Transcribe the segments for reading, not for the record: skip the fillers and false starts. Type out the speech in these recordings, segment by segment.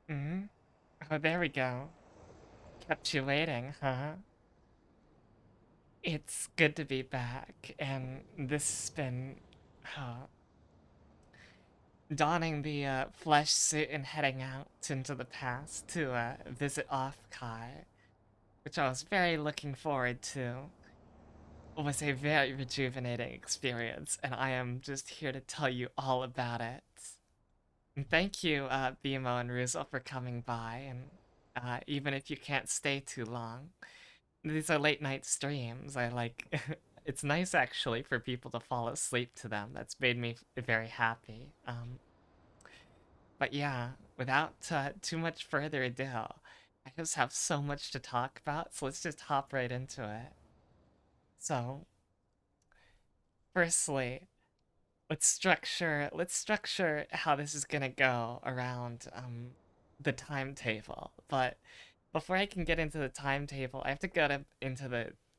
Mm? Oh, there we go. Kept you waiting, huh? It's good to be back, and this has been uh, donning the flesh suit and heading out into the past to visit OFFKAI, which I was very looking forward to. It was a very rejuvenating experience, and I am just here to tell you all about it. And thank you, BMO and Ruzel, for coming by, and even if you can't stay too long. These are late night streams. I like it's nice actually for people to fall asleep to them. That's made me very happy. But yeah, without too much further ado, I just have so much to talk about, so let's just hop right into it. So, firstly, let's structure how this is gonna go around the timetable. But before I can get into the timetable, I have to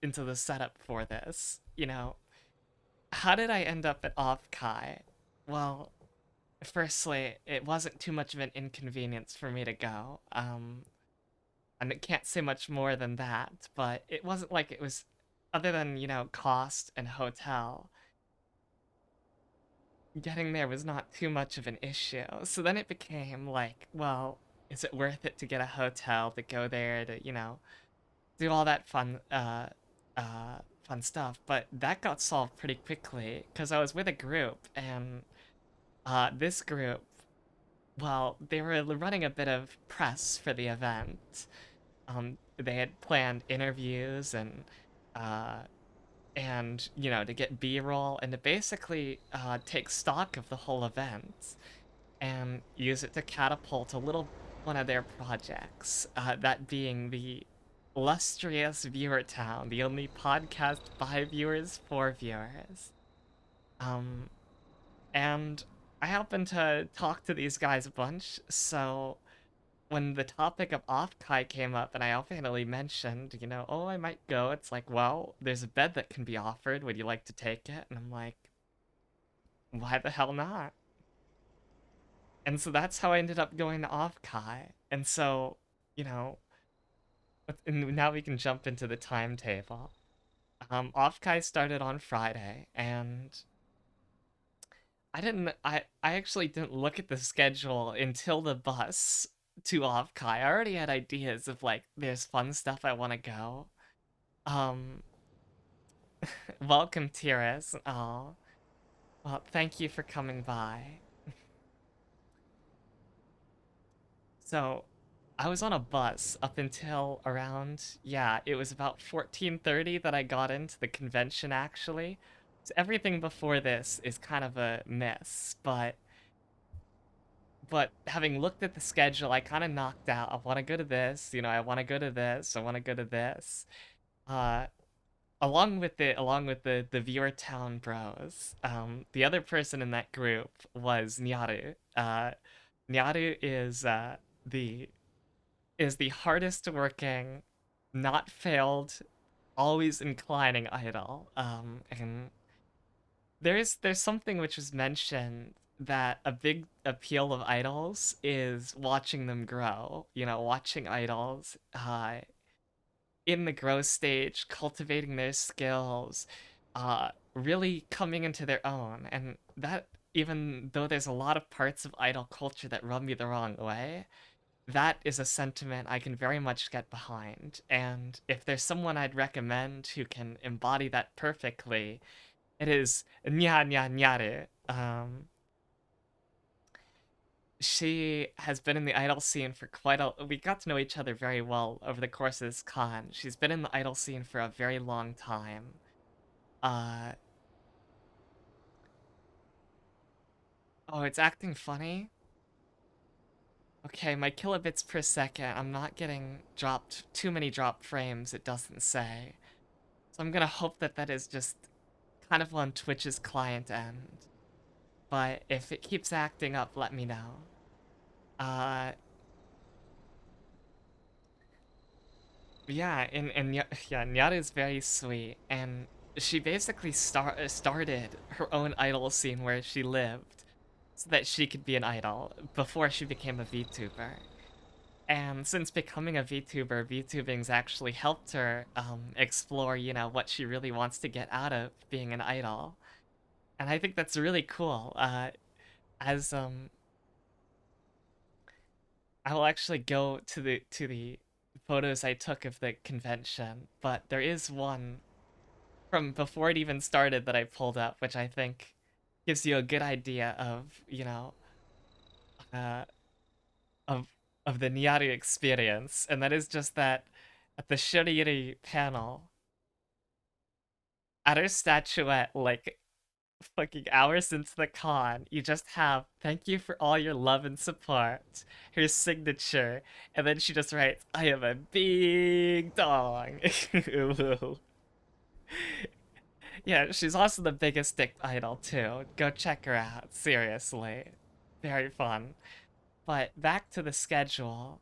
into the setup for this. How did I end up at OFFKAI? Well, firstly, it wasn't too much of an inconvenience for me to go. And I can't say much more than that, but it wasn't like it was, other than, cost and hotel, getting there was not too much of an issue. So then it became like, well, is it worth it to get a hotel to go there to, do all that fun stuff? But that got solved pretty quickly because I was with a group, and this group, well, they were running a bit of press for the event. They had planned interviews uh, and to get B-roll and to basically take stock of the whole event and use it to catapult a little one of their projects. That being the illustrious Viewer Town, the only podcast by viewers for viewers. Um, and I happen to talk to these guys a bunch, so when the topic of Offkai came up and I offhandedly mentioned, oh, I might go, it's like, well, there's a bed that can be offered. Would you like to take it? And I'm like, why the hell not? And so that's how I ended up going to Offkai. And so, you know, and now we can jump into the timetable. Offkai started on Friday, and I actually didn't look at the schedule until the bus to Offkai. I already had ideas of like there's fun stuff I want to go. Um Welcome, Tiras. Oh, well, thank you for coming by. So, I was on a bus up until around, yeah, it was about 14:30 that I got into the convention actually. So everything before this is kind of a miss, but having looked at the schedule, I kind of knocked out. I want to go to this, I want to go to this, I want to go to this. Uh, along with the viewer town bros. The other person in that group was Nyaru. Nyaru the is the hardest working, not failed, always inclining idol. And there's something which was mentioned that a big appeal of idols is watching them grow. Watching idols in the growth stage, cultivating their skills, really coming into their own. And that, even though there's a lot of parts of idol culture that rub me the wrong way, that is a sentiment I can very much get behind. And if there's someone I'd recommend who can embody that perfectly, it is Nya Nya Nyaru. She has been in the idol scene for we got to know each other very well over the course of this con. She's been in the idol scene for a very long time. Uh oh, it's acting funny. Okay, my kilobits per second. I'm not getting dropped too many drop frames, it doesn't say. So I'm gonna hope that that is just kind of on Twitch's client end. But if it keeps acting up, let me know. Uh Yeah, and yeah, Nyata is very sweet, and she basically started her own idol scene where she lived, so that she could be an idol before she became a VTuber. And since becoming a VTuber, VTubing's actually helped her explore, what she really wants to get out of being an idol. And I think that's really cool. As I will actually go to the photos I took of the convention, but there is one from before it even started that I pulled up, which I think gives you a good idea of, uh, of of the Niaru experience, and that is just that at the Shiriri panel, at her statuette, like fucking hours into the con, you just have "Thank you for all your love and support," her signature, and then she just writes, "I am a big dong." Yeah, she's also the biggest dick idol too. Go check her out. Seriously, very fun. But back to the schedule.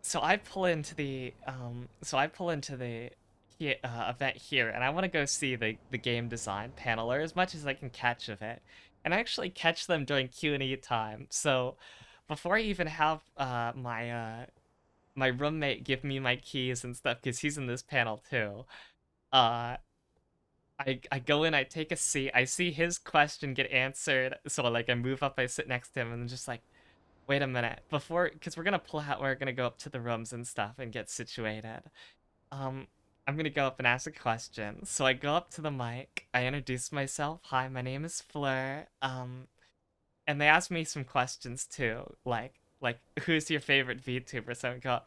So I pull into the event here, and I want to go see the game design panel or as much as I can catch of it, and I actually catch them during Q&A time. So before I even have my roommate give me my keys and stuff, because he's in this panel too. Uh, I go in, I take a seat, I see his question get answered, so like I move up, I sit next to him, and I'm just like, wait a minute, before, because we're gonna pull out, we're gonna go up to the rooms and stuff and get situated. Um, I'm gonna go up and ask a question. So I go up to the mic, I introduce myself. Hi, my name is Fleur. And they ask me some questions too, like who's your favorite VTuber? So I go,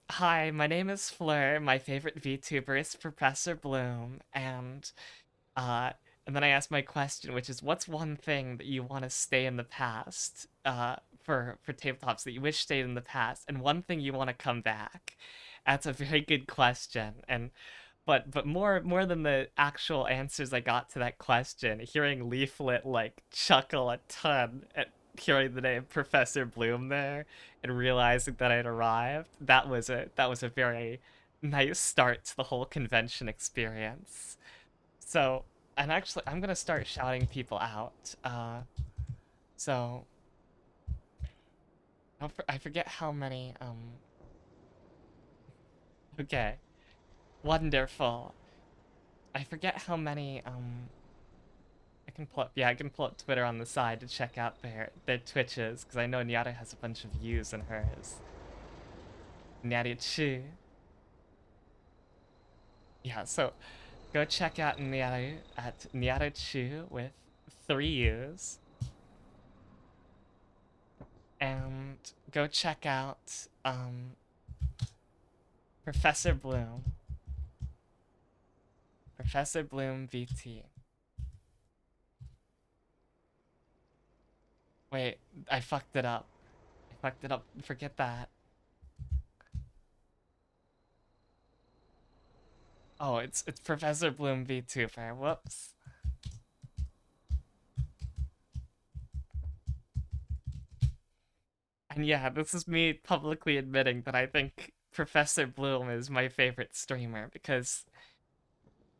hi, my name is Fleur. My favorite VTuber is Professor Bloom, uh, and then I ask my question, which is, what's one thing that you want to stay in the past, for tabletops that you wish stayed in the past, and one thing you want to come back? That's a very good question, and but more than the actual answers I got to that question, hearing Leaflet like chuckle a ton at hearing the name Professor Bloom there and realizing that I'd arrived, that was a very nice start to the whole convention experience. So, and actually, I'm gonna start shouting people out. So I forget how many. Okay, wonderful. I forget how many. I can pull up. Yeah, I can pull up Twitter on the side to check out their Twitches because I know Nyata has a bunch of views in hers. Nyata. Yeah, so go check out Nyata at Nyata with 3 U's, and go check out Professor Bloom. Professor Bloom VT. Wait, I fucked it up. I fucked it up. Forget that. Oh, it's Professor Bloom VTuber. Whoops. And yeah, this is me publicly admitting that I think Professor Bloom is my favorite streamer because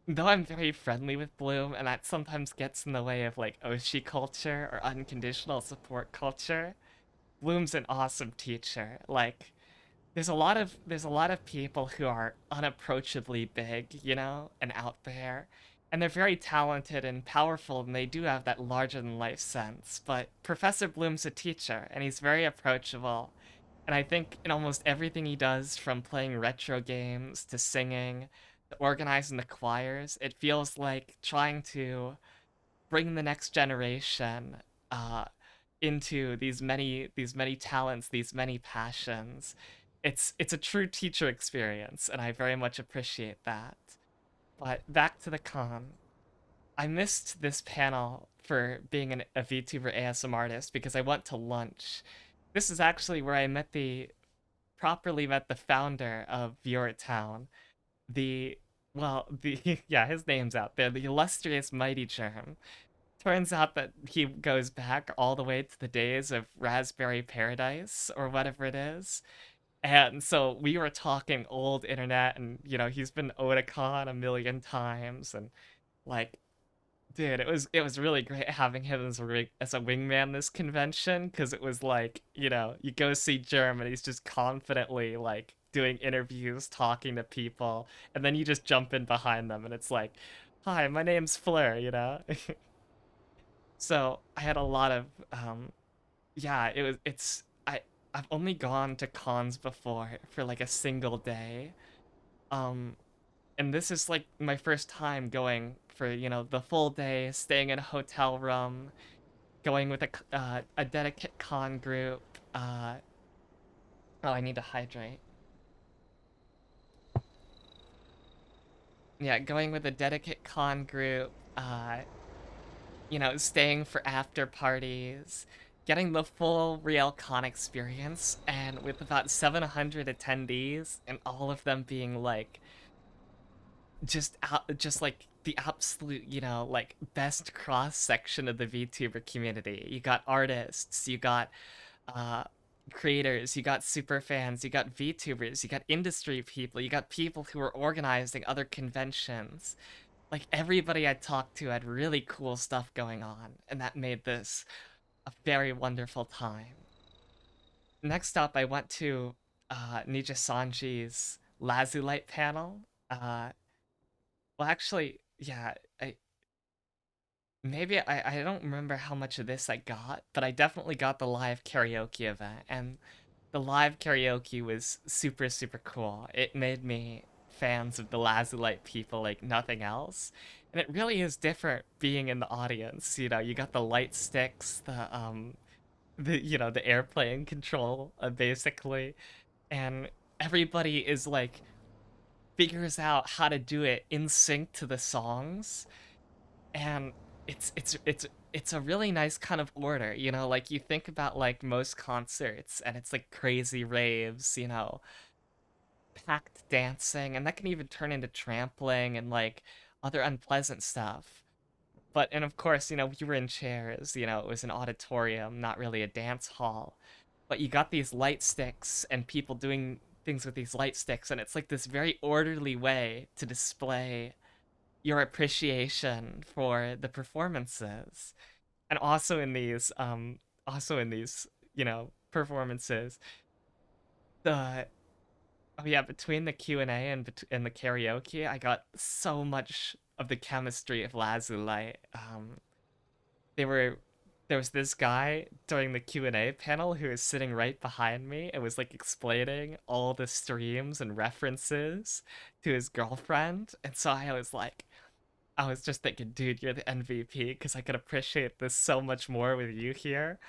though I'm very friendly with Bloom and that sometimes gets in the way of like Oshi culture or unconditional support culture, Bloom's an awesome teacher. Like there's a lot of people who are unapproachably big, and out there, and they're very talented and powerful, and they do have that larger than life sense. But Professor Bloom's a teacher, and he's very approachable. And I think in almost everything he does, from playing retro games to singing to organizing the choirs, it feels like trying to bring the next generation uh, into these many talents, these many passions. It's a true teacher experience, and I very much appreciate that. But back to the con. I missed this panel for being a VTuber ASM artist because I went to lunch. This is actually where I properly met the founder of Viewer Town. The the yeah, his name's out there. The illustrious Mighty Germ. Turns out that he goes back all the way to the days of Raspberry Paradise or whatever it is. And so we were talking old internet, and he's been Otakon a million times, and like Dude, it was really great having him as a wingman this convention because it was like, you go see Germ and he's just confidently like doing interviews, talking to people, and then you just jump in behind them and it's like, "Hi, my name's Fleur." So, I had a lot of yeah, I've only gone to cons before for like a single day. Um and this is like my first time going for the full day, staying in a hotel room, going with a dedicate con group. Oh, I need to hydrate. Yeah, going with a dedicate con group. Staying for after parties, getting the full real con experience, and with about 700 attendees, and all of them being like just like the absolute like best cross section of the VTuber community. You got artists, you got uh creators, you got super fans, you got VTubers, you got industry people, you got people who are organizing other conventions. Like everybody I talked to had really cool stuff going on, and that made this a very wonderful time. Next up, I went to Nija Sanji's Lazulite panel. uh well, actually, yeah, I don't remember how much of this I got, but I definitely got the live karaoke event, and the live karaoke was super super cool. It made me fans of the Lazulite people like nothing else, and it really is different being in the audience. You got the light sticks, the airplane control, basically, and everybody is like figures out how to do it in sync to the songs, and it's a really nice kind of order. Like you think about like most concerts and it's like crazy raves, packed dancing, and that can even turn into trampling and like other unpleasant stuff. And of course, we were in chairs. It was an auditorium, not really a dance hall. But you got these light sticks and people doing things with these light sticks, and it's like this very orderly way to display your appreciation for the performances. And also in these performances, the oh yeah, between the Q&A and the karaoke, I got so much of the chemistry of Lazulite. They were There was this guy during the Q&A panel who was sitting right behind me and was like explaining all the streams and references to his girlfriend. And so I was just thinking, dude, you're the MVP because I could appreciate this so much more with you here.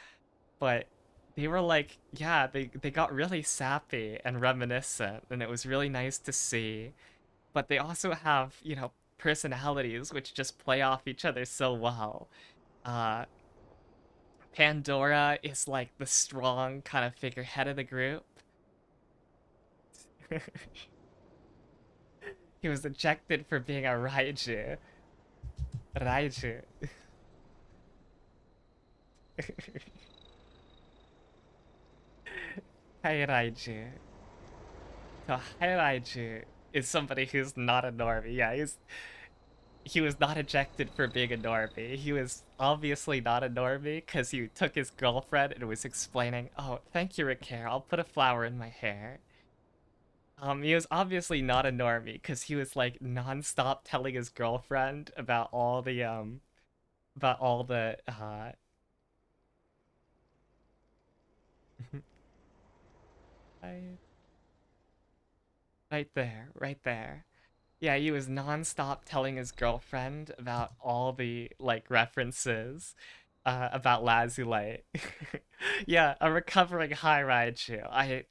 But they were like, yeah, they got really sappy and reminiscent, and it was really nice to see. But they also have, personalities which just play off each other so well. Uh, Pandora is like the strong kind of figurehead of the group. He was ejected for being a Raiju. Raiju. Hey, Raiju. So Hairaiju is somebody who's not a normie. Yeah, he was not ejected for being a normie. He was obviously not a normie because he took his girlfriend and was explaining, "Oh, thank you, Ricare. I'll put a flower in my hair." He was obviously not a normie because he was like nonstop telling his girlfriend about all the right, right there, right there. Yeah, he was nonstop telling his girlfriend about all the like references about Lazulite. Yeah, a recovering high Raichu.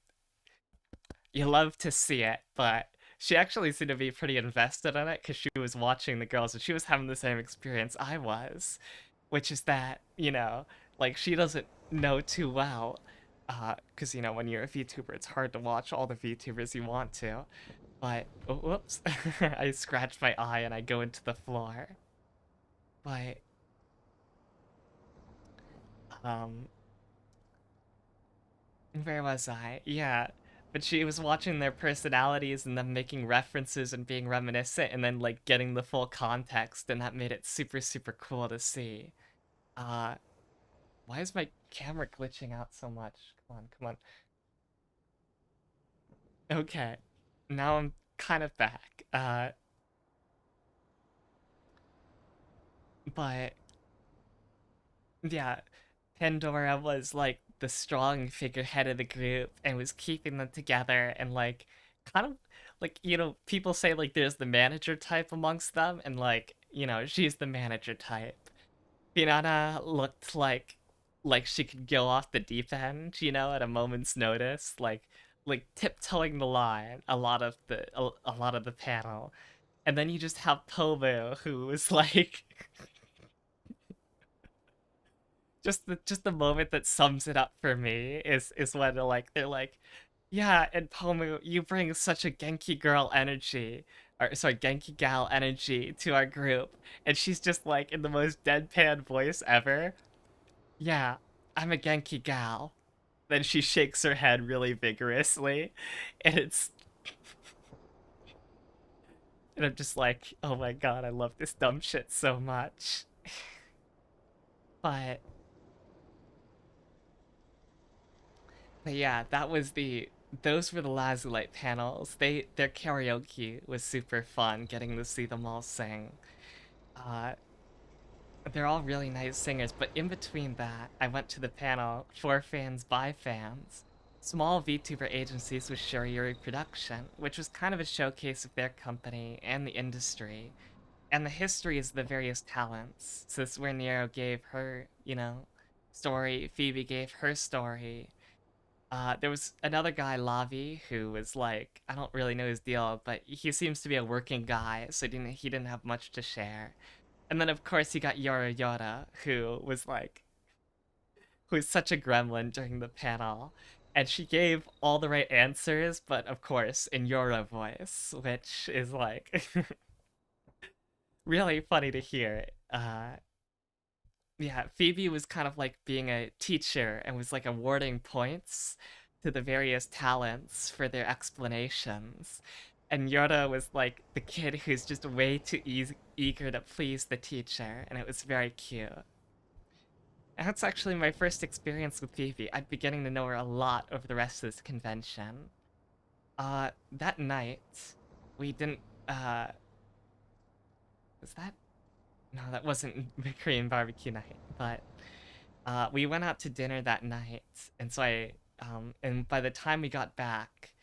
You love to see it, but she actually seemed to be pretty invested in it because she was watching the girls and she was having the same experience I was, which is that, like she doesn't know too well. Because when you're a VTuber, it's hard to watch all the VTubers you want to. But oh, whoops, I scratched my eye and I go into the floor. But um, where was I? Yeah, but she was watching their personalities and them making references and being reminiscent and then like getting the full context, and that made it super super cool to see. Uh, why is my camera glitching out so much? Come on, come on. Okay, now I'm kind of back. But yeah, Pandora was like the strong figurehead of the group and was keeping them together and like kind of like people say like there's the manager type amongst them, and like she's the manager type. Finana looked like she could go off the deep end, at a moment's notice, like tiptoeing the line a lot of the panel. And then you just have Pomu, who was like just the moment that sums it up for me is when they're like, yeah, and Pomu, you bring such a Genki girl energy, or sorry, Genki gal energy to our group, and she's just like in the most deadpan voice ever. Yeah, I'm a Genki gal. Then she shakes her head really vigorously, and I'm just like, oh my god, I love this dumb shit so much. But But yeah, those were the Lazulite panels. Their karaoke was super fun, getting to see them all sing. Uh, they're all really nice singers, but in between that, I went to the panel For Fans by Fans. Small VTuber agencies with Shoriyuri Production, which was kind of a showcase of their company and the industry, and the histories of the various talents. So this is where Nero gave her, story, Phoebe gave her story, there was another guy, Lavi, who was like, I don't really know his deal, but he seems to be a working guy, so he didn't have much to share. And then of course you got Yora Yora, who was such a gremlin during the panel. And she gave all the right answers, but of course in Yora voice, which is like really funny to hear. Yeah, Phoebe was kind of like being a teacher and was like awarding points to the various talents for their explanations. And Yoda was like the kid who's just way too eager to please the teacher, and it was very cute. And that's actually my first experience with Phoebe. I'd be getting to know her a lot over the rest of this convention. That night, we didn't, uh, was that? No, that wasn't Korean barbecue night, but we went out to dinner that night, and and by the time we got back,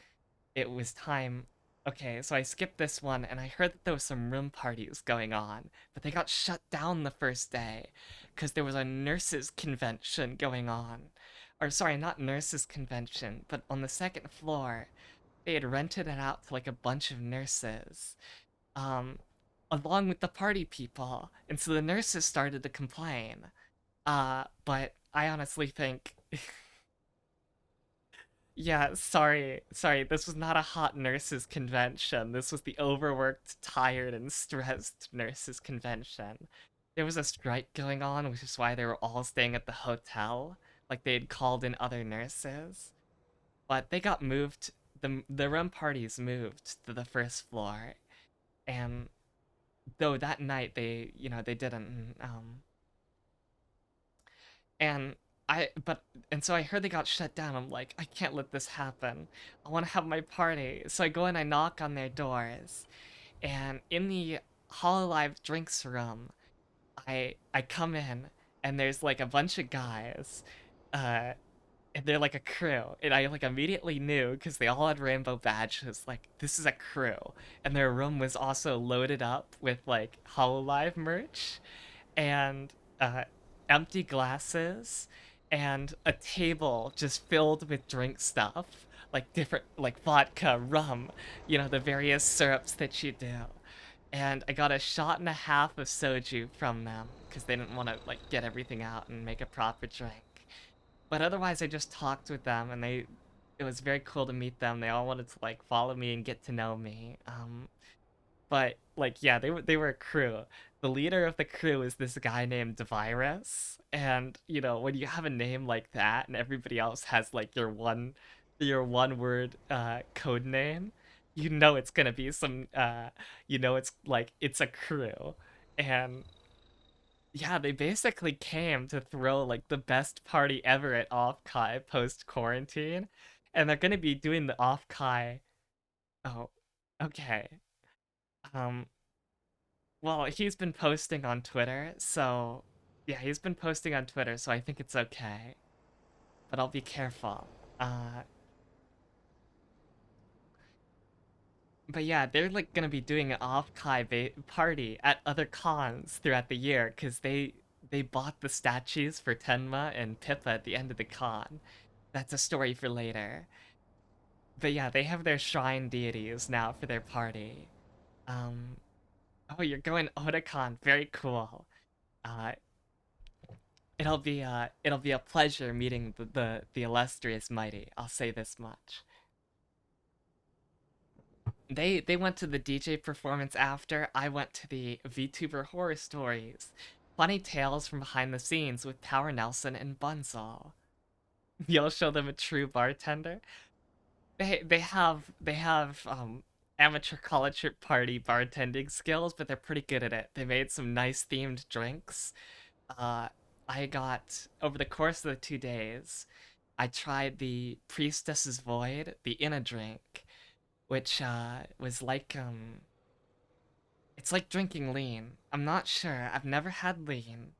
it was time. Okay, so I skipped this one, and I heard that there was some room parties going on, but they got shut down the first day because there was a nurses' convention going on. Or, sorry, not nurses' convention, but on the second floor, they had rented it out to like a bunch of nurses, um, along with the party people, and so the nurses started to complain. But I honestly think, yeah, sorry, this was not a hot nurses convention. This was the overworked, tired, and stressed nurses convention. There was a strike going on, which is why they were all staying at the hotel. Like they had called in other nurses, but they got moved. The room parties moved to the first floor, and though that night they didn't and and so I heard they got shut down. I'm like, I can't let this happen. I want to have my party. So I go and I knock on their doors, and in the Hololive drinks room, I come in, and there's like a bunch of guys, uh, and they're like a crew, and I like immediately knew because they all had rainbow badges. Like this is a crew, and their room was also loaded up with like Hololive merch, and empty glasses and a table just filled with drink stuff, like different, like vodka, rum, the various syrups that you do. And I got a shot and a half of soju from them because they didn't want to like get everything out and make a proper drink. But otherwise, I just talked with them, and it was very cool to meet them. They all wanted to like follow me and get to know me. But like yeah, they were a crew. The leader of the crew is this guy named Virus, and when you have a name like that and everybody else has like your one word code name, you know it's gonna be some you know it's like it's a crew. And yeah, they basically came to throw like the best party ever at OFFKAI post quarantine. And they're gonna be doing the OFFKAI. Oh, okay. Um, well, he's been posting on Twitter, so yeah, he's been posting on Twitter, so I think it's okay. But I'll be careful. Uh, but yeah, they're like gonna be doing an party at other cons throughout the year because they bought the statues for Tenma and Pippa at the end of the con. That's a story for later. But yeah, they have their shrine deities now for their party. Um, oh, you're going Otakon. Very cool. Uh, it'll be a pleasure meeting the illustrious mighty. I'll say this much. They went to the DJ performance after. I went to the VTuber horror stories. Funny tales from behind the scenes with Power Nelson and Bunzel. You'll show them a true bartender. They have amateur college trip party bartending skills, but they're pretty good at it. They made some nice themed drinks. Uh, I got over the course of the 2 days, I tried the Priestess's Void, the Inna drink, which was like it's like drinking lean. I'm not sure. I've never had lean,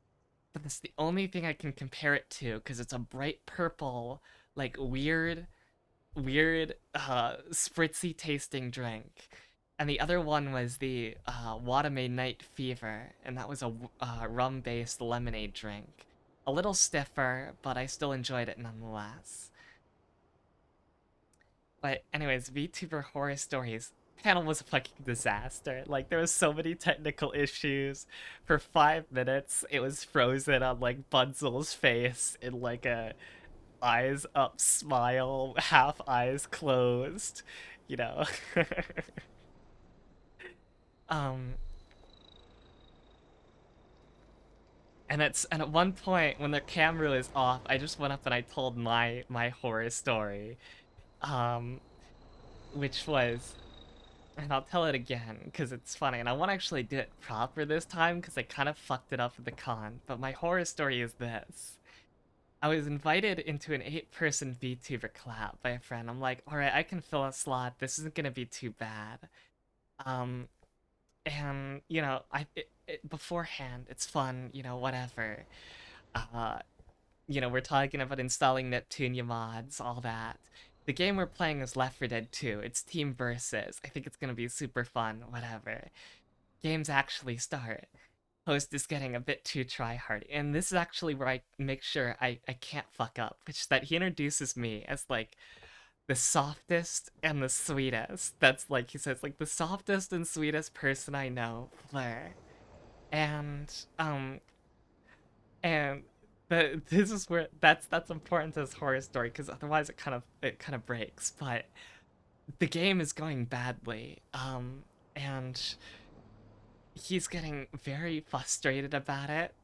but it's the only thing I can compare it to because it's a bright purple, like weird spritzy tasting drink. And the other one was the Watame Night Fever, and that was a rum based lemonade drink. A little stiffer, but I still enjoyed it nonetheless. But anyways, VTuber horror stories panel was a fucking disaster. Like there was so many technical issues. For 5 minutes, it was frozen on like Bunzel's face in like a eyes up smile, half eyes closed, you know. um and at one point when the camera was off, I just went up and I told my horror story. Um which was, and I'll tell it again because it's funny, and I want to actually do it proper this time because I kind of fucked it up at the con. But my horror story is this. I was invited into an 8-person VTuber collab by a friend. I'm like, all right, I can fill a slot. This isn't gonna be too bad. Um, and beforehand, it's fun. Whatever. Uh, we're talking about installing Neptunia mods, all that. The game we're playing is Left 4 Dead 2. It's team versus. I think it's gonna be super fun. Whatever. Games actually start. Host is getting a bit too try-hard, and this is actually where I make sure I can't fuck up, which is that he introduces me as like the softest and the sweetest. That's like he says, like the softest and sweetest person I know, Fleur. And and this is where that's important to this horror story because otherwise it kind of breaks. But the game is going badly, and he's getting very frustrated about it.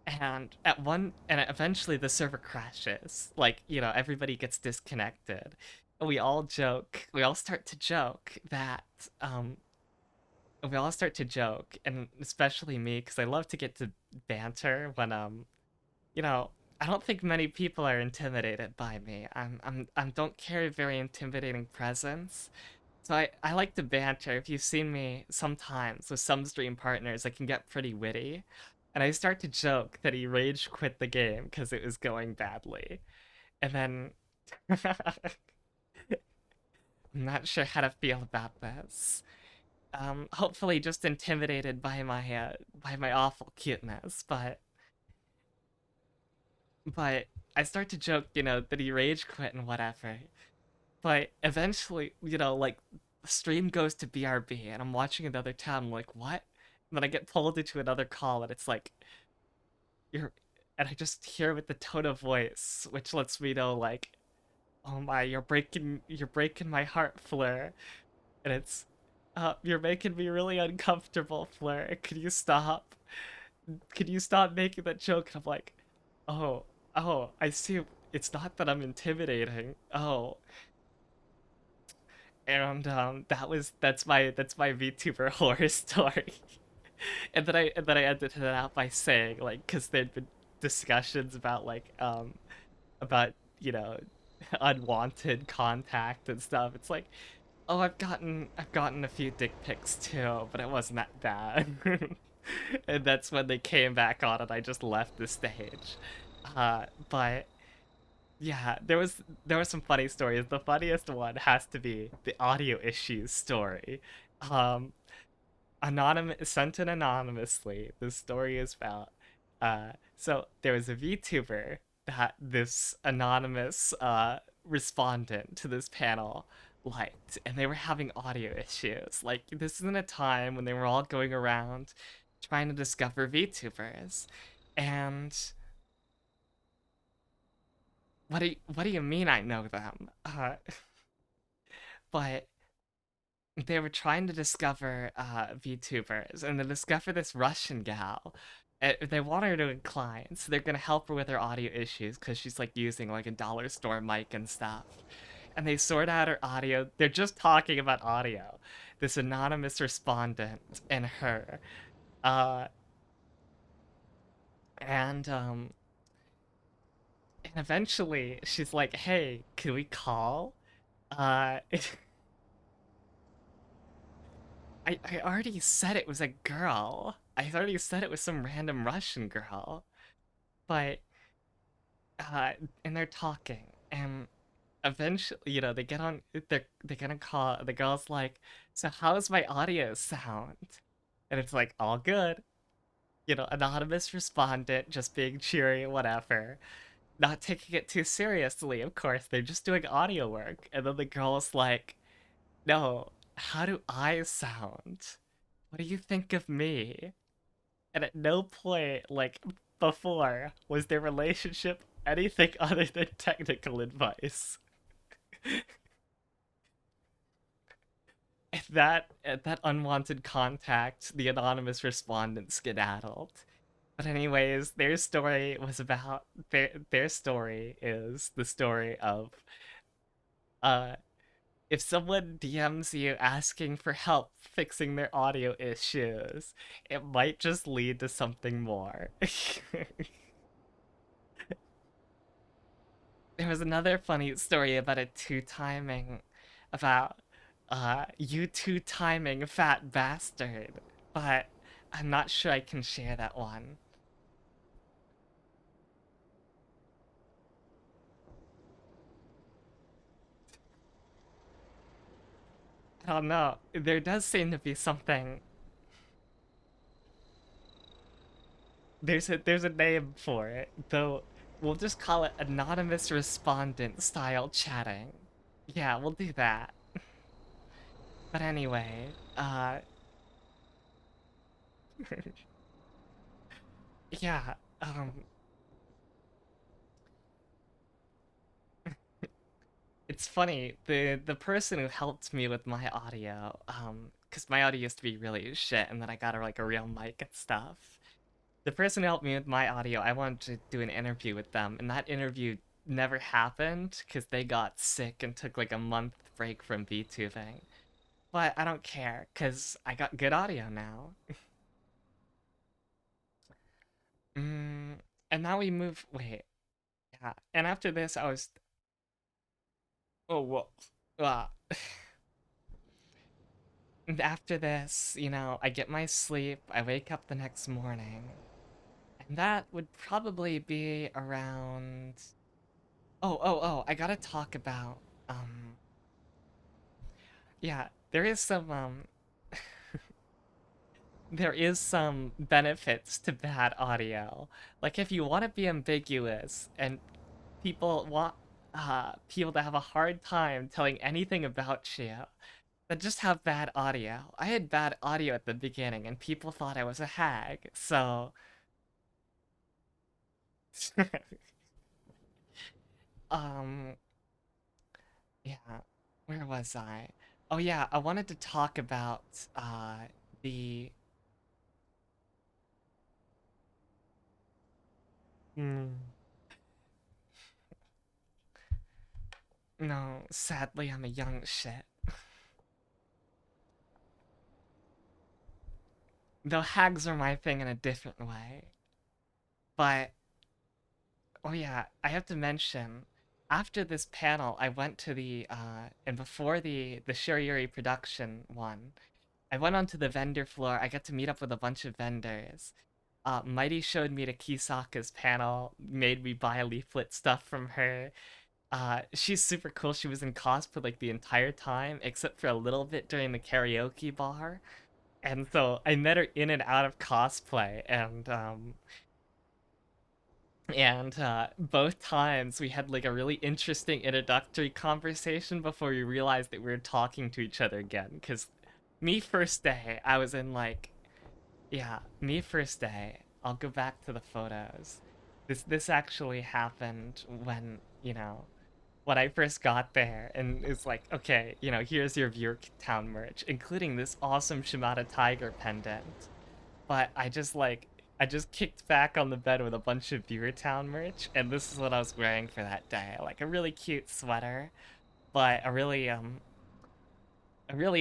And eventually the server crashes. Like, everybody gets disconnected. We all start to joke that, and especially me, because I love to get to banter when, you know, I don't think many people are intimidated by me. I don't carry a very intimidating presence. So I like to banter. If you've seen me sometimes with some stream partners, I can get pretty witty. And I start to joke that he rage quit the game because it was going badly. And then I'm not sure how to feel about this. Hopefully just intimidated by my awful cuteness, but I start to joke, that he rage quit and whatever. But eventually, like the stream goes to BRB and I'm watching another tab. I'm like, what? And then I get pulled into another call and it's like, you're, and I just hear with the tone of voice, which lets me know like, oh my, you're breaking my heart, Fleur. And it's, you're making me really uncomfortable, Fleur. Could you stop? Could you stop making that joke? And I'm like, oh, I see. it's not that I'm intimidating. Oh, and that's my VTuber horror story. And then I ended it out by saying, like, because there'd been discussions about, like, about, you know, unwanted contact and stuff. It's like, oh, I've gotten a few dick pics too, but it wasn't that bad. And that's when they came back on and I just left the stage. But yeah, there were some funny stories. The funniest one has to be the audio issues story. Um, anonymous sent in anonymously. The story is about so there was a VTuber that this anonymous respondent to this panel liked, and they were having audio issues. Like, this isn't a time when they were all going around trying to discover VTubers. And what do you mean I know them? But they were trying to discover VTubers, and they discover this Russian gal. They want her to incline, so they're gonna help her with her audio issues because she's like using like a dollar store mic and stuff. And they sort out her audio. They're just talking about audio. This anonymous respondent and her, uh, and um, and eventually she's like, "Hey, can we call?" Uh, I already said it was a girl. I already said it was some random Russian girl. But uh and they're talking, and eventually, they get on, they're gonna call. The girl's like, "So how's my audio sound?" And it's like, all good. Anonymous respondent, just being cheery, whatever. Not taking it too seriously, of course. They're just doing audio work. And then the girl's like, "No, how do I sound? What do you think of me?" And at no point, like, before, was their relationship anything other than technical advice. At that unwanted contact, the anonymous respondent skedaddled. But anyways, their story is the story of uh if someone DMs you asking for help fixing their audio issues, it might just lead to something more. There was another funny story about a two timing, about you two timing fat bastard, but I'm not sure I can share that one. I don't know. There does seem to be something. There's a name for it, though. We'll just call it anonymous respondent style chatting. Yeah, we'll do that. But anyway, yeah, it's funny. The person who helped me with my audio, because my audio used to be really shit, and then I got like a real mic and stuff. The person who helped me with my audio, I wanted to do an interview with them, and that interview never happened because they got sick and took like a month break from VTubing. But I don't care because I got good audio now. Mm, and now we move. Wait, yeah. And after this, I was. Oh, well. Uh, and after this, I get my sleep. I wake up the next morning, and that would probably be around. Oh, oh, oh! I gotta talk about. Yeah, there is some benefits to bad audio. Like, if you want to be ambiguous and people want people to have a hard time telling anything about you, then just have bad audio. I had bad audio at the beginning and people thought I was a hag. So um yeah, where was I? Oh yeah, I wanted to talk about the hmm, No, sadly, I'm a young shit. Though hags are my thing in a different way. But, oh yeah, I have to mention, after this panel, I went to and before the Shirayuri production one, I went onto the vendor floor. I got to meet up with a bunch of vendors. Mighty showed me to Kisaka's panel, made me buy leaflet stuff from her. She's super cool. She was in cosplay like the entire time, except for a little bit during the karaoke bar. And so I met her in and out of cosplay, and both times we had like a really interesting introductory conversation before we realized that we were talking to each other again. Because me first day, I was in like, yeah, me first day. I'll go back to the photos. This actually happened when, when I first got there, and it's like, okay, here's your Viewer Town merch, including this awesome Shimada Tiger pendant. But I just kicked back on the bed with a bunch of Viewer Town merch, and this is what I was wearing for that day. Like a really cute sweater, but a really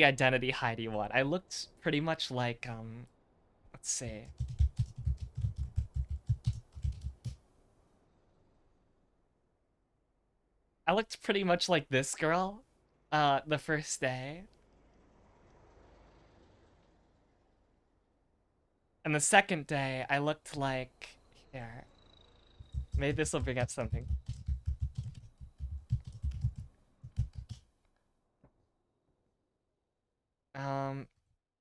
identity hidey one. I looked pretty much like let's see. I looked pretty much like this girl the first day. And the second day I looked like, here. Maybe this will bring up something. Um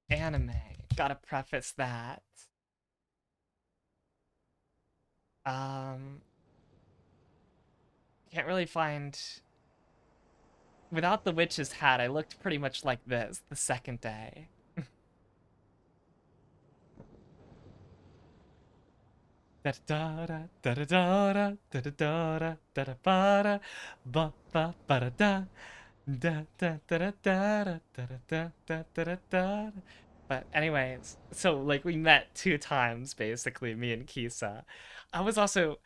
Anime. Gotta preface that. Um can't really find, without the witch's hat, I looked pretty much like this the second day. Da da da da da da da da da da da ba da ba ba ba da da da da da da da da da da da da da. But anyways, so like we met two times basically, me and Kisa. I was also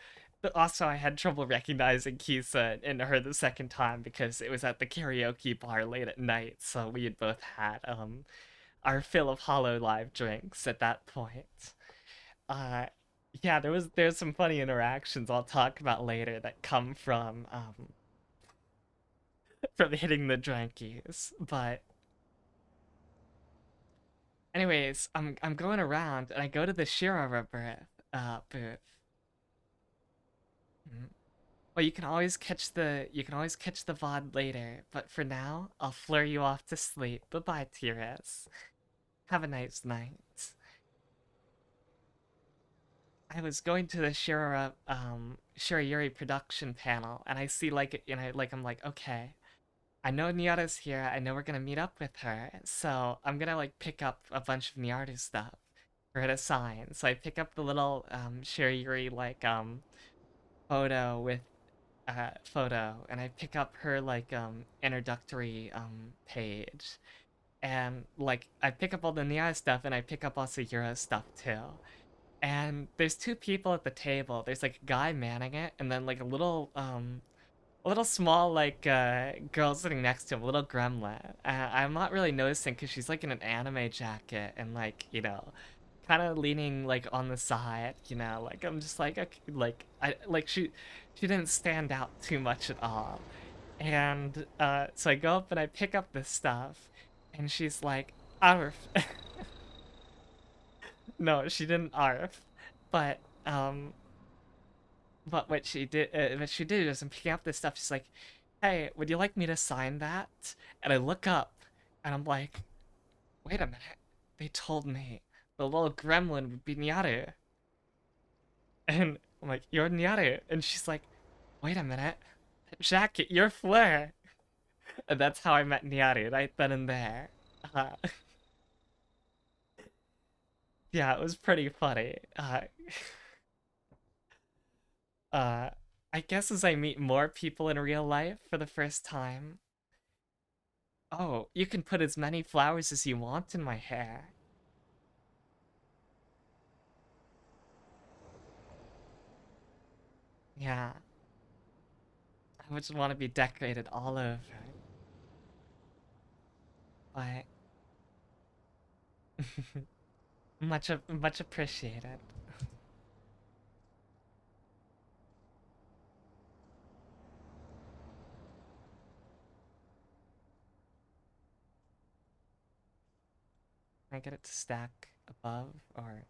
I had trouble recognizing Kisa and her the second time because it was at the karaoke bar late at night, so we had both had our fill of Hollow Live drinks at that point. Uh yeah, there's some funny interactions I'll talk about later that come from hitting the drankies. But anyways, I'm going around and I go to the Shirara booth. Mhm. Well, you can always catch the VOD later, but for now, I'll flare you off to sleep. Bye-bye, Tiras. Have a nice night. I was going to the Shirayuri production panel, and I see like, I'm like, okay, I know Nyata's here. I know we're gonna meet up with her, so I'm gonna like pick up a bunch of Nyata stuff for her to sign. So I pick up the little Shirayuri like photo, and I pick up her like introductory page, and like I pick up all the Nyata stuff, and I pick up also Yura stuff too. And there's two people at the table. There's like a guy manning it, and then like a little small like girl sitting next to him, a little gremlin. I'm not really noticing because she's like in an anime jacket and like, kind of leaning like on the side. Like I'm just like, okay, like I like she didn't stand out too much at all. And so I go up and I pick up this stuff, and she's like, arf. No, she didn't arf, but what she did is, in picking up this stuff, she's like, "Hey, would you like me to sign that?" And I look up, and I'm like, "Wait a minute! They told me the little gremlin would be Nyaru." And I'm like, "You're Nyaru," and she's like, "Wait a minute! That jacket, you're Flare." And that's how I met Nyaru, right then and there. Uh, yeah, it was pretty funny. Uh, I guess as I meet more people in real life for the first time, oh, you can put as many flowers as you want in my hair. Yeah. I would just want to be decorated all over. But much appreciated. Can I get it to stack above or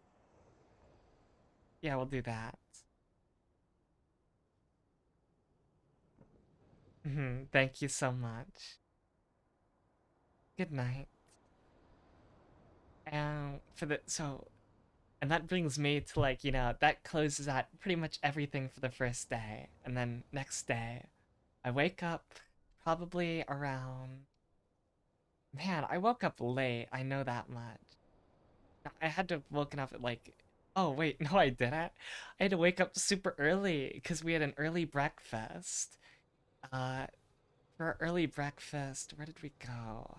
yeah, we'll do that. Thank you so much. Good night. And for the so and that brings me to like, that closes out pretty much everything for the first day. And then next day, I wake up probably around man, I woke up late, I know that much. I had to have woken up at like oh wait, no I didn't. I had to wake up super early because we had an early breakfast. Uh for our early breakfast, where did we go?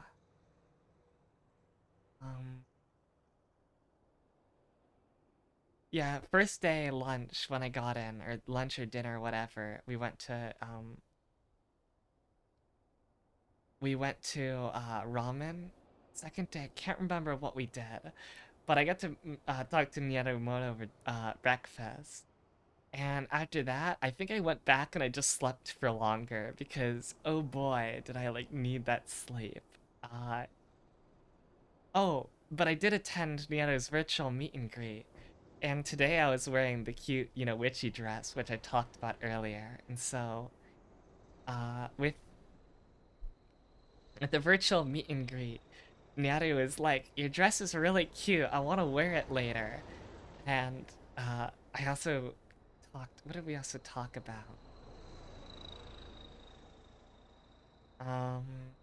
Um Yeah, first day lunch when I got in, or lunch or dinner, whatever. We went to ramen. Second day, can't remember what we did, but I got to talk to Miyamoto over breakfast. And after that, I think I went back and I just slept for longer because oh boy, did I like need that sleep. Uh oh, but I did attend Miato's virtual meet and greet. And today I was wearing the cute, witchy dress, which I talked about earlier. And so, with the virtual meet and greet, Nyaru was like, "Your dress is really cute. I want to wear it later." And I also talked. What did we also talk about? Um,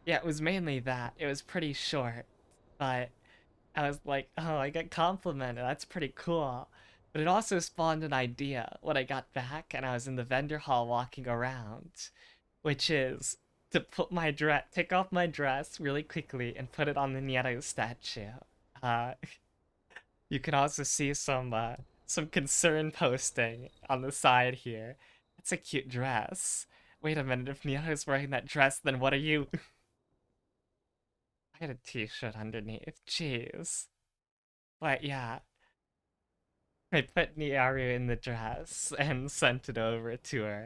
yeah, it was mainly that. It was pretty short, but I was like, oh, I got complimented. That's pretty cool. But it also spawned an idea when I got back and I was in the vendor hall walking around, which is to take off my dress really quickly and put it on the Nieto statue. Uh, you can also see some concern posting on the side here. That's a cute dress. Wait a minute, if Nieto's wearing that dress, then what are you? I had a t-shirt underneath. Jeez. But yeah, I put Niaru in the dress and sent it over to her,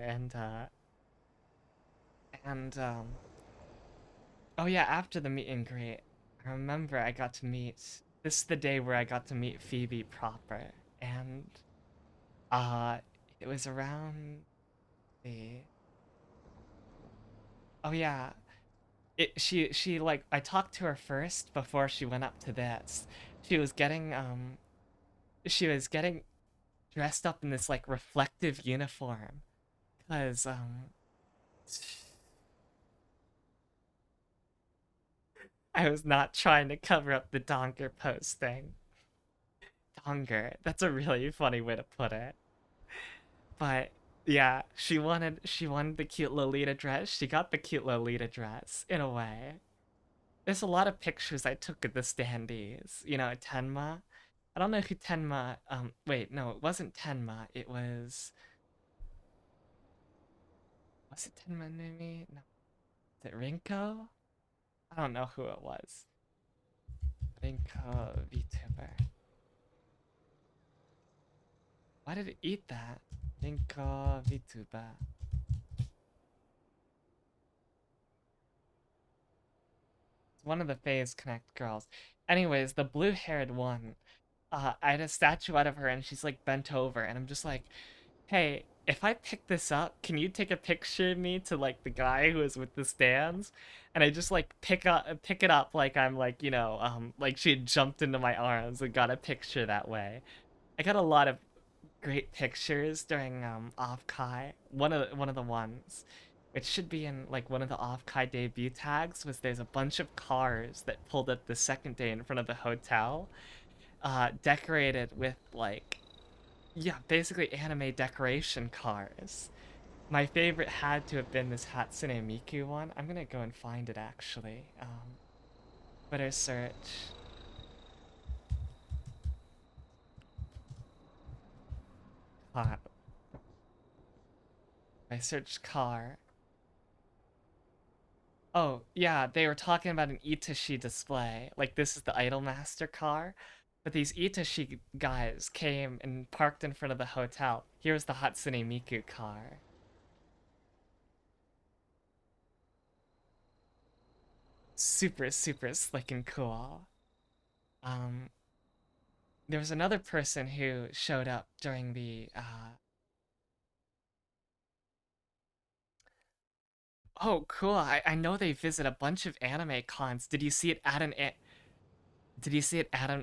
and oh yeah, after the meet and greet, I remember I got to meet. This is the day where I got to meet Phoebe proper, and uh, it was around the. Oh yeah, she like I talked to her first before she went up to this. She was getting um, she was getting dressed up in this like reflective uniform, cause I was not trying to cover up the Donger posting. Donger, that's a really funny way to put it. But yeah, she wanted the cute Lolita dress. She got the cute Lolita dress in a way. There's a lot of pictures I took of the standees. Tenma. I don't know who Tenma. Wait, no, it wasn't Tenma. It was. Was it Tenma Numi? No. Is it Rinko? I don't know who it was. Rinko VTuber. Why did it eat that? Rinko VTuber. It's one of the Phase Connect girls. Anyways, the blue-haired one. I had a statue out of her, and she's like bent over, and I'm just like, hey, if I pick this up, can you take a picture of me to like the guy who is with the stands? And I just like pick it up like I'm like, like she had jumped into my arms and got a picture that way. I got a lot of great pictures during OFFKAI. One of the ones, which should be in like one of the OFFKAI debut tags, was there's a bunch of cars that pulled up the second day in front of the hotel, decorated with like yeah, basically anime decoration cars. My favorite had to have been this Hatsune Miku one. I'm gonna go and find it actually. Twitter search. Uh, I searched car. Oh, yeah, they were talking about an Itachi display. Like, this is the Idolmaster car. But these Itachi guys came and parked in front of the hotel. Here's the Hatsune Miku car. Super, super slick and cool. Um, there was another person who showed up during the, Oh, cool. I know they visit a bunch of anime cons. Did you see it at an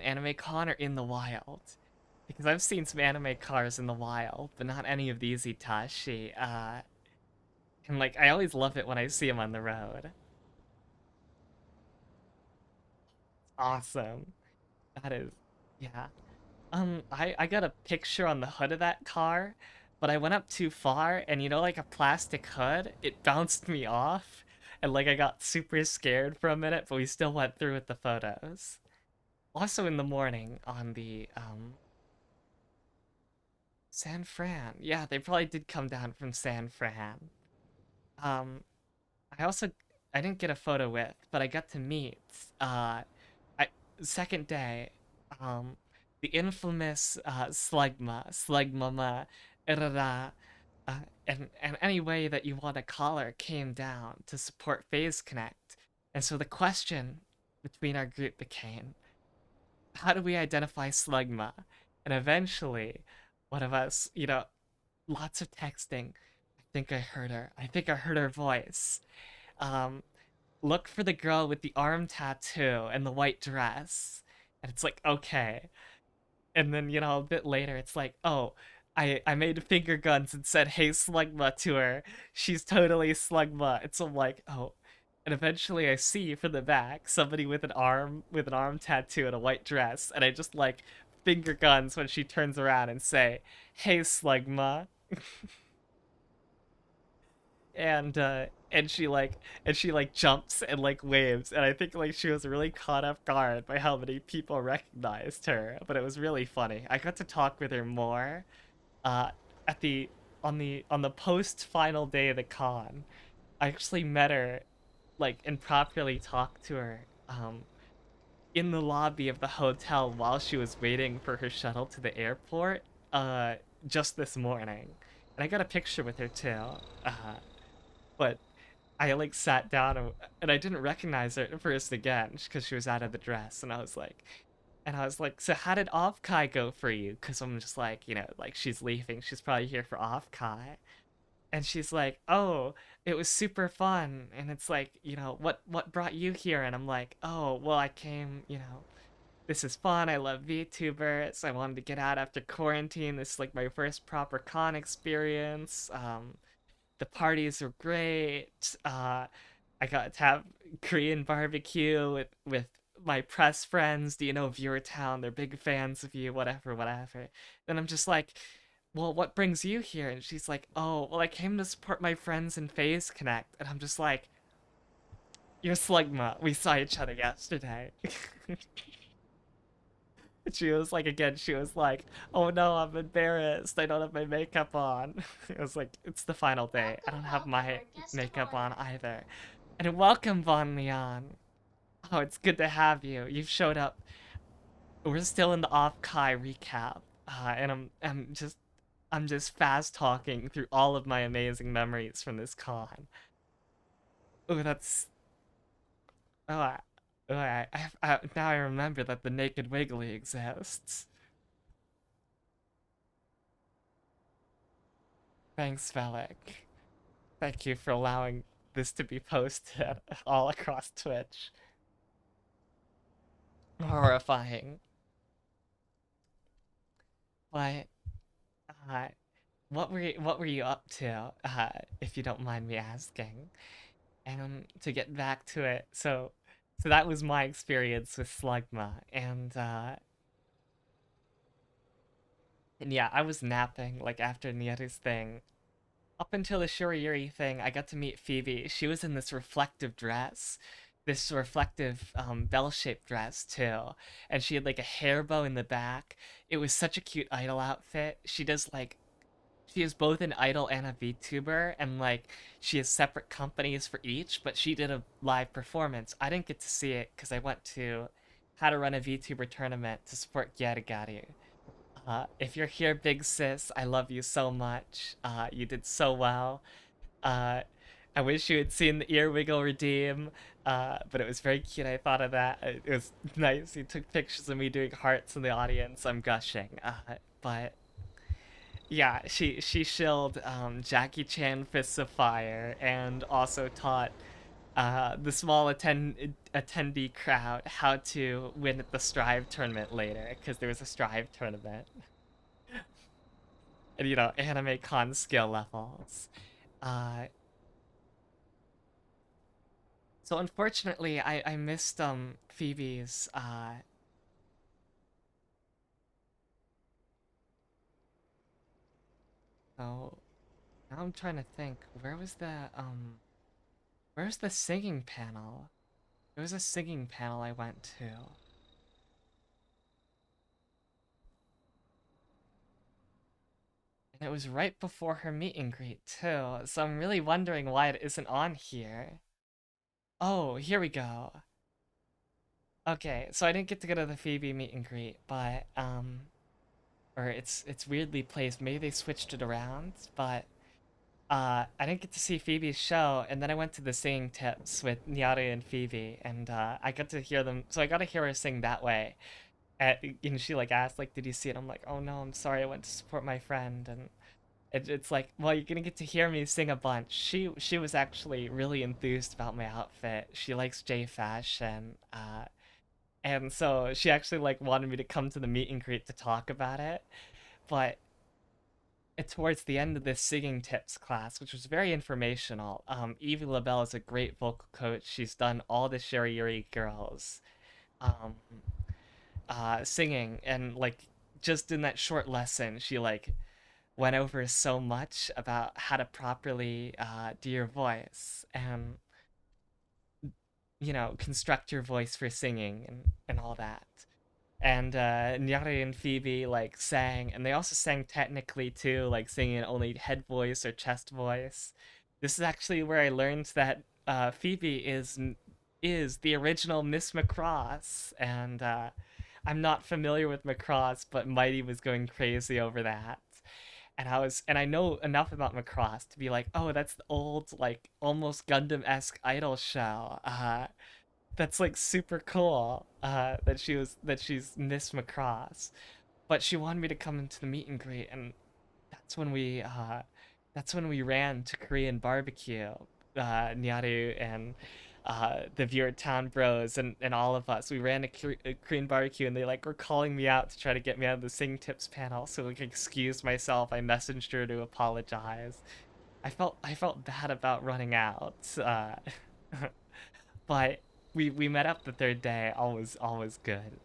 anime con or in the wild? Because I've seen some anime cars in the wild, but not any of these Itachi. And like I always love it when I see them on the road. Awesome. That is, yeah. I got a picture on the hood of that car, but I went up too far, and you know, like a plastic hood, it bounced me off, and like I got super scared for a minute, but we still went through with the photos. Also in the morning on the San Fran. Yeah, they probably did come down from San Fran. Um, I also I didn't get a photo with, but I got to meet I second day, um, the infamous Slugmama Erara, and any way that you want to call her came down to support Phase Connect. And so the question between our group became, how do we identify Slugma? And eventually, one of us, lots of texting. I think I heard her. I think I heard her voice. Um, Look for the girl with the arm tattoo and the white dress. And it's like, okay. And then, a bit later, it's like, oh, I made finger guns and said, hey, Slugma to her. She's totally Slugma. And so I'm like, oh. And eventually I see from the back somebody with an arm tattoo and a white dress. And I just like finger guns when she turns around and say, hey, Slugma. And she like jumps and like waves, and I think like she was really caught off guard by how many people recognized her, but it was really funny. I got to talk with her more uh at the on the post final day of the con. I actually met her like and properly talked to her in the lobby of the hotel while she was waiting for her shuttle to the airport uh just this morning, and I got a picture with her too. uh but I like sat down and I didn't recognize her at first again because she was out of the dress, and I was like, so how did OFFKAI go for you? Because I'm just like, like she's leaving, she's probably here for OFFKAI, and she's like, oh, it was super fun, and it's like, what brought you here? And I'm like, oh, well, I came, this is fun. I love VTubers. I wanted to get out after quarantine. This is like my first proper con experience. The parties were great. I got to have Korean barbecue with my press friends. Do you know Viewer Town? They're big fans of you. Whatever, whatever. Then I'm just like, well, what brings you here? And she's like, oh, well, I came to support my friends in Phase Connect. And I'm just like, you're Slugma. We saw each other yesterday. She was like, again, she was like, oh no, I'm embarrassed. I don't have my makeup on. It was like, it's the final day. I don't have my makeup on either. And welcome, Von Leon. Oh, it's good to have you. You've showed up. We're still in the off-Kai recap. And I'm just fast talking through all of my amazing memories from this con. Oh, that's oh, now I remember that the Naked Wiggly exists. Thanks, Velek. Thank you for allowing this to be posted all across Twitch. Horrifying. But uh, what were you up to? If you don't mind me asking. And to get back to it, so that was my experience with Slugma, and yeah, I was napping like after Nieru's thing. Up until the Shuriyuri thing, I got to meet Phoebe. She was in this reflective dress, this reflective bell-shaped dress too, and she had like a hair bow in the back. It was such a cute idol outfit. she is both an idol and a VTuber, and like she has separate companies for each. But she did a live performance. I didn't get to see it because I went to How to Run a VTuber tournament to support Yarigari. If you're here, big sis, I love you so much. You did so well. Uh, I wish you had seen the earwiggle redeem, but it was very cute. I thought of that. It was nice. You took pictures of me doing hearts in the audience. I'm gushing. But yeah, she shilled Jackie Chan Fists of Fire and also taught the small attendee crowd how to win at the Strive tournament later because there was a Strive tournament and anime con skill levels. Uh, so unfortunately, I missed Phoebe's. Oh, now I'm trying to think. Where's the singing panel? There was a singing panel I went to. And it was right before her meet and greet, too. So I'm really wondering why it isn't on here. Oh, here we go. Okay, so I didn't get to go to the Phoebe meet and greet, but or it's weirdly placed. Maybe they switched it around, but I didn't get to see Phoebe's show, and then I went to the singing tips with Nyaru and Phoebe, and I got to hear them. So I got to hear her sing that way. And she like asked like, "Did you see it?" I'm like, "Oh no, I'm sorry. I went to support my friend." And it's like, well, you're gonna get to hear me sing a bunch. She was actually really enthused about my outfit. She likes J fashion, and so she actually like wanted me to come to the meet and greet to talk about it. But towards the end of this singing tips class, which was very informational, Evie LaBelle is a great vocal coach. She's done all the Sherry Yuri girls um, singing, and like just in that short lesson, she like went over so much about how to properly do your voice and construct your voice for singing and all that. And Nyari and Phoebe like sang, and they also sang technically too, like singing only head voice or chest voice. This is actually where I learned that Phoebe is the original Miss Macross, and I'm not familiar with Macross, but Mighty was going crazy over that. And I know enough about Macross to be like, oh, that's the old like almost Gundam-esque idol show. That's like super cool. That she's Miss Macross, but she wanted me to come into the meet and greet, and that's when we uh, that's when we ran to Korean barbecue. Nyaru and the viewer town bros and all of us. We ran a Korean barbecue, and they like were calling me out to try to get me out of the sing tips panel. So like excuse myself. I messaged her to apologize. I felt bad about running out. But we met up the third day. All was good.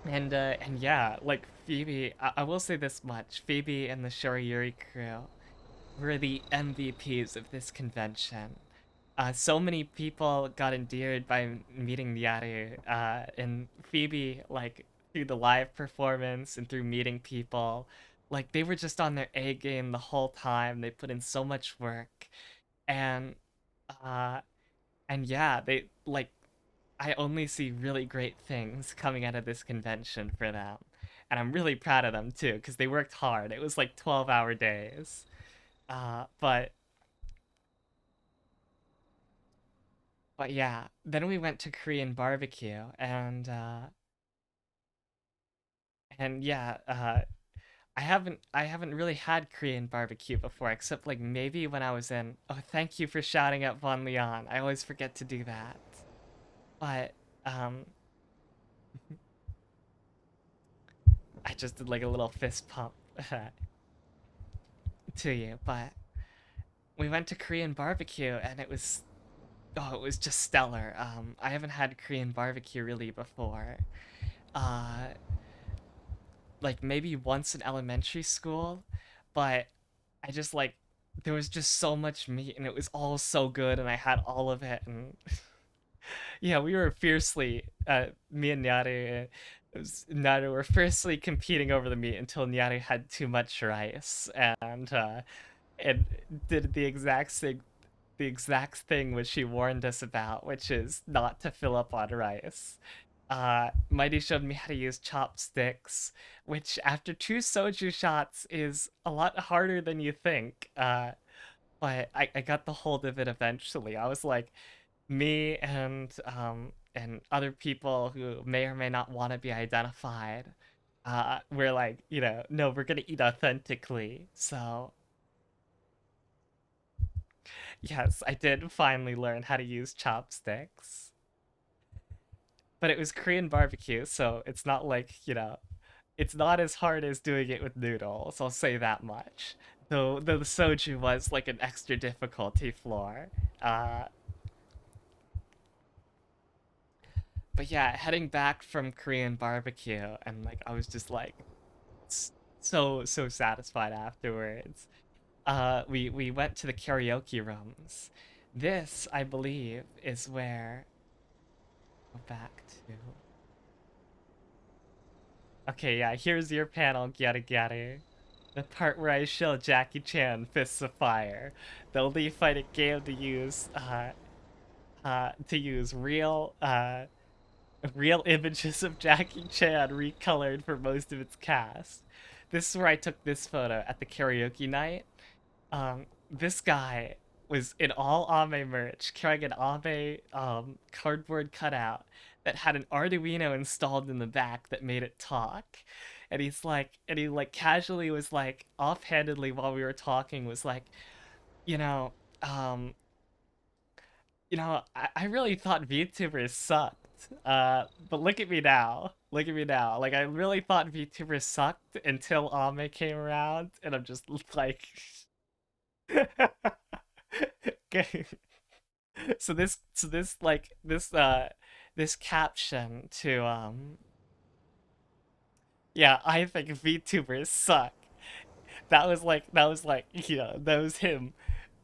And yeah, like Phoebe, I will say this much: Phoebe and the Shoriyuri crew were the MVPs of this convention. So many people got endeared by meeting Nyaru, and Phoebe, like through the live performance and through meeting people, like they were just on their A game the whole time. They put in so much work, and uh, and yeah, they like I only see really great things coming out of this convention for them. And I'm really proud of them too, because they worked hard. It was like 12-hour days. But yeah, then we went to Korean barbecue and yeah, I haven't really had Korean barbecue before, except like maybe when I was in oh thank you for shouting out Von Leon. I always forget to do that. But um I just did like a little fist pump to you, but we went to Korean barbecue and it was just stellar. I haven't had Korean barbecue really before. Uh, like maybe once in elementary school, but I just like there was just so much meat and it was all so good and I had all of it and yeah, we were fiercely me and Nyare Naru were firstly competing over the meat until Naru had too much rice and did the exact thing which she warned us about, which is not to fill up on rice. Mighty showed me how to use chopsticks, which after two soju shots is a lot harder than you think. But I got the hold of it eventually. I was like, me and other people who may or may not want to be identified, we're like, no, we're gonna eat authentically. So yes, I did finally learn how to use chopsticks. But it was Korean barbecue, so it's not like, it's not as hard as doing it with noodles, I'll say that much. Though the soju was like an extra difficulty floor. Uh, but yeah, heading back from Korean barbecue, and like I was just like so satisfied afterwards. We went to the karaoke rooms. This, I believe, is where go back to. Okay, yeah, here's your panel, Gyara Gyara. The part where I show Jackie Chan Fists of Fire, the only fighting game to use real images of Jackie Chan recolored for most of its cast. This is where I took this photo at the karaoke night. This guy was in all Ame merch, carrying an Ame cardboard cutout that had an Arduino installed in the back that made it talk. And he like casually was like offhandedly while we were talking was like, you know, um, I really thought VTubers sucked. But look at me now. Look at me now. Like I really thought VTubers sucked until Ame came around, and I'm just like, okay. This caption to yeah, I think VTubers suck. That was like that was him,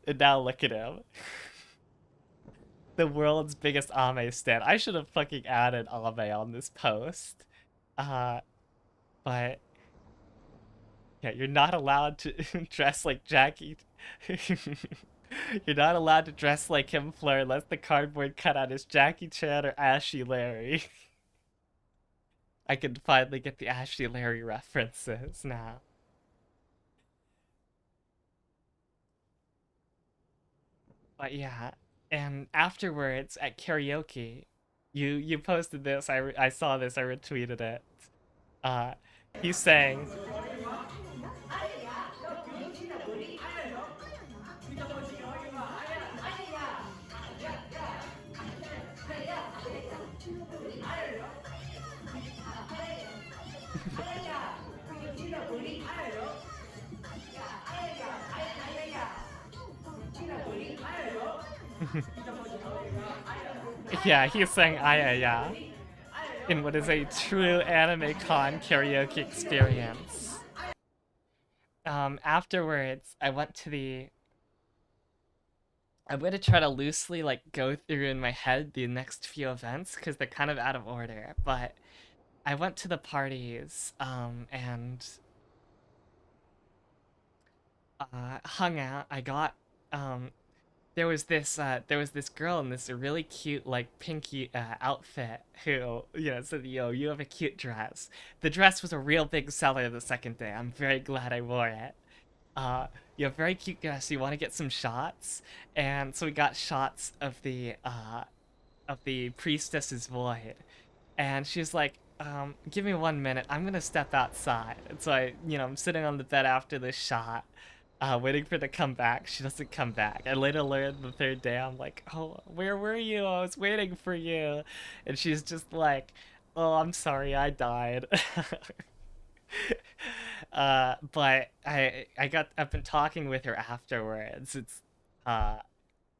and now look at him, the world's biggest Ame stan. I should have fucking added Ame on this post. Uh, but yeah, you're not allowed to dress like Jackie. You're not allowed to dress like him, Fleur, unless the cardboard cutout is Jackie Chan or Ashy Larry. I can finally get the Ashley Larry references now. But yeah, and afterwards at karaoke, you posted this. I saw this. I retweeted it. Uh, he's saying, yeah, he's saying ayaya in what is a true anime con karaoke experience. Afterwards, I'm gonna try to loosely like go through in my head the next few events because they're kind of out of order. But I went to the parties, and hung out. I got there was this girl in this really cute like pinky outfit who said, yo, you have a cute dress. The dress was a real big seller the second day. I'm very glad I wore it. uh you have very cute dress. You want to get some shots? And so we got shots of the priestess's void, and she's like, give me 1 minute, I'm gonna step outside. And so I'm sitting on the bed after this shot, waiting for her to come back. She doesn't come back. I later learned the third day, I'm like, oh, where were you? I was waiting for you. And she's just like, oh, I'm sorry, I died. But I've been talking with her afterwards. It's uh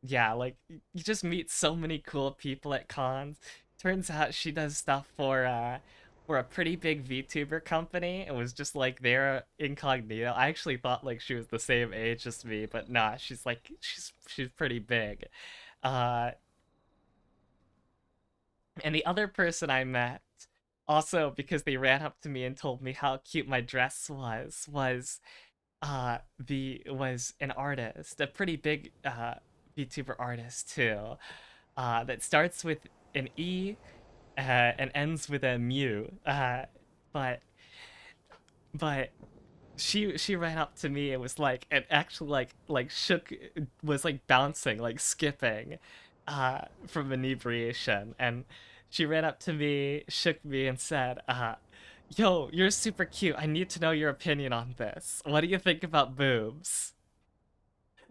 yeah, like you just meet so many cool people at cons. Turns out she does stuff for a pretty big VTuber company. It was just like they're incognito. I actually thought like she was the same age as me, but nah, she's pretty big. Uh and the other person I met Also, because they ran up to me and told me how cute my dress was the was an artist, a pretty big VTuber artist too, that starts with an E and ends with a mu. But but she ran up to me and was like, and actually like shook, was like bouncing, like skipping from inebriation, and she ran up to me, shook me, and said, yo, you're super cute, I need to know your opinion on this. What do you think about boobs?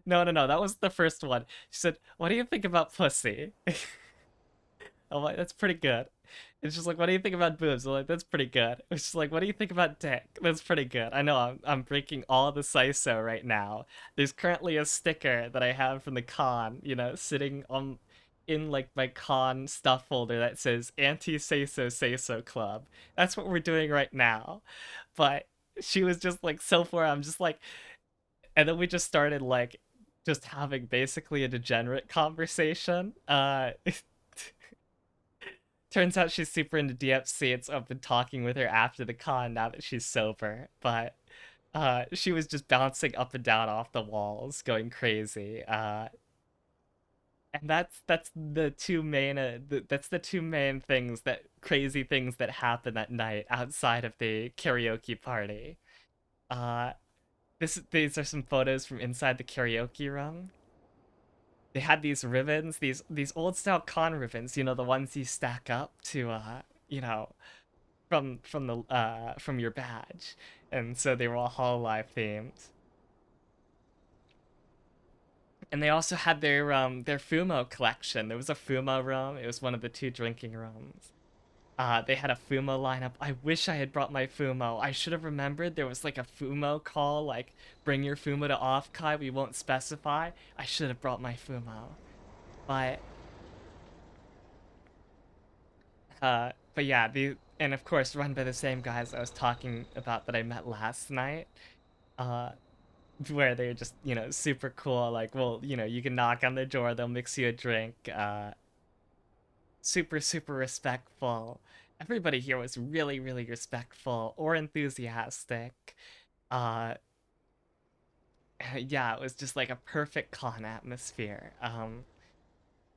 No, no, no, that was the first one. She said, what do you think about pussy? I'm like, that's pretty good. It's just like, what do you think about boobs? I'm like, that's pretty good. It's just like, what do you think about dick? That's pretty good. I know I'm breaking all the SISO right now. There's currently a sticker that I have from the con, sitting on in like my con stuff folder that says anti SISO Club. That's what we're doing right now. But she was just like so far, I'm just like, and then we just started like just having basically a degenerate conversation. Turns out she's super into DFC. It's I've been talking with her after the con now that she's sober, but she was just bouncing up and down off the walls, going crazy. And that's the two main that's the two main things, that crazy things that happen that night outside of the karaoke party. Uh, these are some photos from inside the karaoke room. They had these ribbons, these old style con ribbons, the ones you stack up to from your badge, and so they were all Hololive themed. And they also had their Fumo collection. There was a Fumo room. It was one of the two drinking rooms. They had a Fumo lineup. I wish I had brought my Fumo. I should have remembered there was like a Fumo call, like bring your Fumo to OFFKAI. We won't specify. I should have brought my Fumo, but but yeah, the and of course run by the same guys I was talking about that I met last night. Uh, where they're just super cool, like, well, you can knock on their door, they'll mix you a drink. Super super respectful. Everybody here was really really respectful or enthusiastic. uh yeah, it was just like a perfect con atmosphere.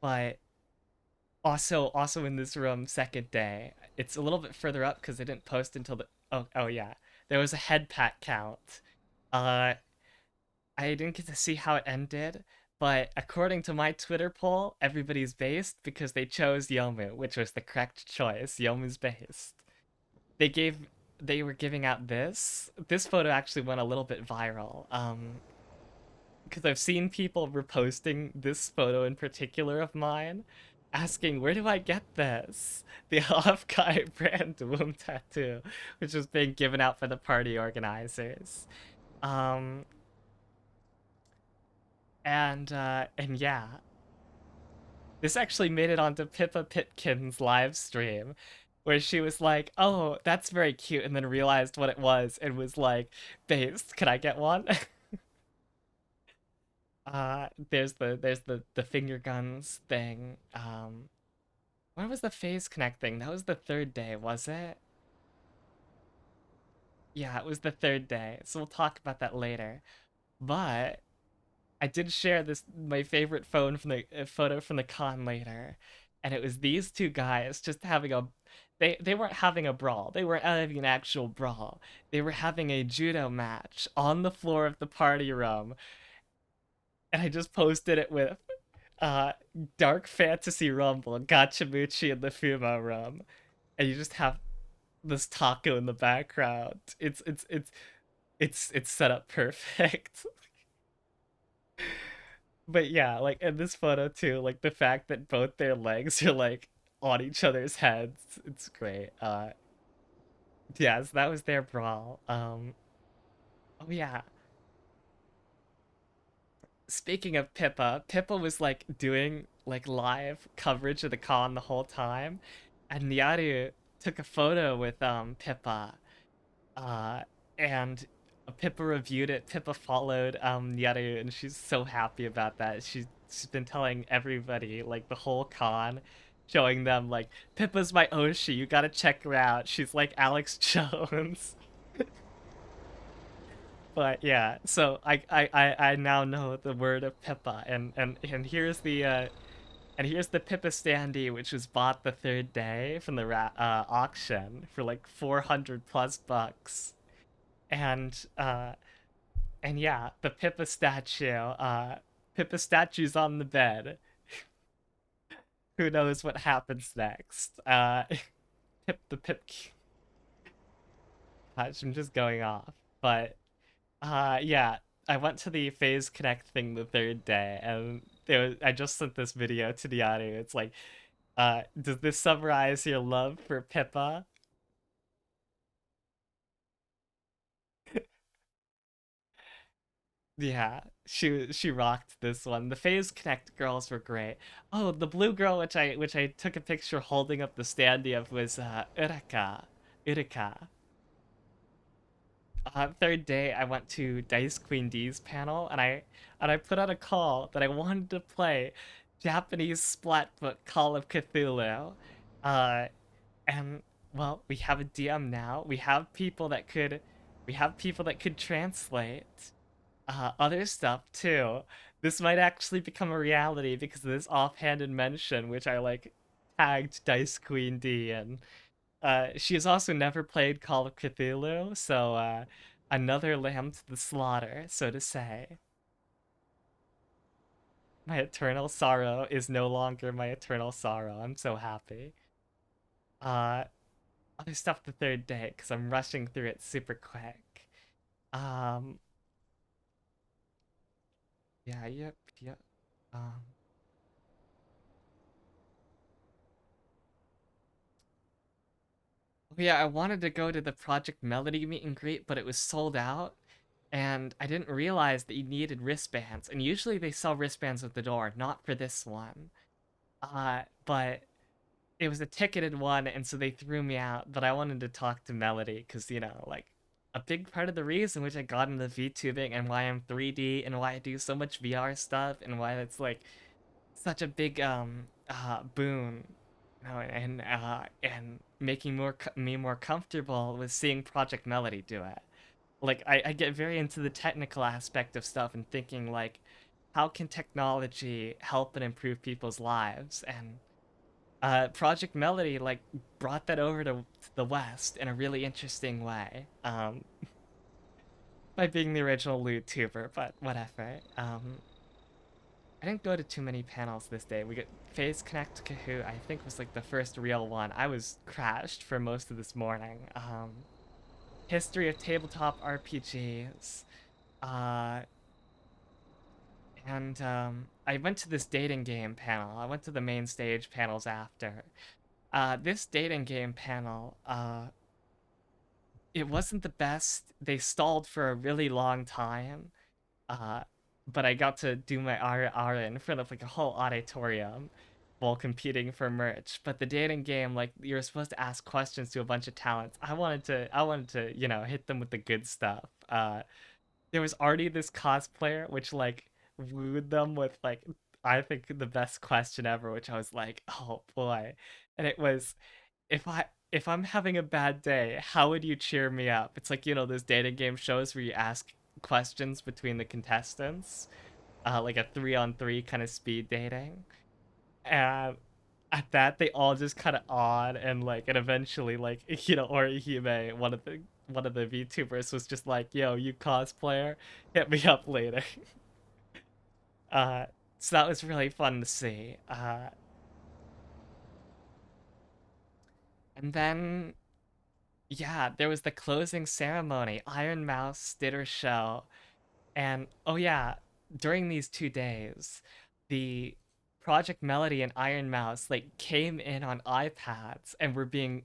But also in this room, second day, it's a little bit further up because I didn't post until the oh yeah, there was a head pat count. uh I didn't get to see how it ended, but according to my Twitter poll, everybody's based because they chose Yomu, which was the correct choice. Yomu's based. They gave they were giving out this photo actually went a little bit viral. Because I've seen people reposting this photo in particular of mine, asking, where do I get this? The OFFKAI brand womb tattoo, which was being given out for the party organizers. Um, and yeah, this actually made it onto Pippa Pitkin's live stream, where she was like, "Oh, that's very cute," and then realized what it was and was like, "Based, can I get one?" There's the finger guns thing. When was the phase connect thing? That was the third day, was it? Yeah, it was the third day. So we'll talk about that later. But I did share this my favorite phone from the photo from the con later, and it was these two guys just having a they weren't having a brawl. They weren't having an actual brawl. They were having a judo match on the floor of the party room, and I just posted it with uh Dark Fantasy Rumble, Gachamuchi in the Fumo room, and you just have this taco in the background. It's set up perfect. But yeah, like in this photo too, like the fact that both their legs are like on each other's heads, it's great. Yeah, so that was their brawl. Oh yeah. Speaking of Pippa, Pippa was like doing like live coverage of the con the whole time, and Nyaru took a photo with Pippa. Uh and Pippa reviewed it. Pippa followed Nyaru, and she's so happy about that. She's been telling everybody like the whole con. showing them like Pippa's my Oshi. You gotta check her out. She's like Alex Jones. But yeah, so I now know the word of Pippa, and here's the Pippa standee, which was bought the third day from the auction for like 400 plus bucks, and yeah, the Pippa statue, Pippa statue's on the bed. Who knows what happens next? Pip the Pip. Gosh, I'm just going off, but yeah, I went to the Phase Connect thing the third day, and I just sent this video to the audio. It's like, does this summarize your love for Pippa? Yeah, she rocked this one. The Phase Connect girls were great. Oh, the blue girl, which I took a picture holding up the standee of, was Uraka. Urika. Third day, I went to Dice Queen D's panel, and I put out a call that I wanted to play Japanese splat book Call of Cthulhu, uh, and well, we have a DM now. We have people that could translate other stuff too. This might actually become a reality because of this offhanded mention, which I like tagged Dice Queen D in. She has also never played Call of Cthulhu, so another lamb to the slaughter, so to say. My eternal sorrow is no longer my eternal sorrow. I'm so happy. Uh, Other stuff the third day because I'm rushing through it super quick. Um, yeah, yep. Um, yeah, I wanted to go to the Project Melody meet and greet, but it was sold out. And I didn't realize that you needed wristbands. And usually they sell wristbands at the door, not for this one. But it was a ticketed one, and so they threw me out. But I wanted to talk to Melody because, like a big part of the reason which I got into VTubing and why I'm 3D and why I do so much VR stuff and why it's like such a big boon, and making me more comfortable with seeing Project Melody do it. Like I get very into the technical aspect of stuff and thinking like, how can technology help and improve people's lives? And Project Melody like brought that over to the West in a really interesting way. By being the original loot tuber, but whatever. I didn't go to too many panels this day. We got Phase Connect Kahoot, I think was like the first real one. I was crashed for most of this morning. History of tabletop RPGs. Uh, and I went to this dating game panel. I went to the main stage panels after. This dating game panel, it wasn't the best. They stalled for a really long time. Uh, but I got to do my R in front of like a whole auditorium while competing for merch. But the dating game, like you're supposed to ask questions to a bunch of talents. I wanted to, hit them with the good stuff. There was already this cosplayer which like wooed them with like I think the best question ever, which I was like, oh boy. And it was, if I'm having a bad day, how would you cheer me up? It's like, those dating game shows where you ask questions between the contestants, like a 3-on-3 kind of speed dating. And at that, they all just kind of awed and like, and eventually like, Orihime, one of the VTubers was just like, "Yo, you cosplayer, hit me up later." Uh, so that was really fun to see. And then yeah, there was the closing ceremony. Iron Mouse did her show. And oh yeah, during these 2 days, the Project Melody and Iron Mouse like came in on iPads and were being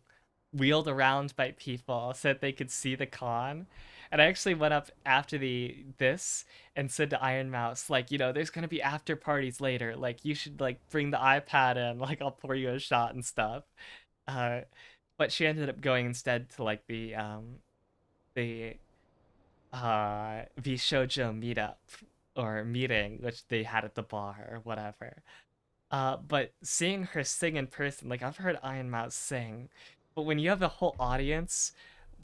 wheeled around by people so that they could see the con. And I actually went up after the this and said to Iron Mouse, like, there's gonna be after parties later. Like you should like bring the iPad in, like I'll pour you a shot and stuff. Uh, but she ended up going instead to like the V Shoujo meetup or meeting which they had at the bar or whatever. But seeing her sing in person, like I've heard Iron Mouse sing, but when you have a whole audience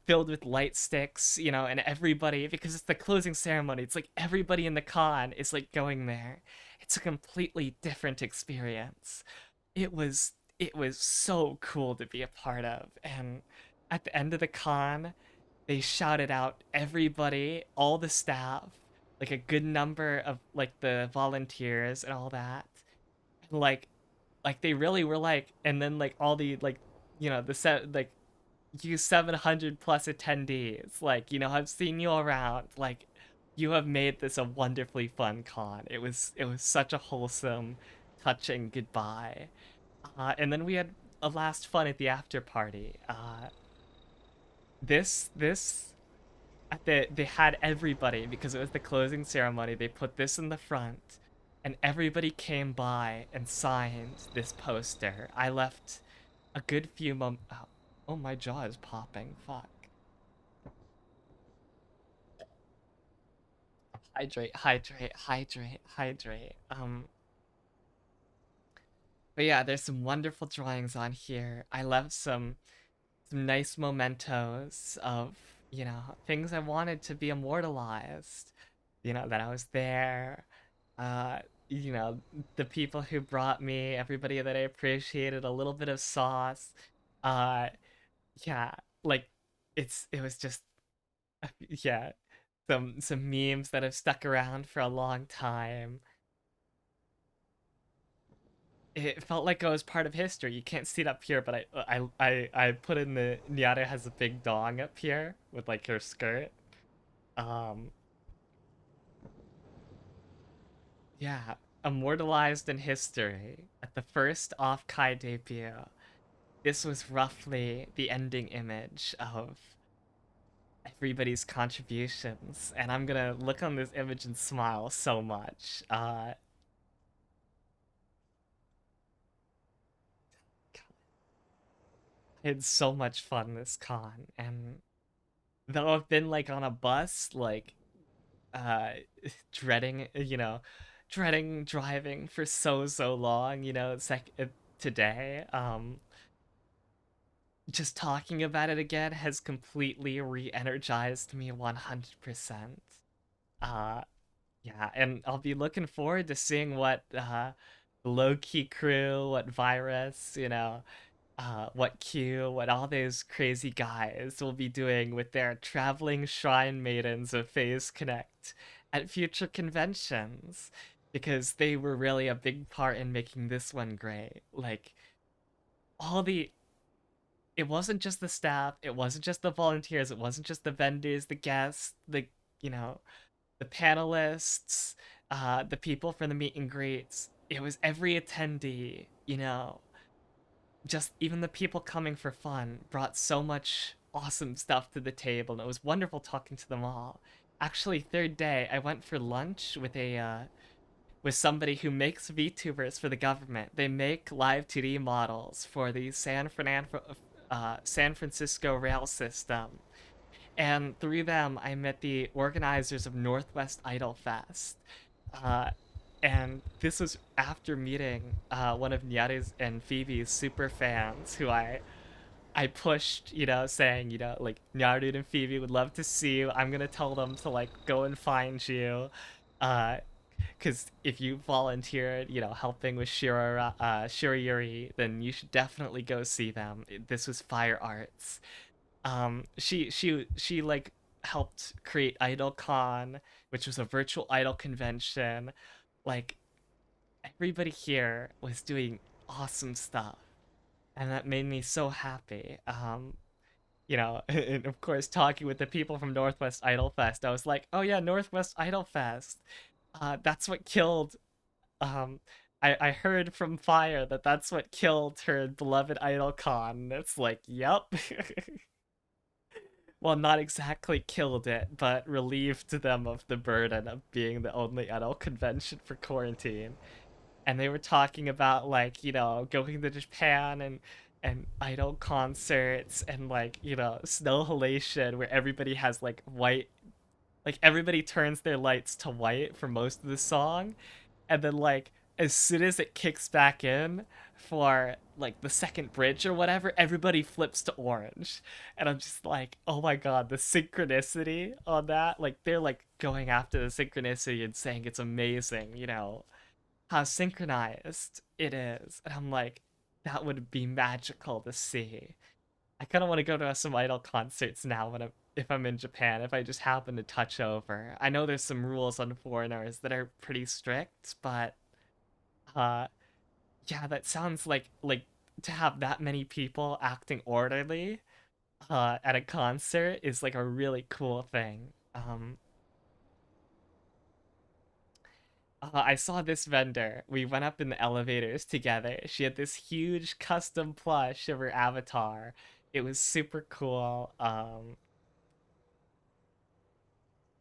filled with light sticks, and everybody, because it's the closing ceremony, it's like everybody in the con is like going there. It's a completely different experience. It was so cool to be a part of. And at the end of the con, they shouted out everybody, all the staff, like a good number of like the volunteers and all that. And like they really were like, and then like all the like the set like you 700 plus attendees, like I've seen you around, like you have made this a wonderfully fun con. It was such a wholesome, touching goodbye. And then we had a last fun at the after party. This they had everybody, because it was the closing ceremony. They put this in the front, and everybody came by and signed this poster. I left a good few moments. Oh, my jaw is popping. Fuck. Hydrate, hydrate, hydrate, hydrate. But yeah, there's some wonderful drawings on here. I left some nice mementos of, things I wanted to be immortalized. That I was there. Uh, you know, the people who brought me, everybody that I appreciated, a little bit of sauce. Uh, yeah, like it was just yeah, some memes that have stuck around for a long time. It felt like I was part of history. You can't see it up here, but I put in the Nyata has a big dong up here with like her skirt. Um, yeah, immortalized in history at the first OFFKAI debut. This was roughly the ending image of everybody's contributions, and I'm gonna look on this image and smile so much. I had so much fun this con, and though I've been like on a bus, like uh dreading, dreading driving for so long, it's like today, just talking about it again has completely re-energized me 100%. Uh yeah, and I'll be looking forward to seeing what the low key crew, what virus, what Q, what all those crazy guys will be doing with their traveling shrine maidens of Phase Connect at future conventions, because they were really a big part in making this one great. Like, all the. It wasn't just the staff, it wasn't just the volunteers, it wasn't just the vendors, the guests, you know, the panelists, the people from the meet and greets. It was every attendee, just even the people coming for fun brought so much awesome stuff to the table, and it was wonderful talking to them all. Actually, third day, I went for lunch with with somebody who makes VTubers for the government. They make live 2D models for the San Francisco rail system. And through them, I met the organizers of Northwest Idol Fest. Uh, and this was after meeting one of Nyate's and Phoebe's super fans, who I pushed, saying, like, Nyaru and Phoebe would love to see you. I'm gonna tell them to like go and find you, uh, because if you volunteered, helping with Shirayuri, then you should definitely go see them. This was Fire Arts. She like helped create IdolCon, which was a virtual idol convention. Like, everybody here was doing awesome stuff, and that made me so happy. And of course, talking with the people from Northwest Idol Fest, I was like, oh yeah, Northwest Idol Fest. That's what killed. Um, I heard from Fire that that's what killed her beloved IdolCon. It's like, yep. Well, not exactly killed it, but relieved them of the burden of being the only idol convention for quarantine. And they were talking about, like, going to Japan and idol concerts, and like, snow halation, where everybody has like white, like everybody turns their lights to white for most of the song, and then like as soon as it kicks back in for like the second bridge or whatever, everybody flips to orange. And I'm just like, oh my god, the synchronicity on that. Like they're like going after the synchronicity and saying it's amazing, you know, how synchronized it is. And I'm like, that would be magical to see. I kind of want to go to some idol concerts now if I'm in Japan, if I just happen to touch over. I know there's some rules on foreigners that are pretty strict, but uh yeah, that sounds like to have that many people acting orderly at a concert is like a really cool thing. I saw this vendor. We went up in the elevators together. She had this huge custom plush of her avatar. It was super cool.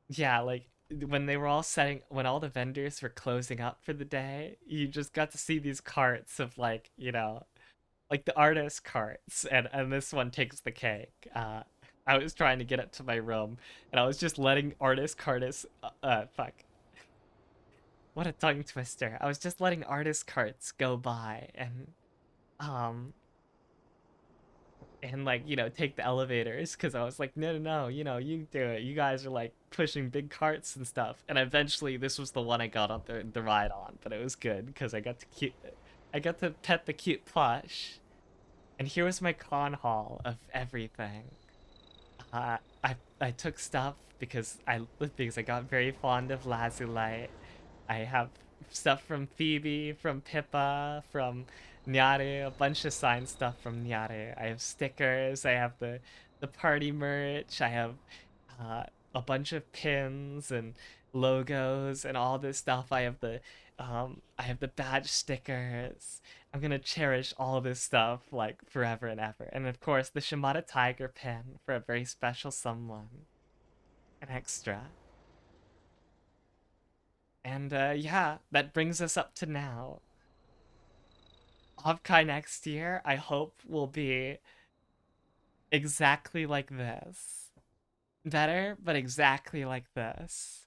Yeah, like when they were all when all the vendors were closing up for the day, you just got to see these carts of like, you know, like the artist carts, and this one takes the cake. I was trying to get it to my room, and I was just letting fuck, what a tongue twister. I was just letting artist carts go by um and like, you know, take the elevators because I was like, no, no, no, you know, you do it. You guys are like pushing big carts and stuff. And eventually, this was the one I got on the ride on, but it was good because I got to pet the cute plush. And here was my con haul of everything. I took stuff because I got very fond of Lazulite. I have stuff from Phoebe, from Pippa, from Nyare, a bunch of signed stuff from Nyare. I have stickers. I have the party merch. I have uh, a bunch of pins and logos and all this stuff. I have the badge stickers. I'm gonna cherish all this stuff like forever and ever. And of course, the Shimada Tiger pin for a very special someone, an extra. And yeah, that brings us up to now. OFFKAI next year, I hope, will be exactly like this. Better, but exactly like this.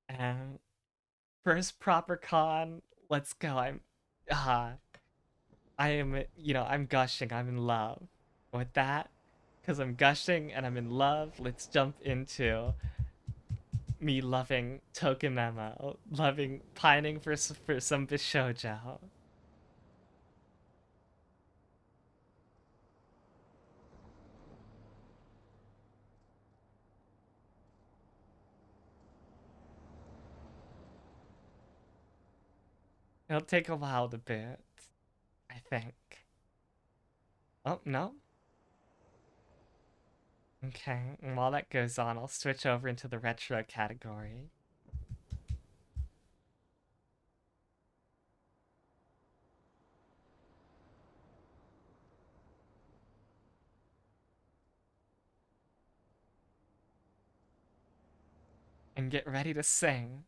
And first proper con, let's go. Uh, I am, you know, I'm gushing. I'm in love with that. Because I'm gushing and I'm in love, let's jump into me loving Tokimeki, loving pining for some Bishoujo. It'll take a while to boot, I think. Oh, no? Okay, and while that goes on, I'll switch over into the retro category. And get ready to sing.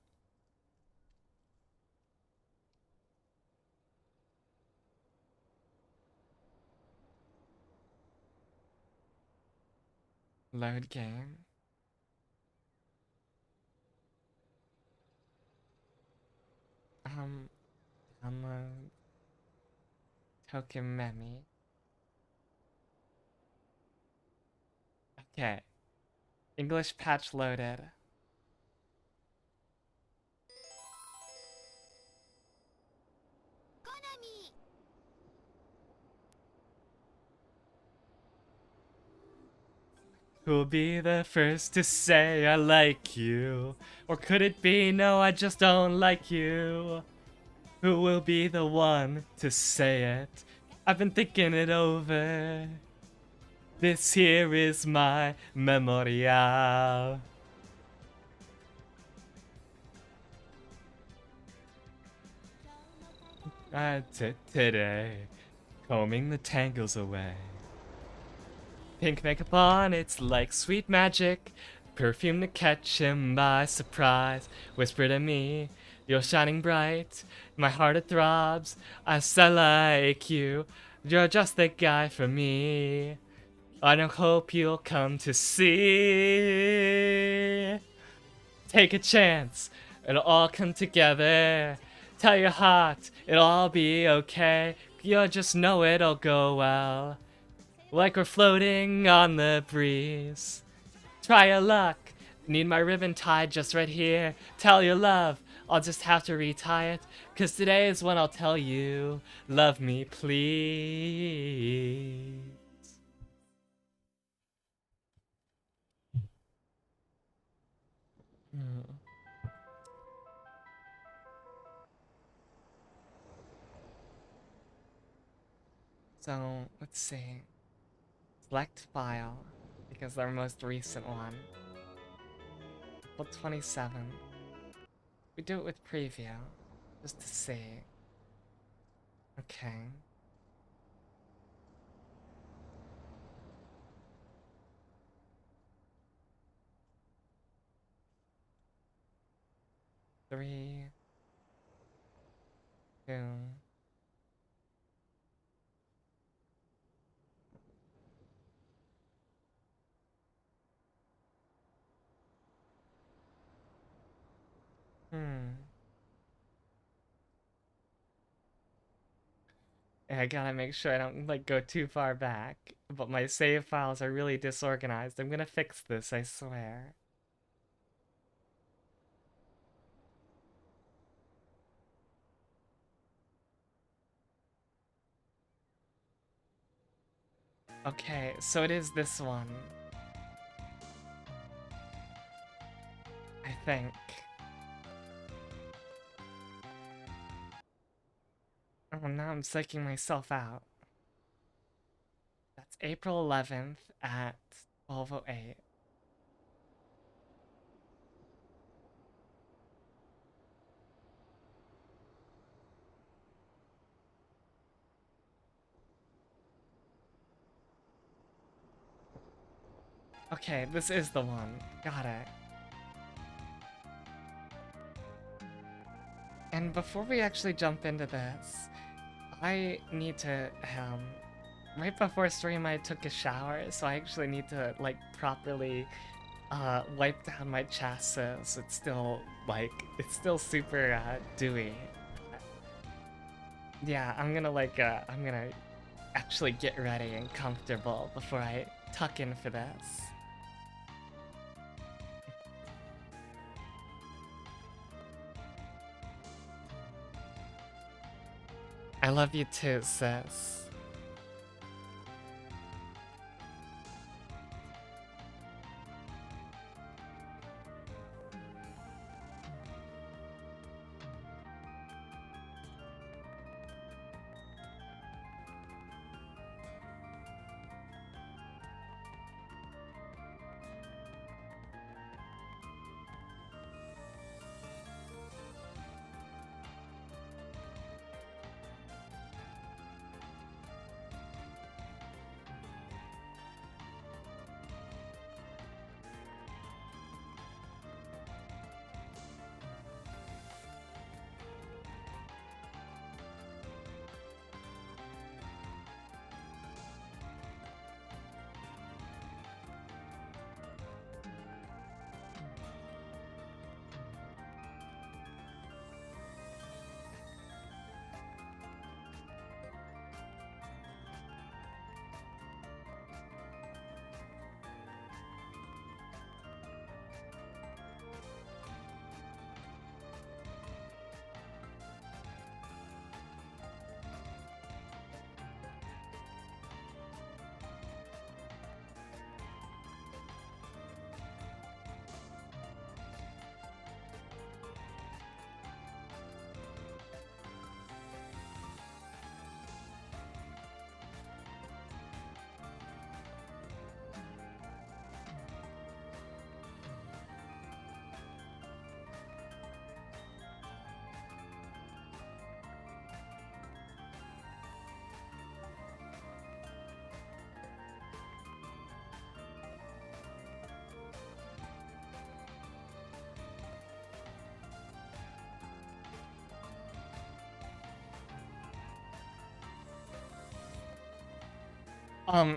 Load game. Um, download Tokimeki. Okay, English patch loaded. Who'll be the first to say I like you? Or could it be no, I just don't like you? Who will be the one to say it? I've been thinking it over. This here is my memorial. Today, combing the tangles away. Pink makeup on, it's like sweet magic. Perfume to catch him by surprise. Whisper to me, you're shining bright. My heart it throbs. I like you. You're just the guy for me. I don't hope you'll come to see. Take a chance. It'll all come together. Tell your heart, it'll all be okay. You just know it'll go well. Like we're floating on the breeze. Try your luck. Need my ribbon tied just right here. Tell your love. I'll just have to retie it. 'Cause today is when I'll tell you. Love me, please. Hmm. So, let's see. Select file. Because our most recent one. Well, 27. We do it with preview. Just to see. Okay. Three, two. Yeah, I gotta make sure I don't like go too far back. But my save files are really disorganized. I'm gonna fix this, I swear. Okay, so it is this one. I think. Oh, now I'm psyching myself out. That's April 11th at 12:08. Okay, this is the one. Got it. And before we actually jump into this, I need to, right before stream I took a shower, so I actually need to, like, properly, wipe down my chassis. It's still, like, it's still super, dewy. Yeah, I'm gonna actually get ready and comfortable before I tuck in for this. I love you too, sis.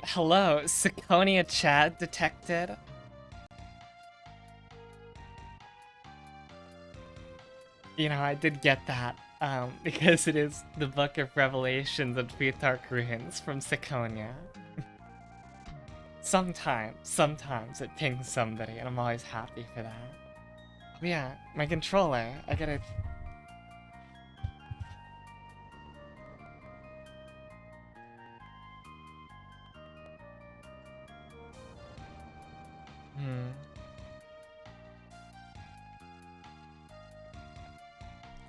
Hello, Siconia Chad detected. I did get that, because it is the Book of Revelations and Futhark Ruins from Siconia. Sometimes it pings somebody, and I'm always happy for that. Oh yeah, my controller, I gotta... Hmm.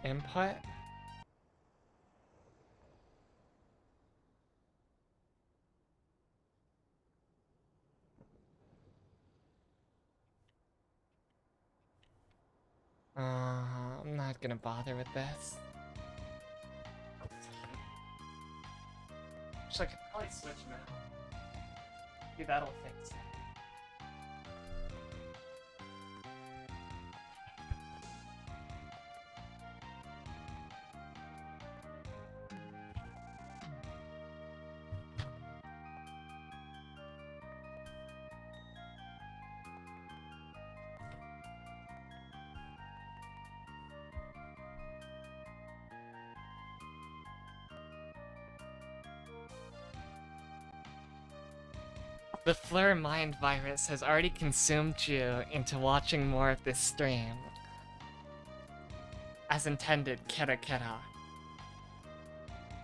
Input? I'm not gonna bother with this. Actually, I could probably switch them out. Maybe that'll fix it. The Fleur Mind virus has already consumed you into watching more of this stream. As intended, kera kera.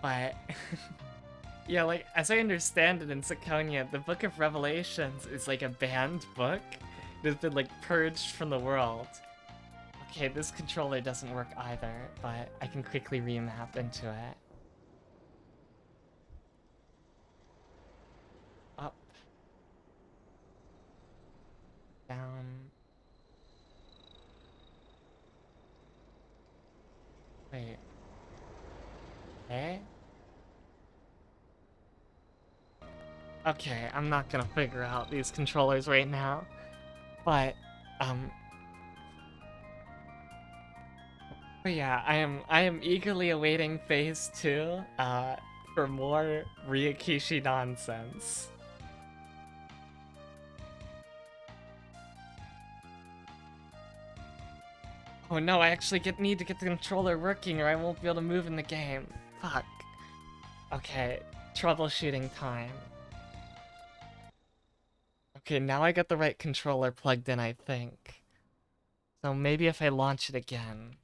But... yeah, like, as I understand it in Siconia, the Book of Revelations is like a banned book. It has been, like, purged from the world. Okay, this controller doesn't work either, but I can quickly remap into it. Up. Down. Wait. Okay? Okay, I'm not gonna figure out these controllers right now. But, um... but yeah, I am eagerly awaiting Phase 2, for more Ryakishi nonsense. Oh no, I actually need to get the controller working or I won't be able to move in the game. Fuck. Okay, troubleshooting time. Okay, now I got the right controller plugged in, I think. So maybe if I launch it again.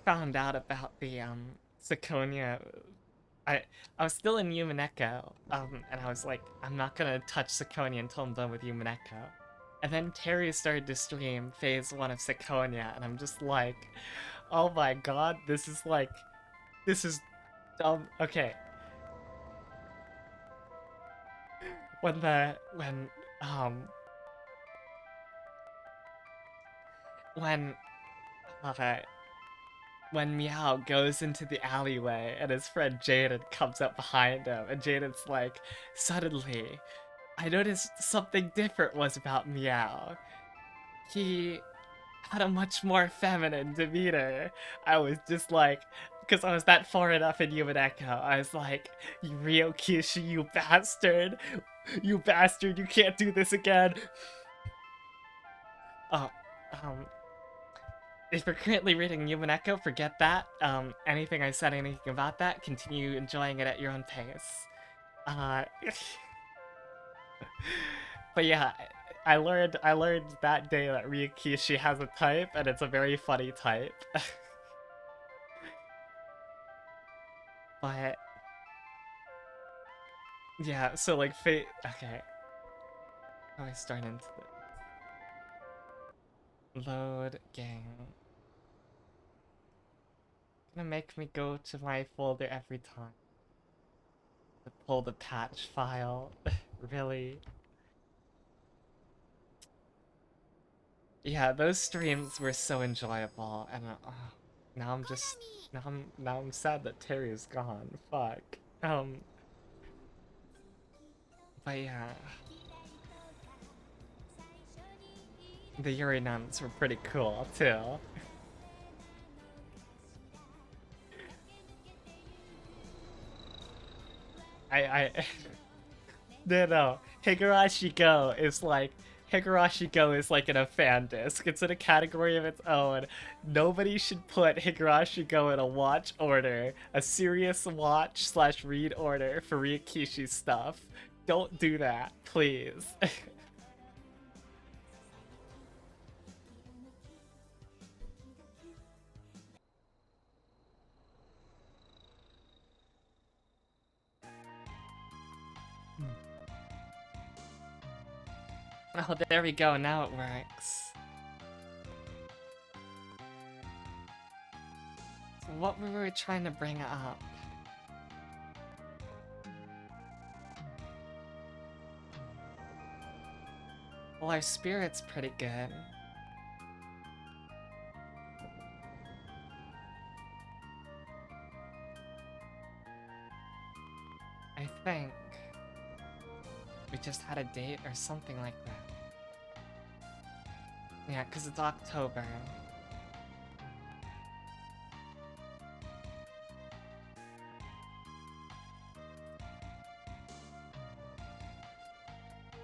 Found out about the, Siconia... I was still in Human Echo, and I was like, I'm not gonna touch Siconia until I'm done with Human Echo. And then Terry started to stream Phase 1 of Siconia, and I'm just like, oh my god, this is like... This is dumb. Okay. When the... When... Okay. When Meow goes into the alleyway and his friend Jaden comes up behind him, and Jaden's like, suddenly, I noticed something different was about Meow. He had a much more feminine demeanor. I was just like, because I was that far enough in Human Echo, I was like, Ryokishi, you bastard! You bastard, you can't do this again! Oh, if you're currently reading Human Echo, forget that. Anything I said, anything about that, continue enjoying it at your own pace. Uh, but yeah, I learned that day that Ryakishi has a type, and it's a very funny type. But yeah, so like okay. How do I start into the load game? Gonna make me go to my folder every time to pull the patch file. Really? Yeah, those streams were so enjoyable, and now I'm just now I'm sad that Terry's gone. Fuck. But yeah, the Yuri nuns were pretty cool too. I no. Higurashi Go is like Higurashi Go is like in a fan disc. It's in a category of its own. Nobody should put Higurashi Go in a watch order, a serious watch slash read order for Ryukishi stuff. Don't do that, please. Oh, there we go. Now it works. So what were we trying to bring up? Well, our spirit's pretty good. I think we just had a date or something like that. Yeah, because it's October.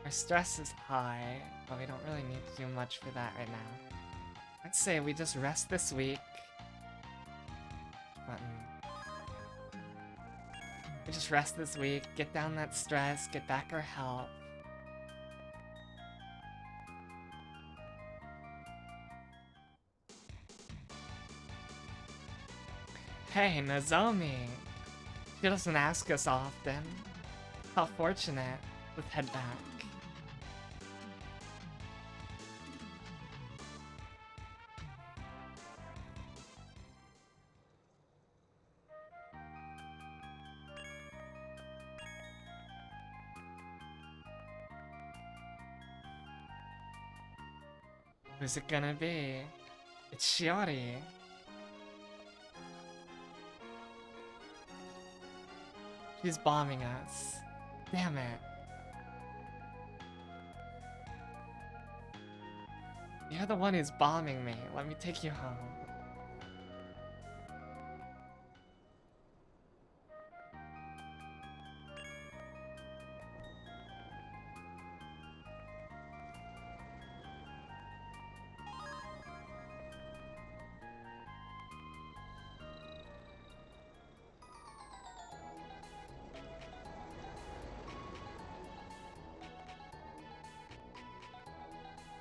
Our stress is high, but we don't really need to do much for that right now. I'd say we just rest this week. Button. We just rest this week, get down that stress, get back our health. Hey, Nozomi! She doesn't ask us often. How fortunate. Let's head back. Who's it gonna be? It's Shiori. She's bombing us. Damn it. You're the one who's bombing me. Let me take you home.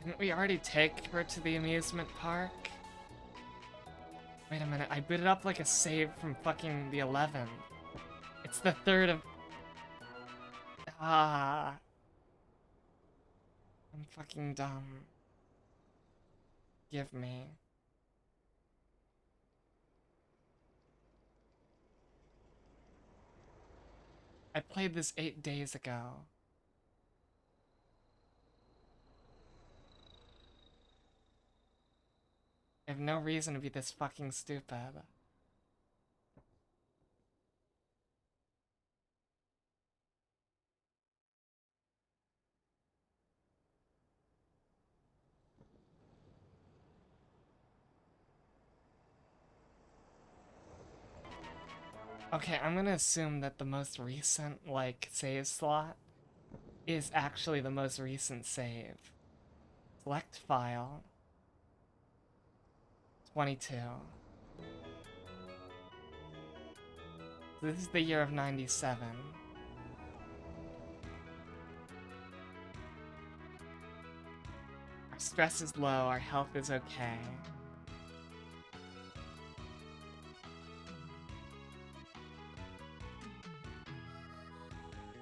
Didn't we already take her to the amusement park? Wait a minute, I booted up like a save from fucking the 11th. It's the 3rd of... Ah. I'm fucking dumb. Give me. I played this 8 days ago. I have no reason to be this fucking stupid. Okay, I'm gonna assume that the most recent, like, save slot is actually the most recent save. Select file. 22. This is the year of 97. Our stress is low, our health is okay.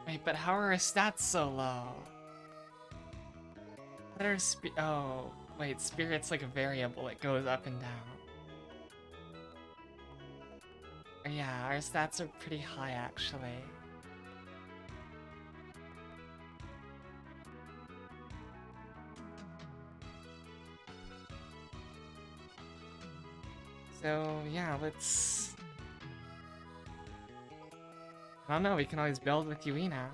Wait, but how are our stats so low? What are oh, wait, spirit's like a variable, it goes up and down. Yeah, our stats are pretty high actually. So, yeah, let's... I don't know, we can always build with Yuina.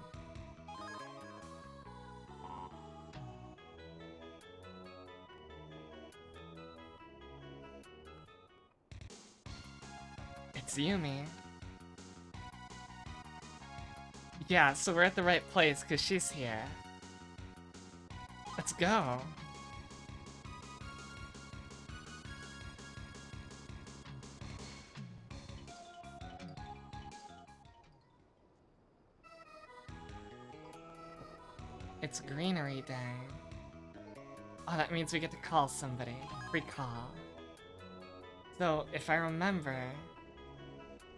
It's Yumi. Yeah, so we're at the right place because she's here. Let's go. It's greenery day. Oh, that means we get to call somebody. Free call. So, if I remember,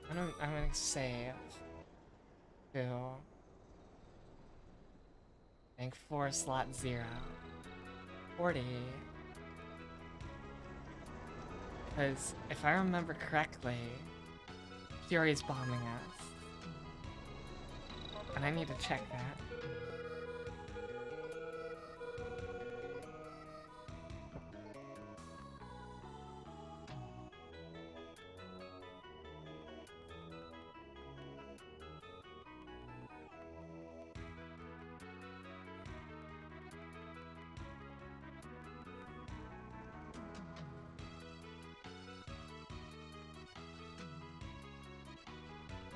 I'm gonna save to bank 4 slot 0. 40. Because if I remember correctly, Fury's bombing us. And I need to check that.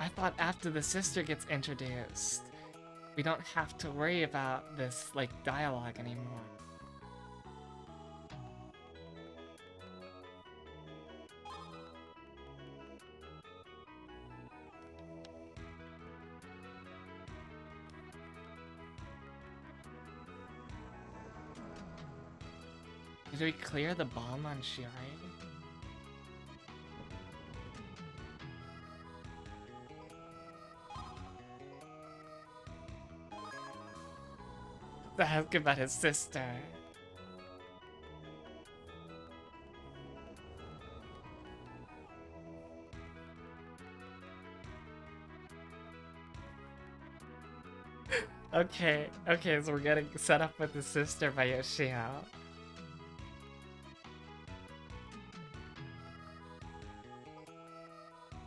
I thought after the sister gets introduced, we don't have to worry about this, like, dialogue anymore. Did we clear the bomb on Shiori? To ask about his sister. Okay, so we're getting set up with the sister by Yoshio.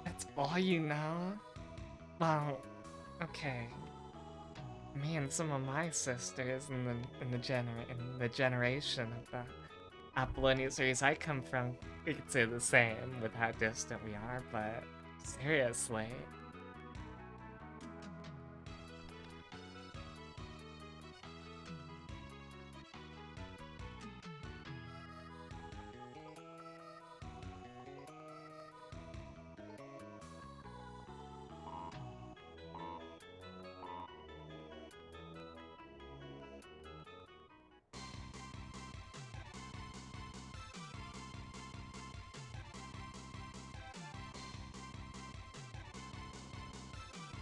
That's all you know? Well, okay. Me and some of my sisters in the generation of the Apollonia series I come from, we could say the same with how distant we are, but seriously.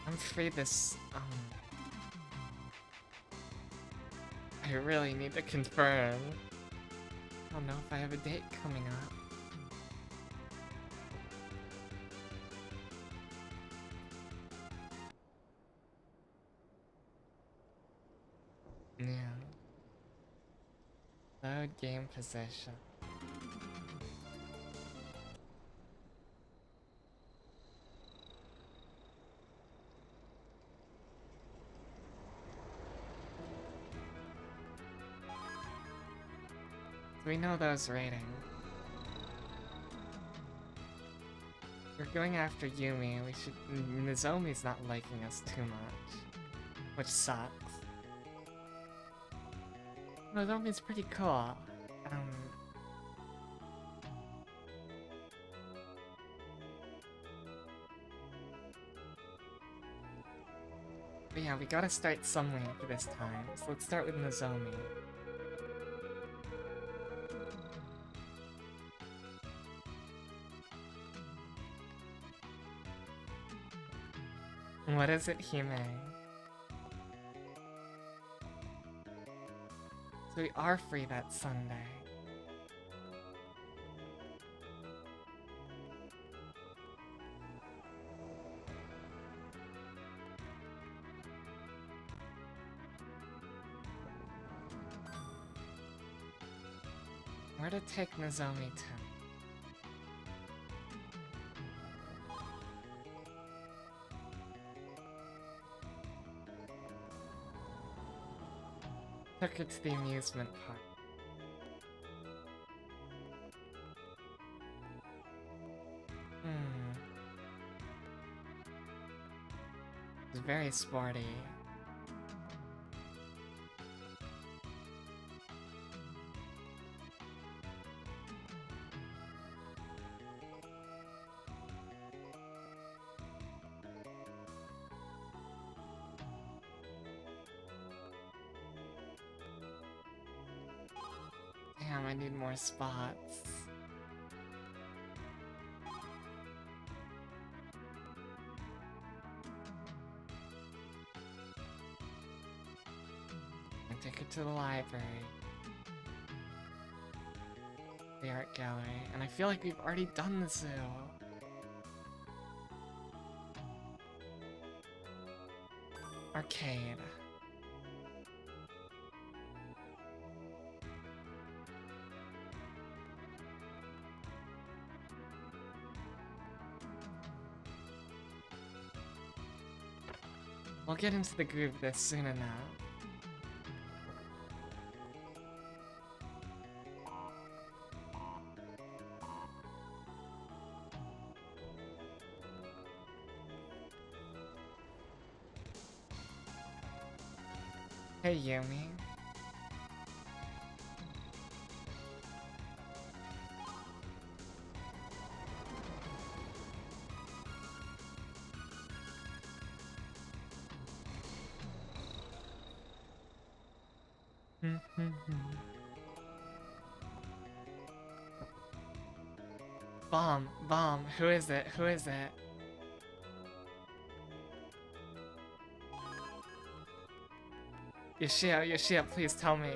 I'm afraid this, I really need to confirm. I don't know if I have a date coming up. Yeah. Load game position. We know those ratings. We're going after Yumi. We should. Nozomi's not liking us too much, which sucks. Nozomi's pretty cool. But yeah, we gotta start somewhere for this time. So let's start with Nozomi. What is it, Hime? So we are free that Sunday. Where to take Nozomi to? Took her to the amusement park. It's very sporty. Damn, I need more spots. I take it to the library. The art gallery. And I feel like we've already done the zoo. Arcade. We'll get into the groove of this soon enough. Hey, Yumi. Bomb, who is it? Who is it? Yoshio, please tell me.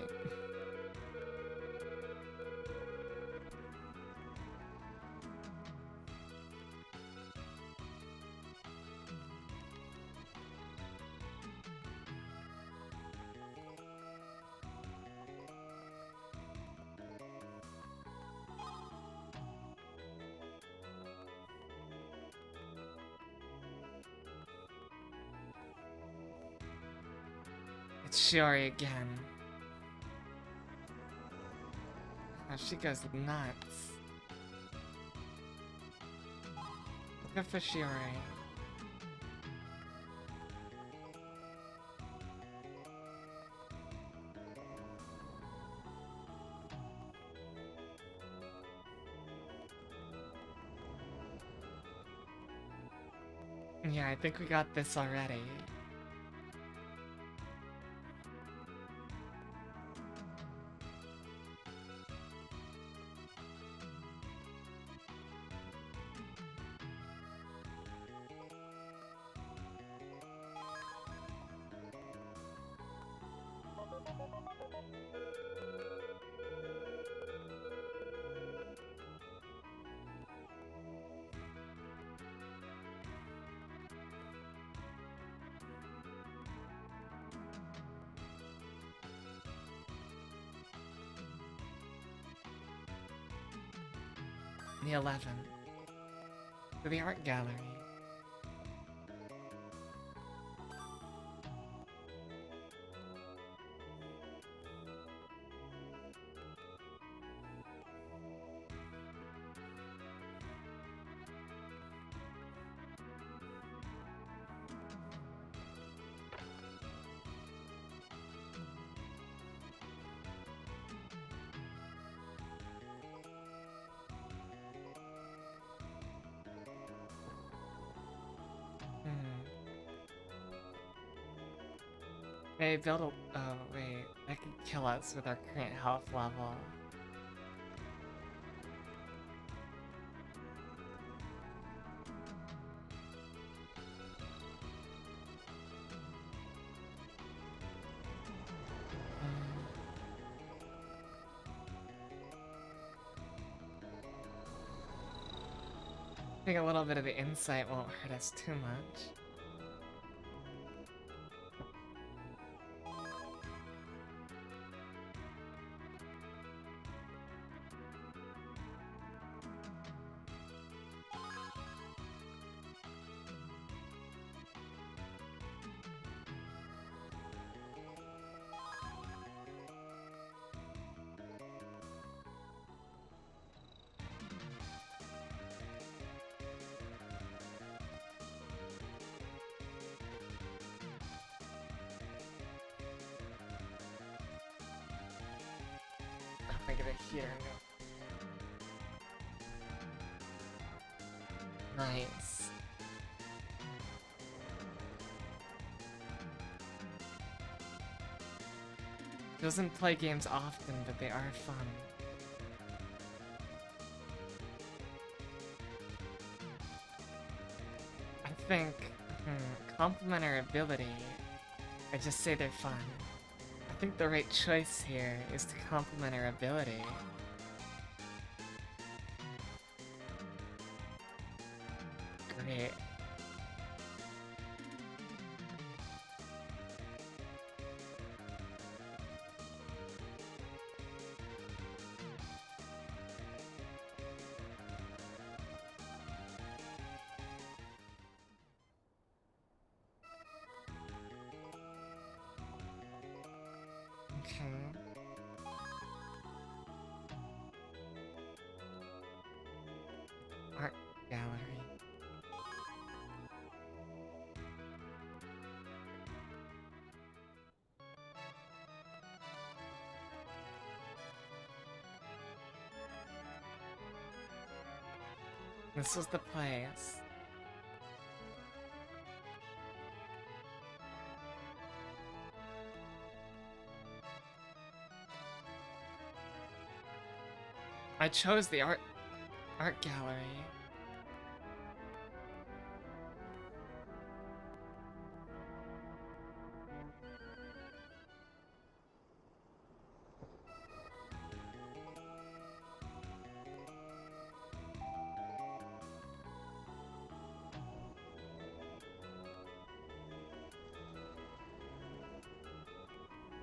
It's Shiori again. Oh, she goes nuts. Good for Shiori. Yeah, I think we got this already. The 11th. To the art gallery. Maybe build a... Oh, wait. That could kill us with our current health level. I think a little bit of the insight won't hurt us too much. here. Nice. Doesn't play games often, but they are fun. I think, compliment her ability. I just say they're fun. I think the right choice here is to compliment her ability. Great. Okay. Art gallery. This was the place. I chose the art gallery.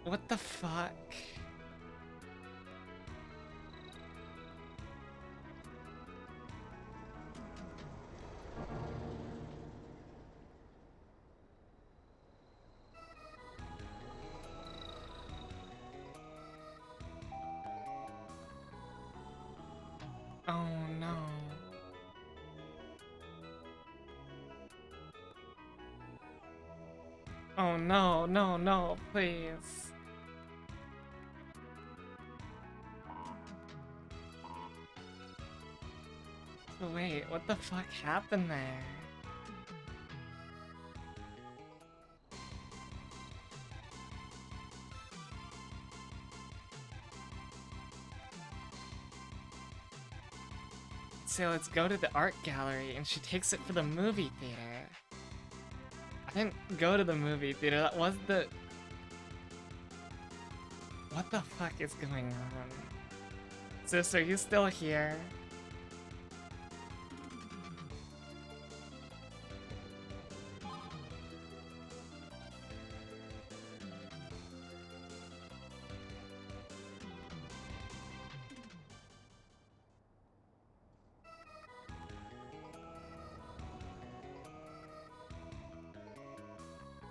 What the fuck? Oh no. Oh no, no, no, please. Wait, what the fuck happened there? So let's go to the art gallery, and she takes it for the movie theater. I didn't go to the movie theater, that was the... What the fuck is going on? Sis, are you still here?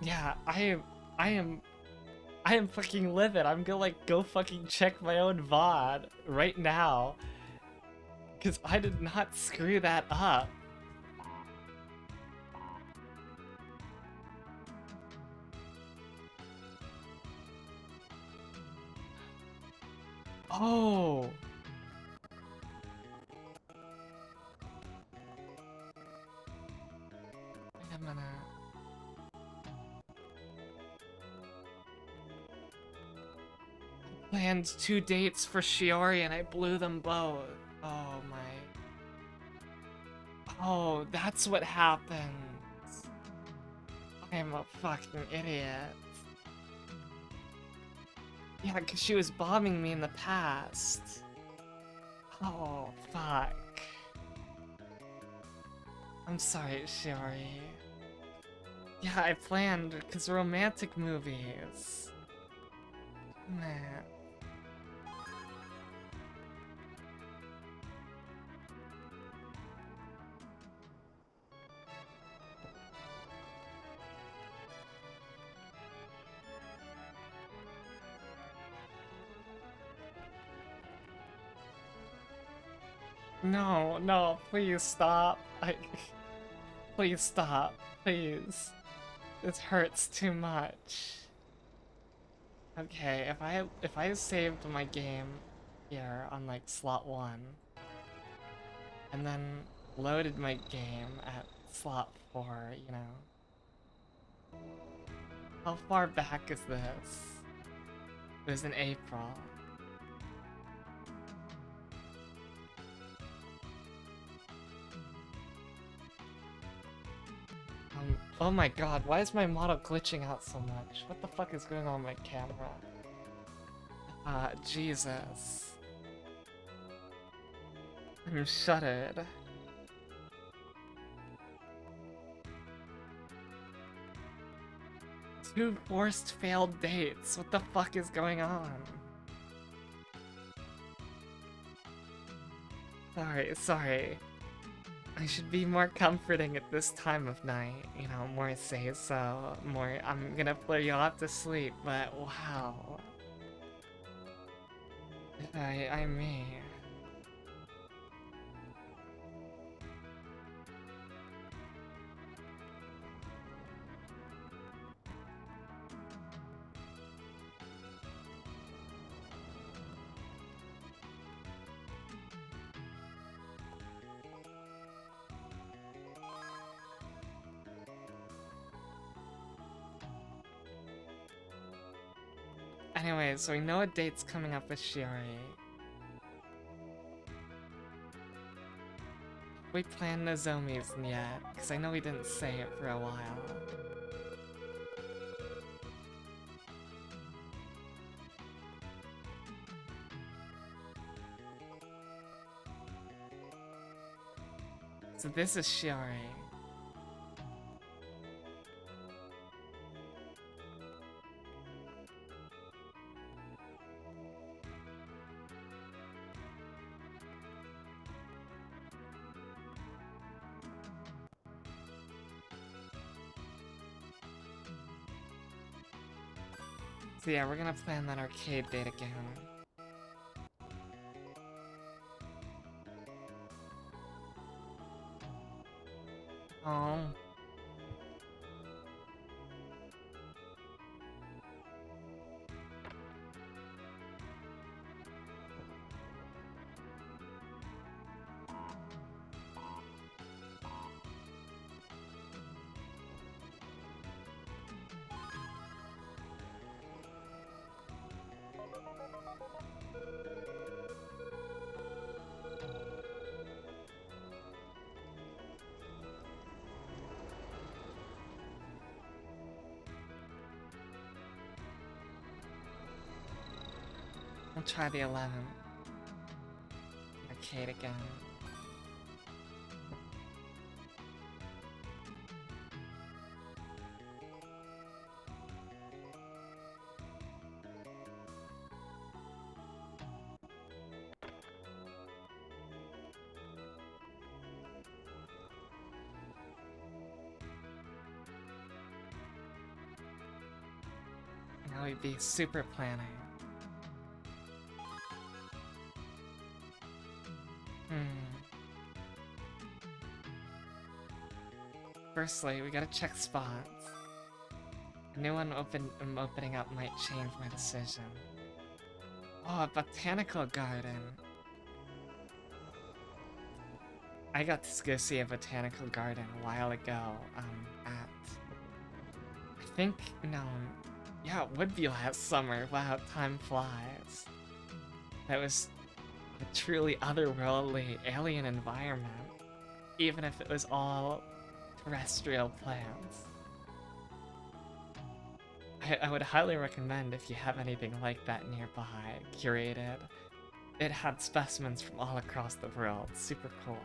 Yeah, I am fucking livid. I'm gonna like go fucking check my own VOD right now. Cause I did not screw that up. Oh. Wait a minute. Planned 2 dates for Shiori and I blew them both. Oh my. Oh, that's what happens. I'm a fucking idiot. Yeah, because she was bombing me in the past. Oh, fuck. I'm sorry, Shiori. Yeah, I planned, because romantic movies. Man. No, no, please stop. Please stop. Please. This hurts too much. Okay, if I saved my game here on like slot 1. And then loaded my game at slot 4, you know. How far back is this? It was in April. Oh my god, why is my model glitching out so much? What the fuck is going on with my camera? Jesus. I'm shuttered. 2 forced failed dates. What the fuck is going on? Sorry. I should be more comforting at this time of night. You know, more say so, more I'm gonna put you off to sleep, but wow. I may. Anyway, so we know a date's coming up with Shiori. We planned Nozomi's yet, because I know we didn't say it for a while. So this is Shiori. So yeah, we're gonna plan that arcade date again. Oh. We'll try the 11th. Arcade again. Now we'd be super planning. Firstly, we gotta check spots. A new one I'm opening up might change my decision. Oh, a botanical garden. I got to go see a botanical garden a while ago, at... I think, no, yeah, it would be last summer. Wow, time flies. That was a truly otherworldly alien environment, even if it was all terrestrial plants. I would highly recommend if you have anything like that nearby, curated. It had specimens from all across the world. Super cool.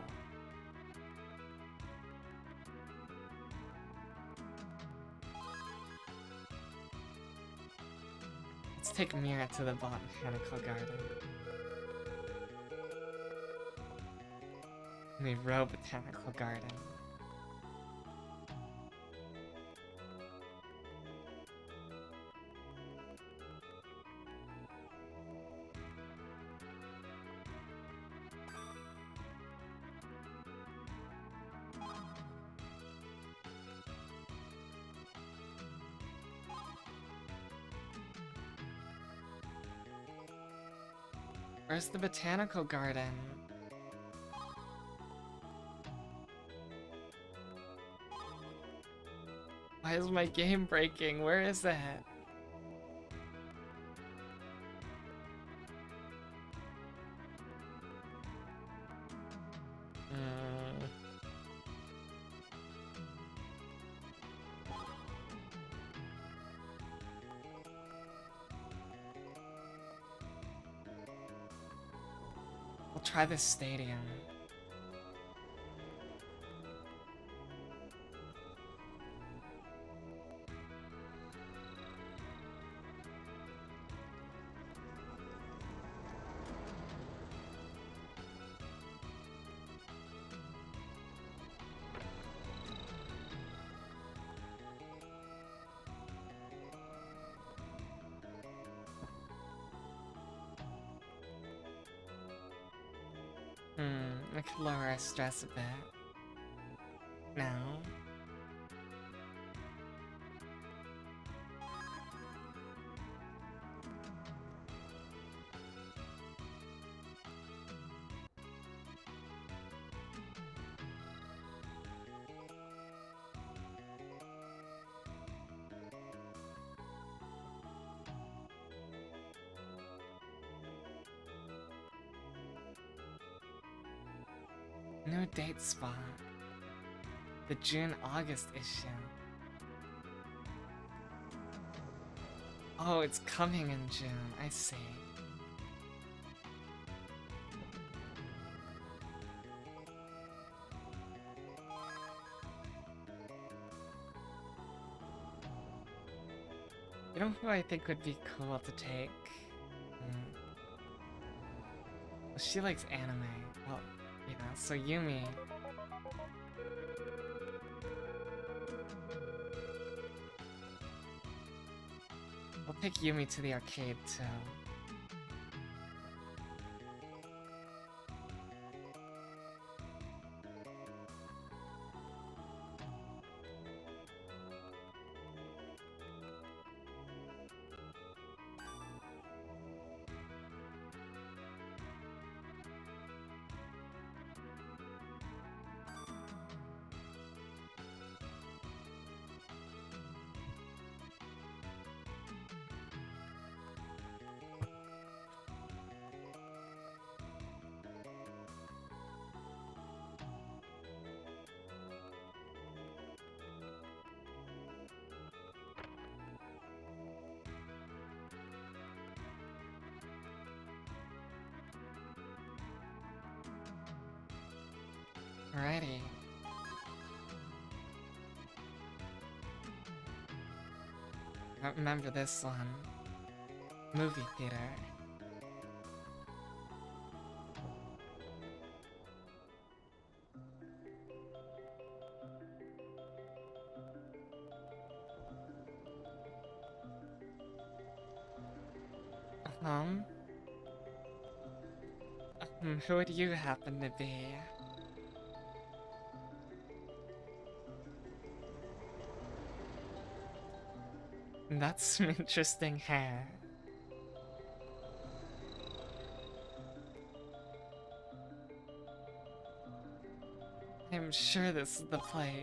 Let's take Mira to the botanical garden. The Row Botanical Garden. Where's the botanical garden? Why is my game breaking? Where is it? We'll try this stadium. I could lower our stress a bit. Now. New date spot. The June-August issue. Oh, it's coming in June. I see. You know who I think would be cool to take? She likes anime. Well, you know, so Yumi. We'll take Yumi to the arcade too. Alrighty. I remember this one. Movie theater. Who would you happen to be? That's some interesting hair. I'm sure this is the place.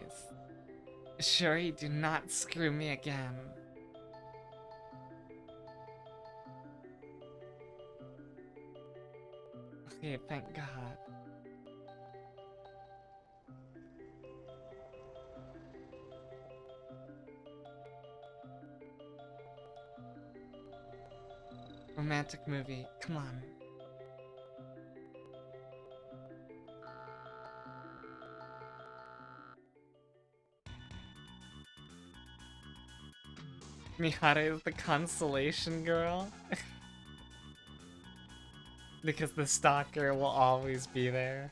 Shuri, do not screw me again. Okay, thank God. Romantic movie, come on. Miharu is the consolation girl? Because the stalker will always be there.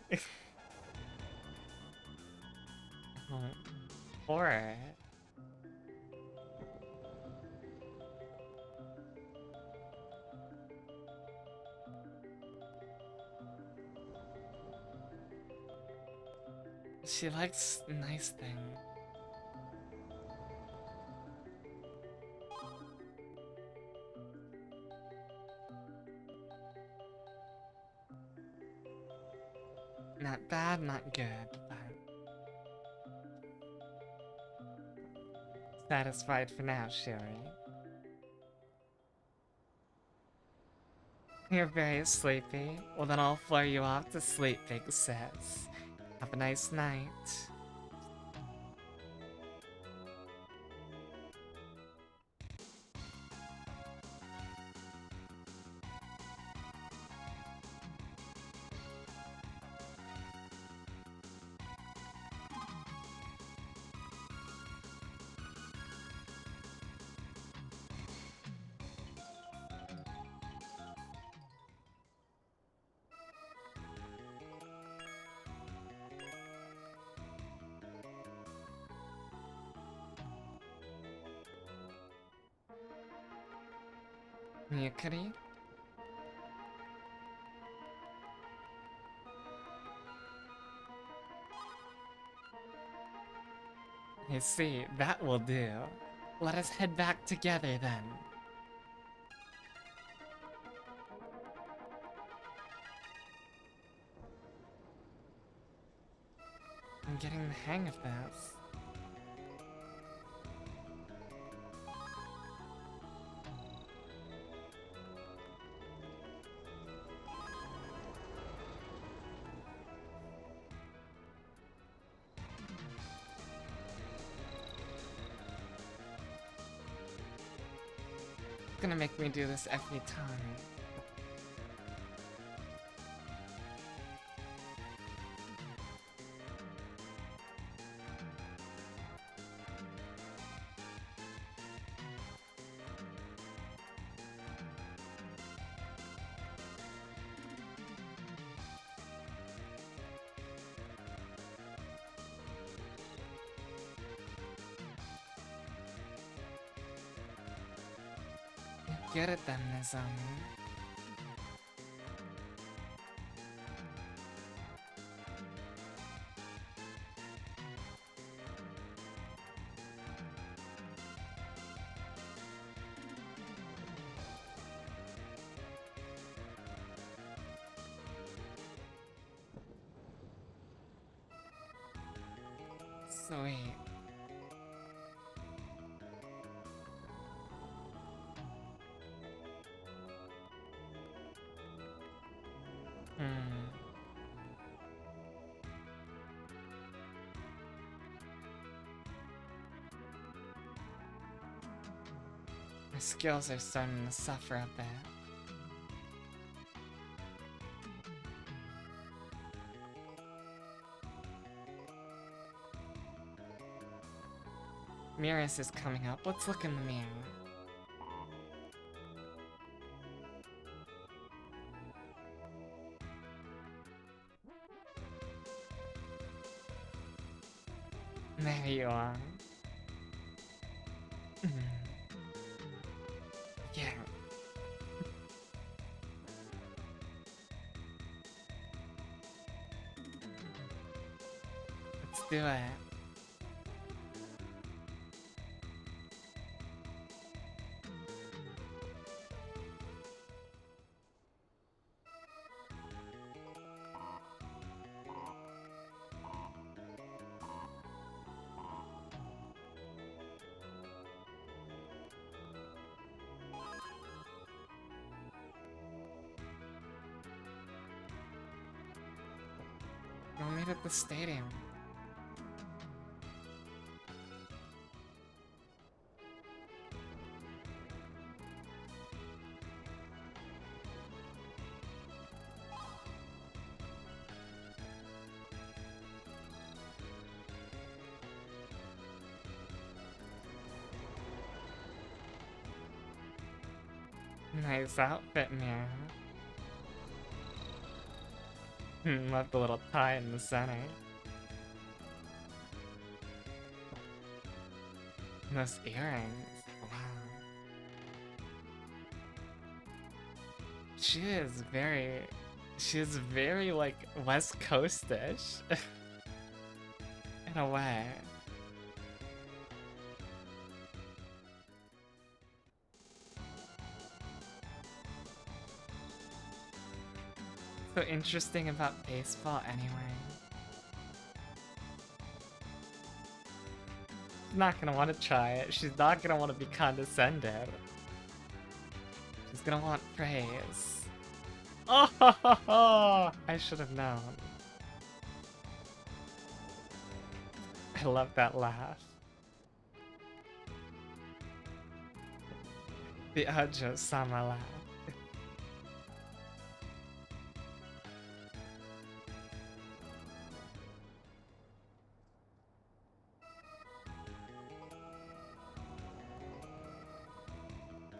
Or she likes nice things. Not bad, not good, but satisfied for now, Sherry. You're very sleepy? Well then I'll flare you off to sleep, big sis. Have a nice night. Miyukuri? I see, that will do. Let us head back together then. I'm getting the hang of this. It's gonna make me do this every time. You're good at them, Nozomi. Sweet. My skills are starting to suffer a bit. Miras is coming up. Let's look in the mirror. There you are. Yeah. Let's do it. We'll meet at the stadium. Nice outfit, man. Left a little tie in the center. Those earrings. Wow. She's very like West Coastish. In a way. so interesting about baseball anyway? She's not gonna want to try it. She's not gonna want to be condescended. She's gonna want praise. Oh, I should have known. I love that laugh. The Ojo-sama laugh.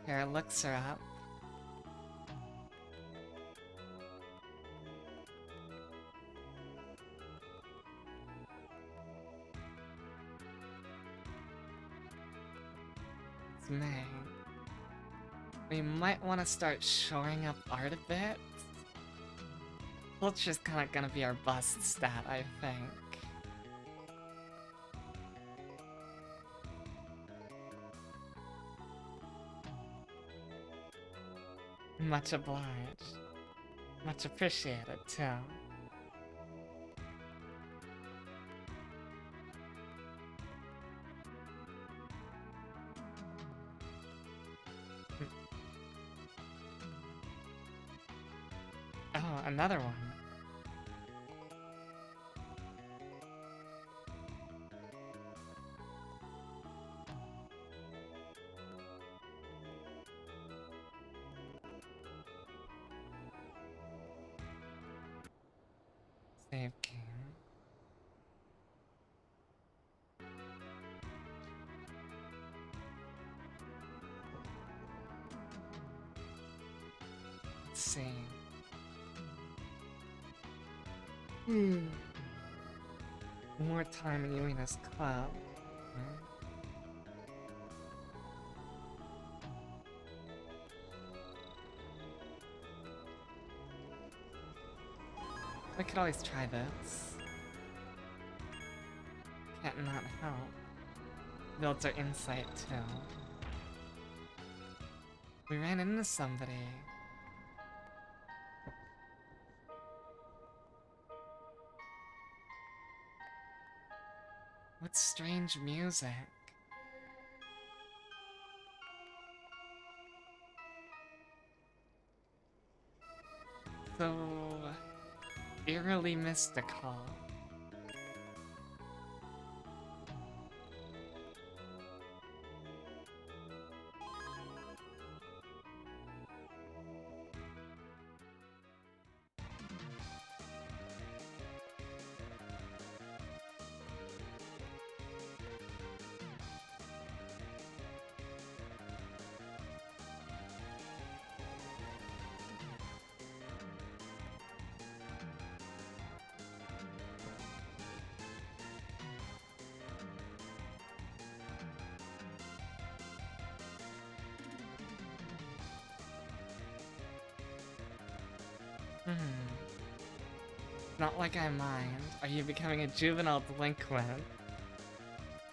Here, looks her up. It's May. We might want to start shoring up art a bit. Culture's kind of gonna be our bust stat, I think. Much obliged. Much appreciated, too. Oh, another one. Save game. Let's see. More time in Yuina's club. We could always try this. Can't not help. Builds our insight too. We ran into somebody. What strange music. So eerily mystical. Not like I mind. Are you becoming a juvenile delinquent?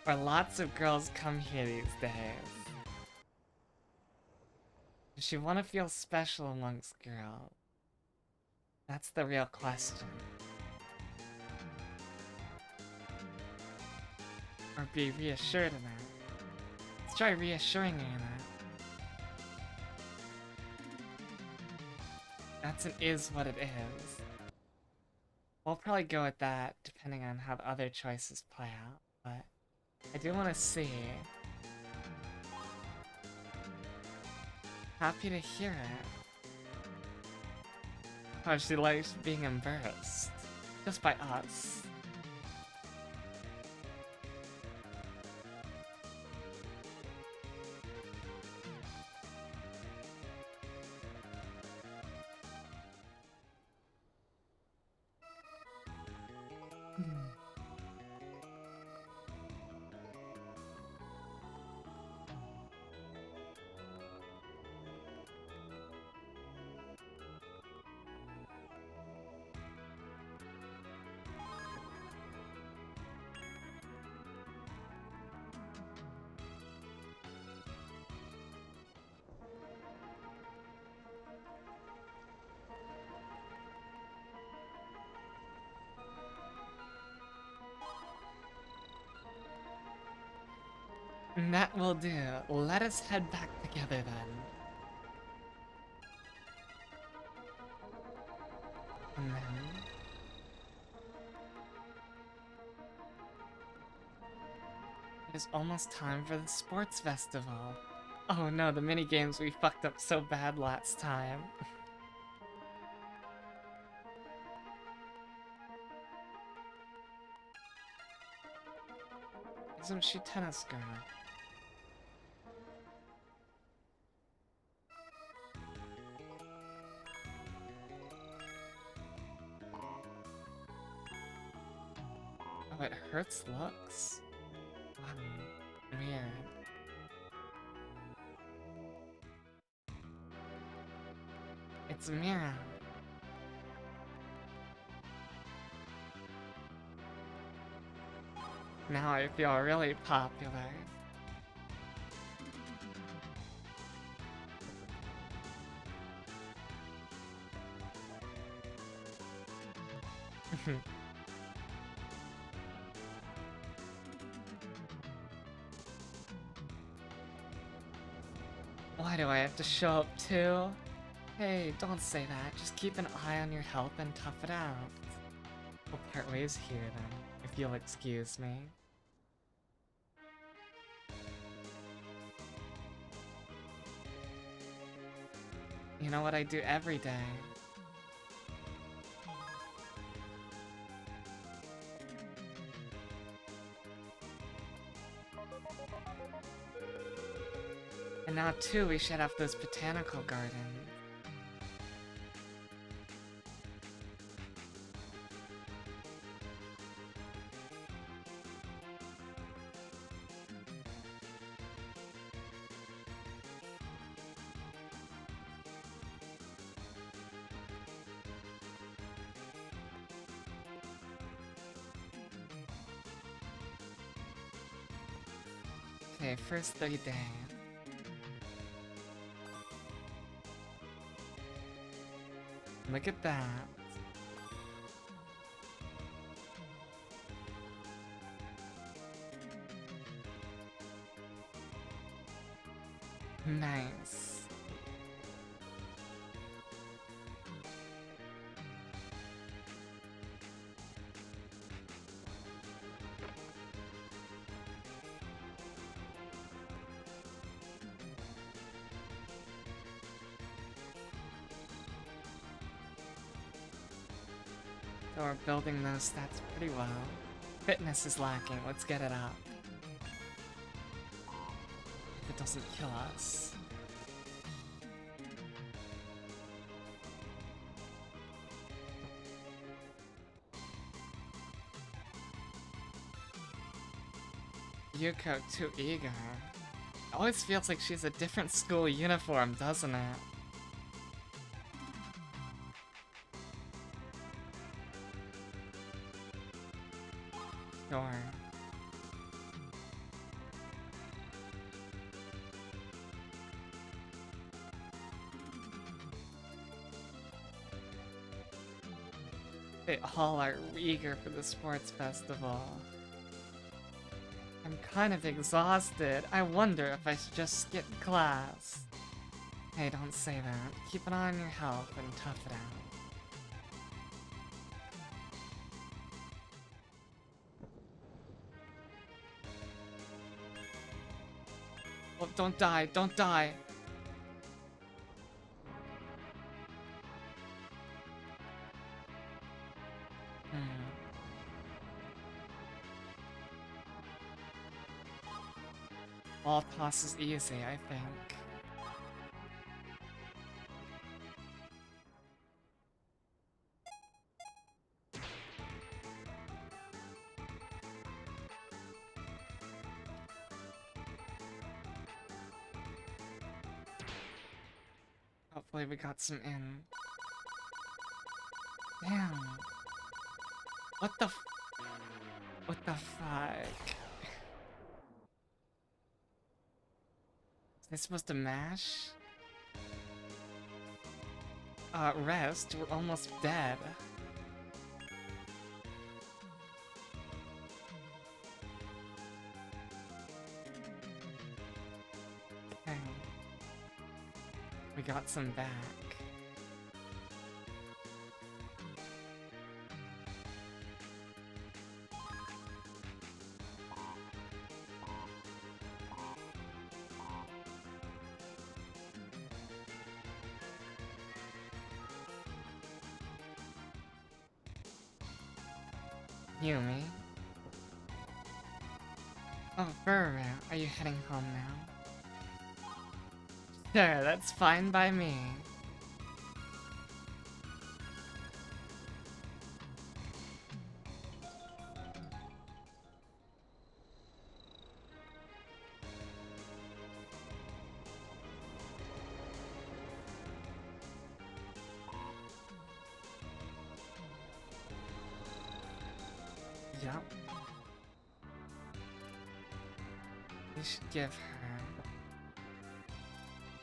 Or lots of girls come here these days? Does she want to feel special amongst girls? That's the real question. Or be reassured in that. Let's try reassuring her in that. That's an is what it is. We'll probably go with that, depending on how the other choices play out, but I do want to see. Happy to hear it. How she likes being embarrassed. Just by us. That will do. Let us head back together then. And then... it is almost time for the sports festival. Oh no, the minigames we fucked up so bad last time. Isn't she tennis girl? Oh, it hurts looks? Weird. It's Mira. Now I feel really popular. Why do I have to show up too? Hey, don't say that. Just keep an eye on your health and tough it out. We'll part ways here then, if you'll excuse me. You know what I do every day? And now too, we should have this botanical garden. Okay, first 30 days. Look at that. Nice. So we're building those stats pretty well. Fitness is lacking, let's get it up. If it doesn't kill us. Yuko too eager. It always feels like she's a different school uniform, doesn't it? Sure. They all are eager for the sports festival. I'm kind of exhausted. I wonder if I should just skip class. Hey, don't say that. Keep an eye on your health and tough it out. Oh, don't die, don't die! All toss is easy, I think. Hopefully we got some in. Damn. What the fuck? Is they supposed to mash? Rest? We're almost dead. We got some back. Yumi? Oh, Furu, are you heading home now? Sure, that's fine by me. Yup. You should give her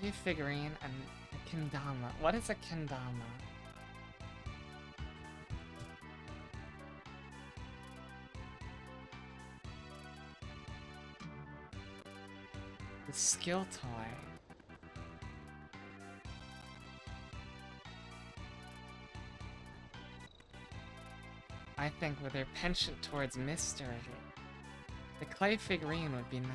a figurine and a kendama. What is a kendama? The skill toy. I think with her penchant towards mystery, the clay figurine would be nice.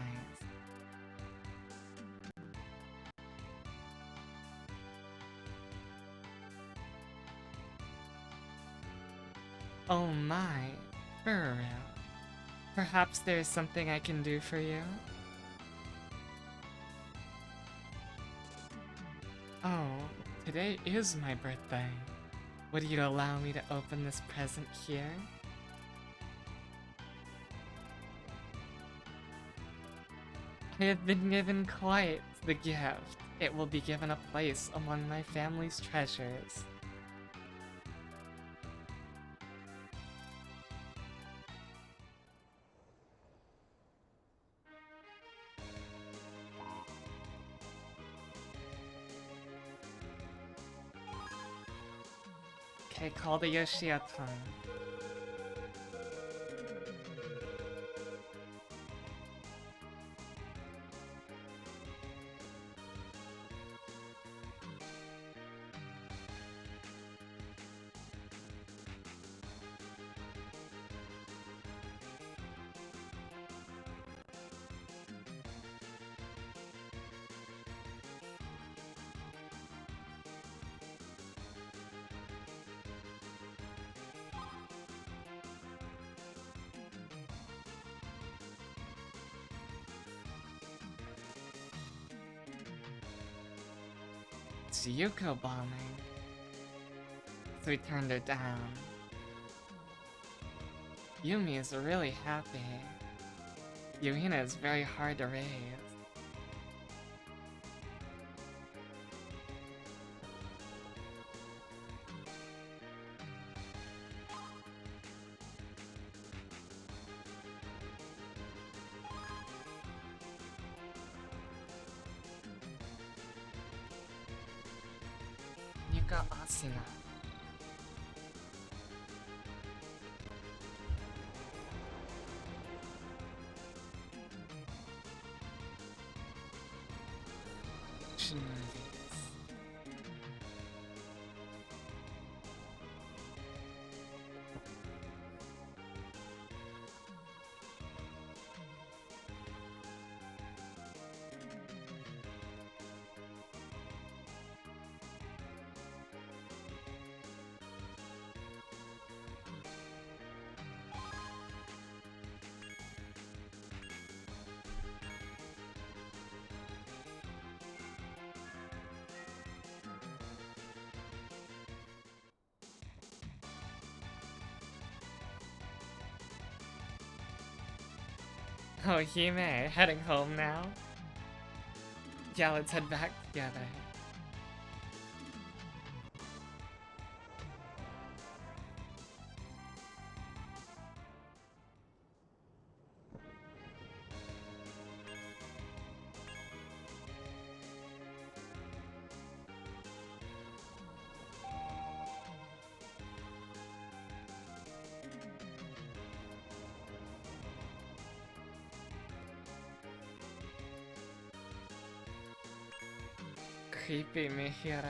Oh my, Furu. Perhaps there is something I can do for you? Oh, today is my birthday. Would you allow me to open this present here? I have been given quite the gift. It will be given a place among my family's treasures. Okay, call the Yoshio-tan. It's Yuko bombing. So we turned her down. Yumi is really happy. Yuina is very hard to raise. Yuka Asuna. Action movies. Oh, Hime, heading home now? Yeah, let's head back together. creepy, Mihira.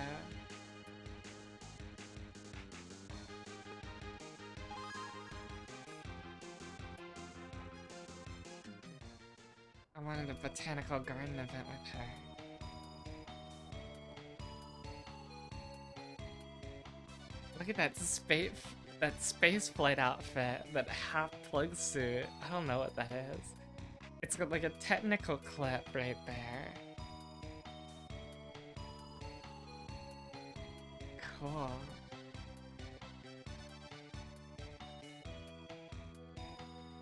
I wanted a botanical garden event with her. Look at that space flight outfit, that half plug suit. I don't know what that is. It's got like a technical clip right there. Cool.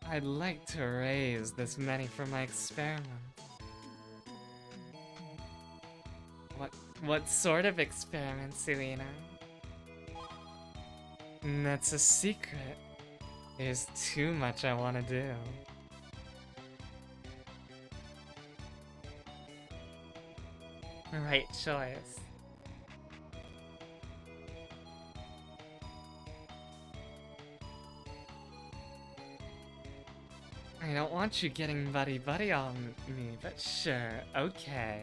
I'd like to raise this many for my experiment. What sort of experiment, Suina? That's a secret. There's too much I want to do. Right choice. I don't want you getting buddy-buddy on me, but sure, okay.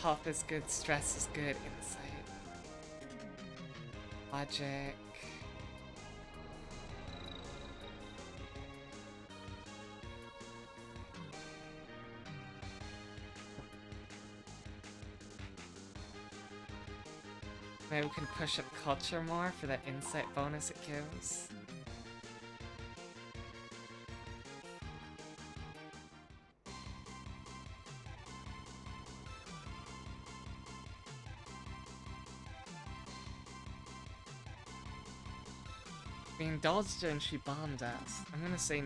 Health is good, stress is good, insight. Logic. Maybe we can push up culture more for that insight bonus it gives. We indulged her and she bombed us. I'm gonna say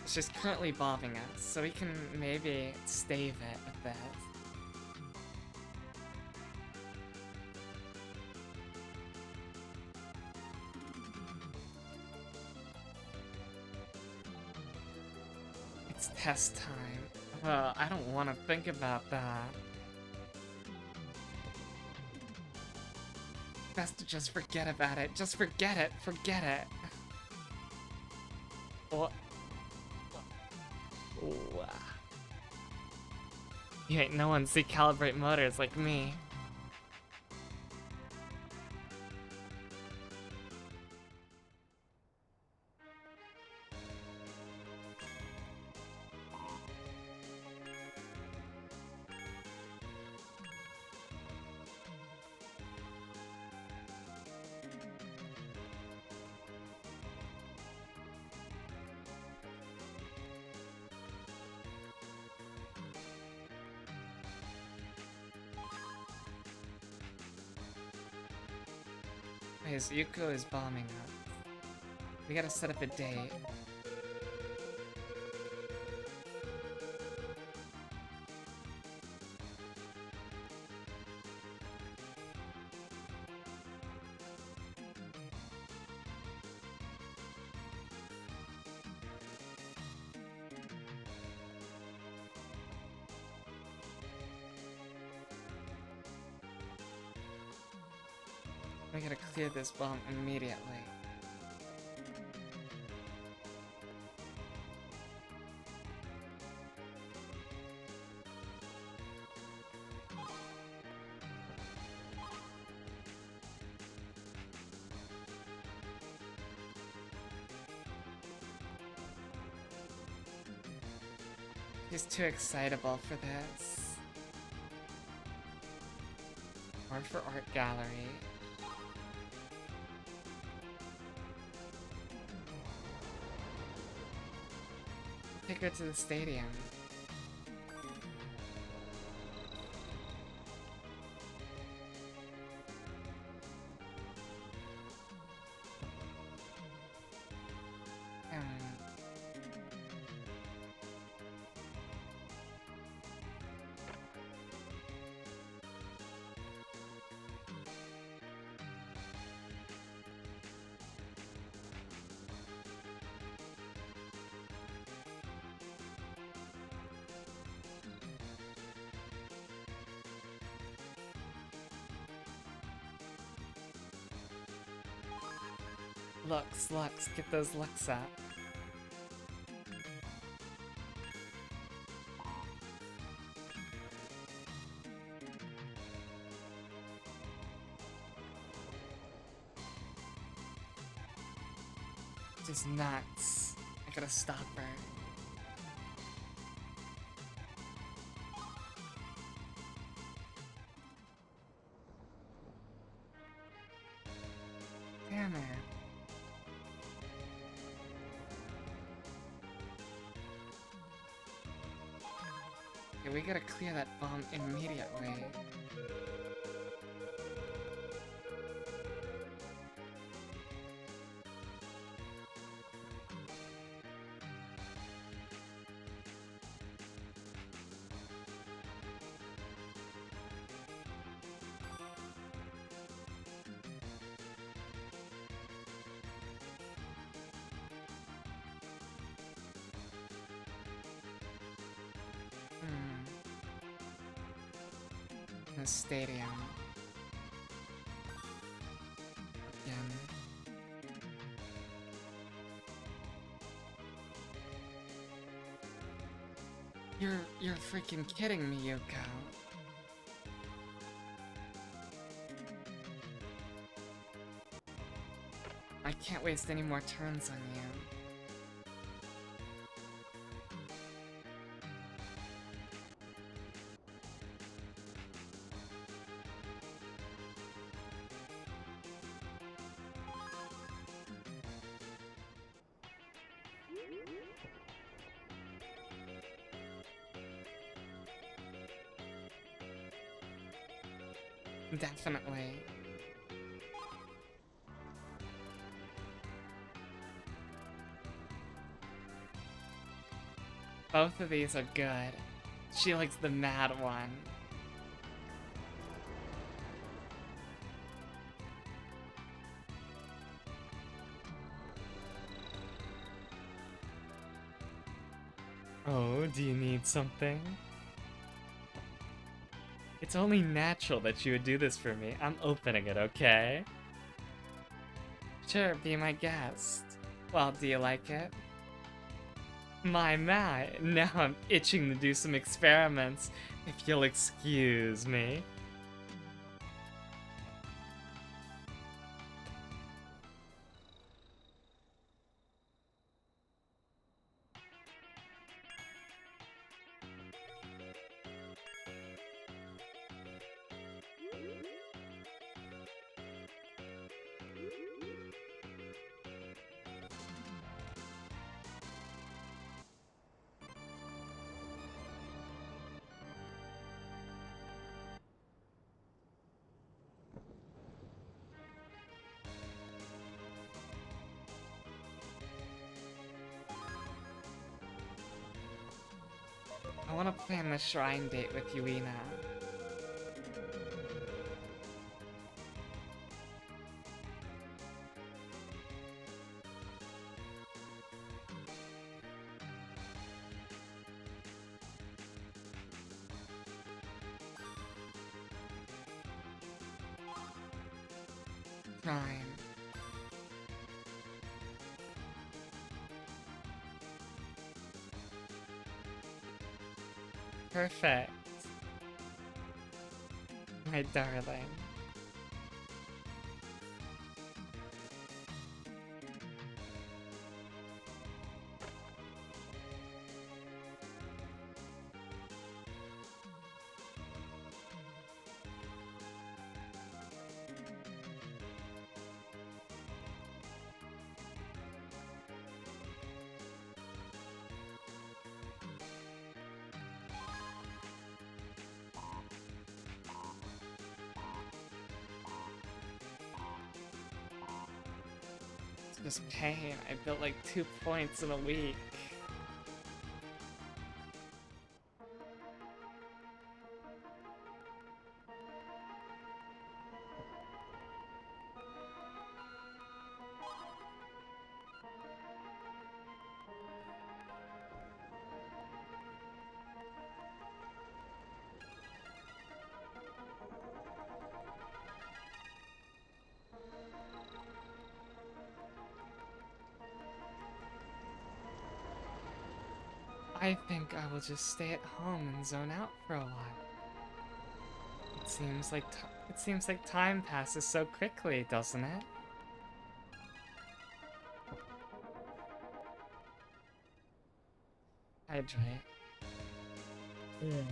she's currently bombing us, so we can maybe stave it with this. It's test time. Well, I don't want to think about that. Best to just forget about it. Just forget it. Forget it. What? Ooh. You ain't no one see calibrate motors like me. His Yuko is bombing us. We gotta set up a date. We gotta clear this bomb immediately. He's too excitable for this. Or for art gallery. Take her to the stadium. Looks, get those looks up. Just nuts. I gotta stop her. Damn it. Yeah, we gotta clear that bomb immediately. The stadium. Again. You're freaking kidding me, Yuko. I can't waste any more turns on you. Definitely. Both of these are good. She likes the mad one. Oh, do you need something? It's only natural that you would do this for me. I'm opening it, okay? Sure, be my guest. Well, do you like it? My, now I'm itching to do some experiments, if you'll excuse me. I want to plan the shrine date with Yuina. Shrine. Perfect. My darling. It's just pain. I built like 2 points in a week. I think I will just stay at home and zone out for a while. It seems like time passes so quickly, doesn't it? Hydrate. You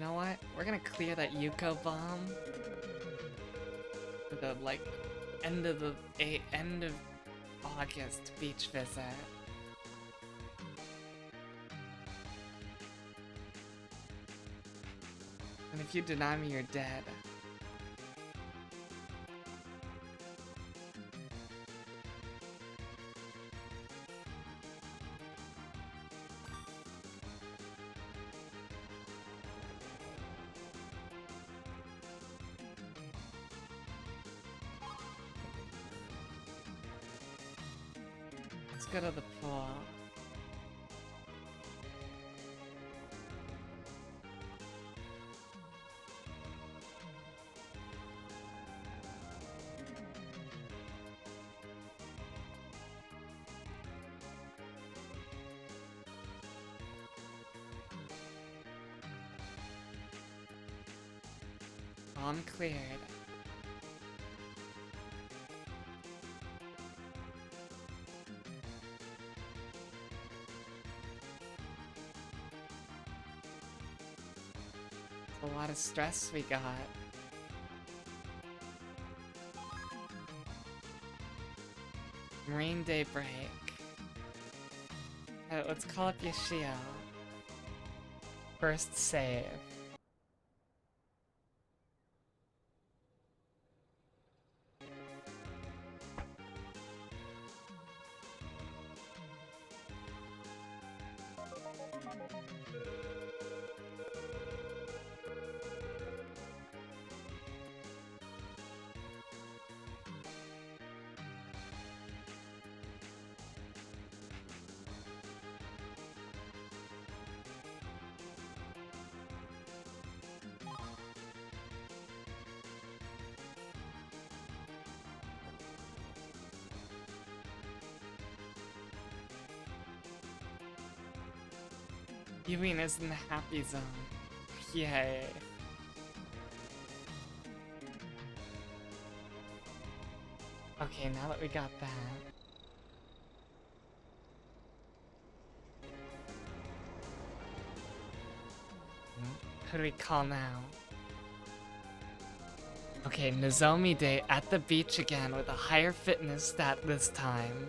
know what? We're gonna clear that Yuko bomb for the like end of August beach visit. And if you deny me, you're dead. Let's go to the pool. Bomb cleared. A lot of stress we got. Marine Daybreak. Let's call up Yoshio. First save. Ewing is in the happy zone. Yay. Okay, now that we got that. Who do we call now? Okay, Nozomi Day at the beach again with a higher fitness stat this time.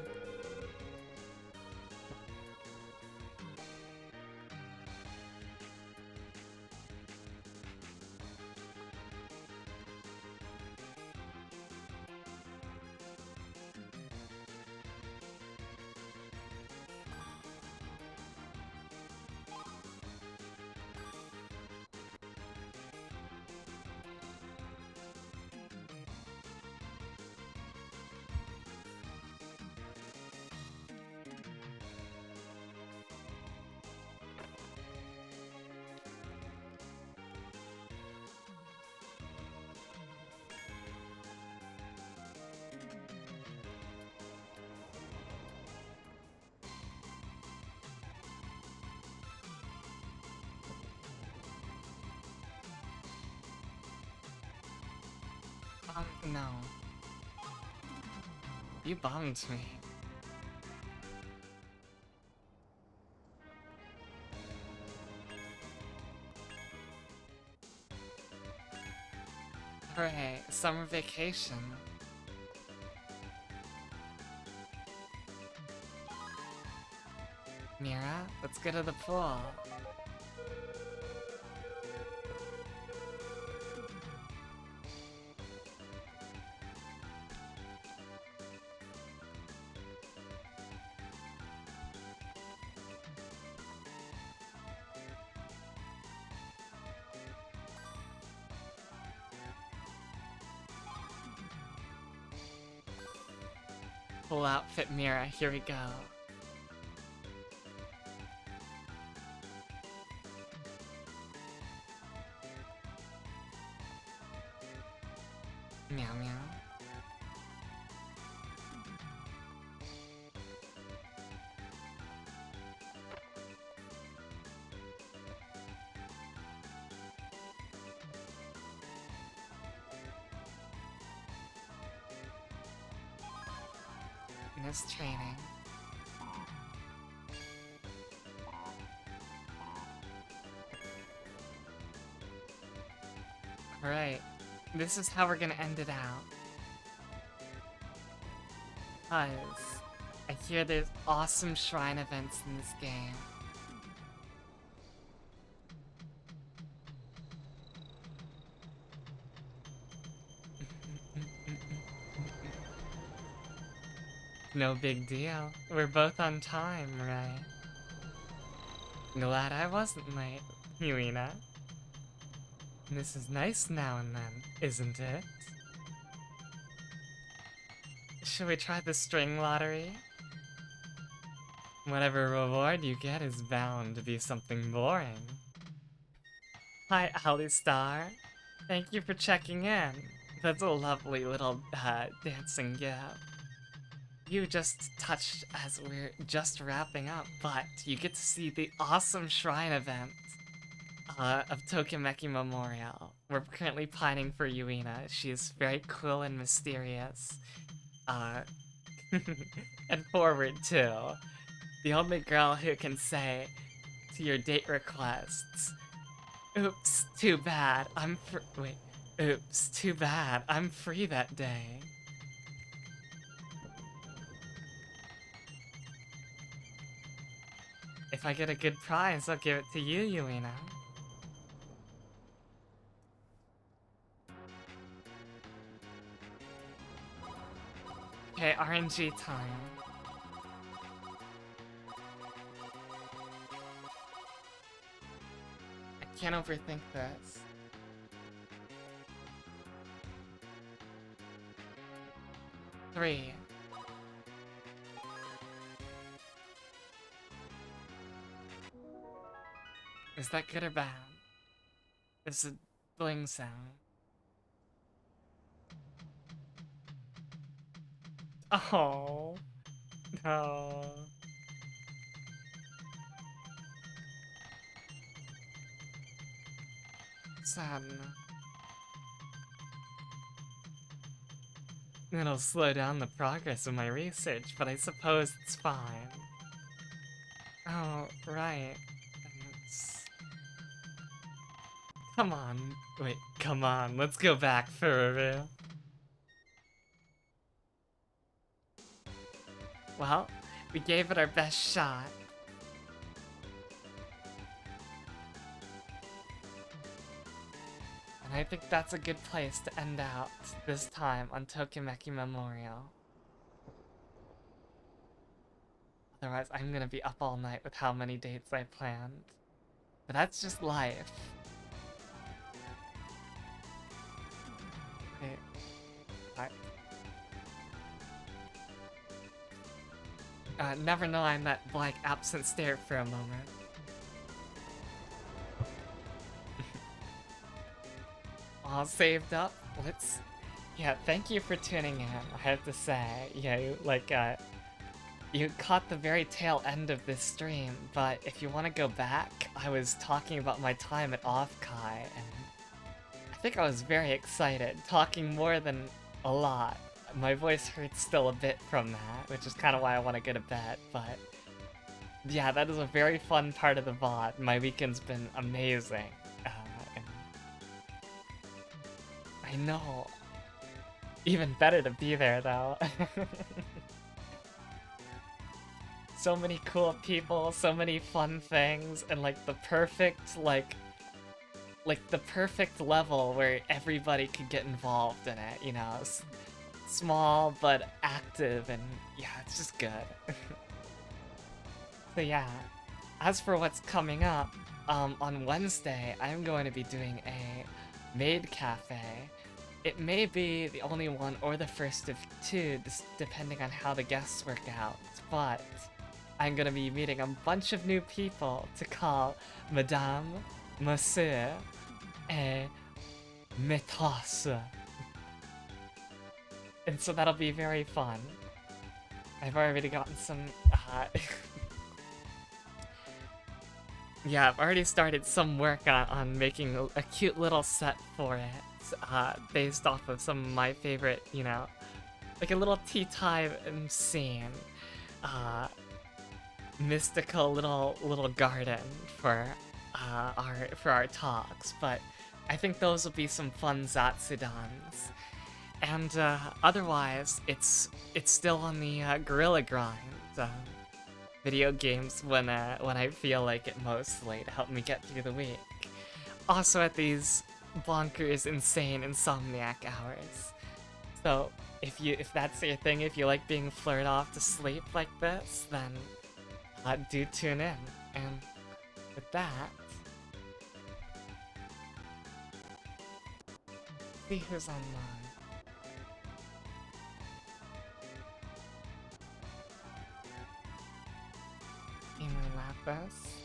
No. You bummed me. Hooray, summer vacation. Mira, let's go to the pool. Full outfit Mira, here we go. Meow meow. fitness training. Alright, this is how we're gonna end it out. Because I hear there's awesome shrine events in this game. No big deal. We're both on time, right? Glad I wasn't late, Yuina. This is nice now and then, isn't it? Should we try the string lottery? Whatever reward you get is bound to be something boring. Hi, Alistar. Thank you for checking in. That's a lovely little dancing gift. You just touched as we're just wrapping up, but you get to see the awesome shrine event of Tokimeki Memorial. We're currently pining for Yuina. She is very cool and mysterious. And forward too. The only girl who can say to your date requests, "Oops, too bad, oops, too bad, I'm free that day." If I get a good prize, I'll give it to you, Yuina. Okay, RNG time. I can't overthink this. Three. Is that good or bad? It's a bling sound. Oh. No. Sad. It'll slow down the progress of my research, but I suppose it's fine. Oh, right. Come on. Wait, come on. Let's go back for review. Well, we gave it our best shot. And I think that's a good place to end out this time on Tokimeki Memorial. Otherwise, I'm gonna be up all night with how many dates I planned. But that's just life. Okay. Never knowing that blank absent stare for a moment. All saved up. Yeah, thank you for tuning in. I have to say, you caught the very tail end of this stream, but if you want to go back, I was talking about my time at OFFKAI, and I think I was very excited, talking more than a lot. My voice hurts still a bit from that, which is kind of why I want to go to bed, but yeah, that is a very fun part of the VOD. My weekend's been amazing. I know. Even better to be there, though. So many cool people, so many fun things, and like the perfect, like the perfect level where everybody could get involved in it, you know? Small, but active, and yeah, it's just good. So yeah, as for what's coming up, on Wednesday, I'm going to be doing a maid cafe. It may be the only one or the first of two, depending on how the guests work out, but I'm gonna be meeting a bunch of new people to call Madame, Monsieur, et Maîtresse. And so that'll be very fun. I've already gotten some, yeah, I've already started some work on making a cute little set for it, based off of some of my favorite, you know, like a little tea time scene. Uh, Mystical little garden for our talks, but I think those will be some fun Zatsudans. And otherwise, it's still on the gorilla grind. Video games when I feel like it mostly to help me get through the week. Also at these bonkers, insane insomniac hours. So if that's your thing, if you like being flirted off to sleep like this, then do tune in. And with that, see who's online. Emu Lapis.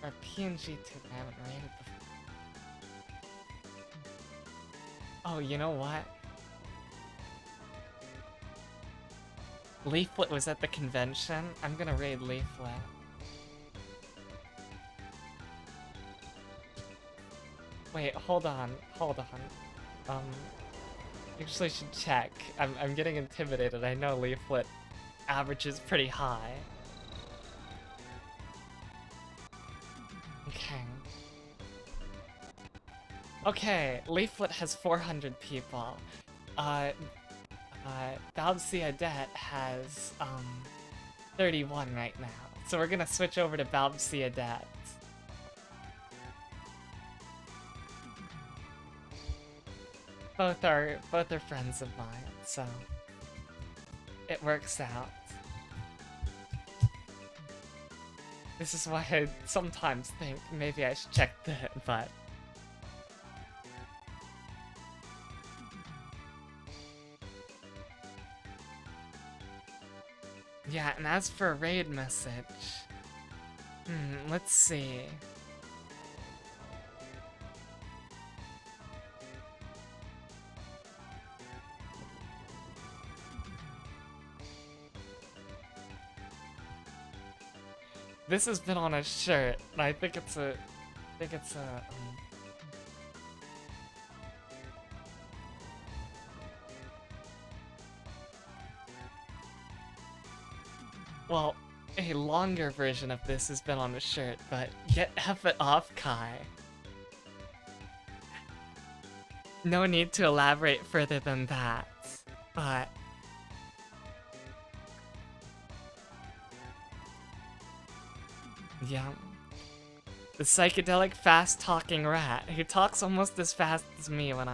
Or PNG too, I haven't rated before. Oh, you know what? Leaflet was at the convention. I'm gonna raid Leaflet. Wait, hold on. Actually should check. I'm getting intimidated. I know Leaflet average is pretty high. Okay, Leaflet has 400 people. Babsy Adet has 31 right now. So we're gonna switch over to Babsy Adet. Both are friends of mine, so it works out. This is why I sometimes think maybe I should check the but yeah, and as for a raid message, let's see. This has been on a shirt, and I think it's a, well, a longer version of this has been on a shirt, but get F it off, Kai. No need to elaborate further than that, but yeah. The psychedelic fast-talking rat, who talks almost as fast as me when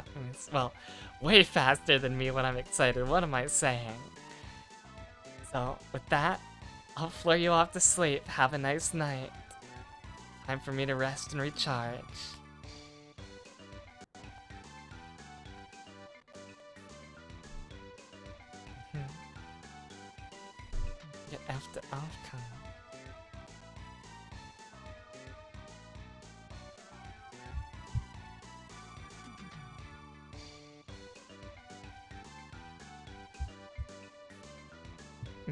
well, way faster than me when I'm excited. What am I saying? So, with that, I'll flare you off to sleep. Have a nice night. Time for me to rest and recharge. Get after OFFKAI.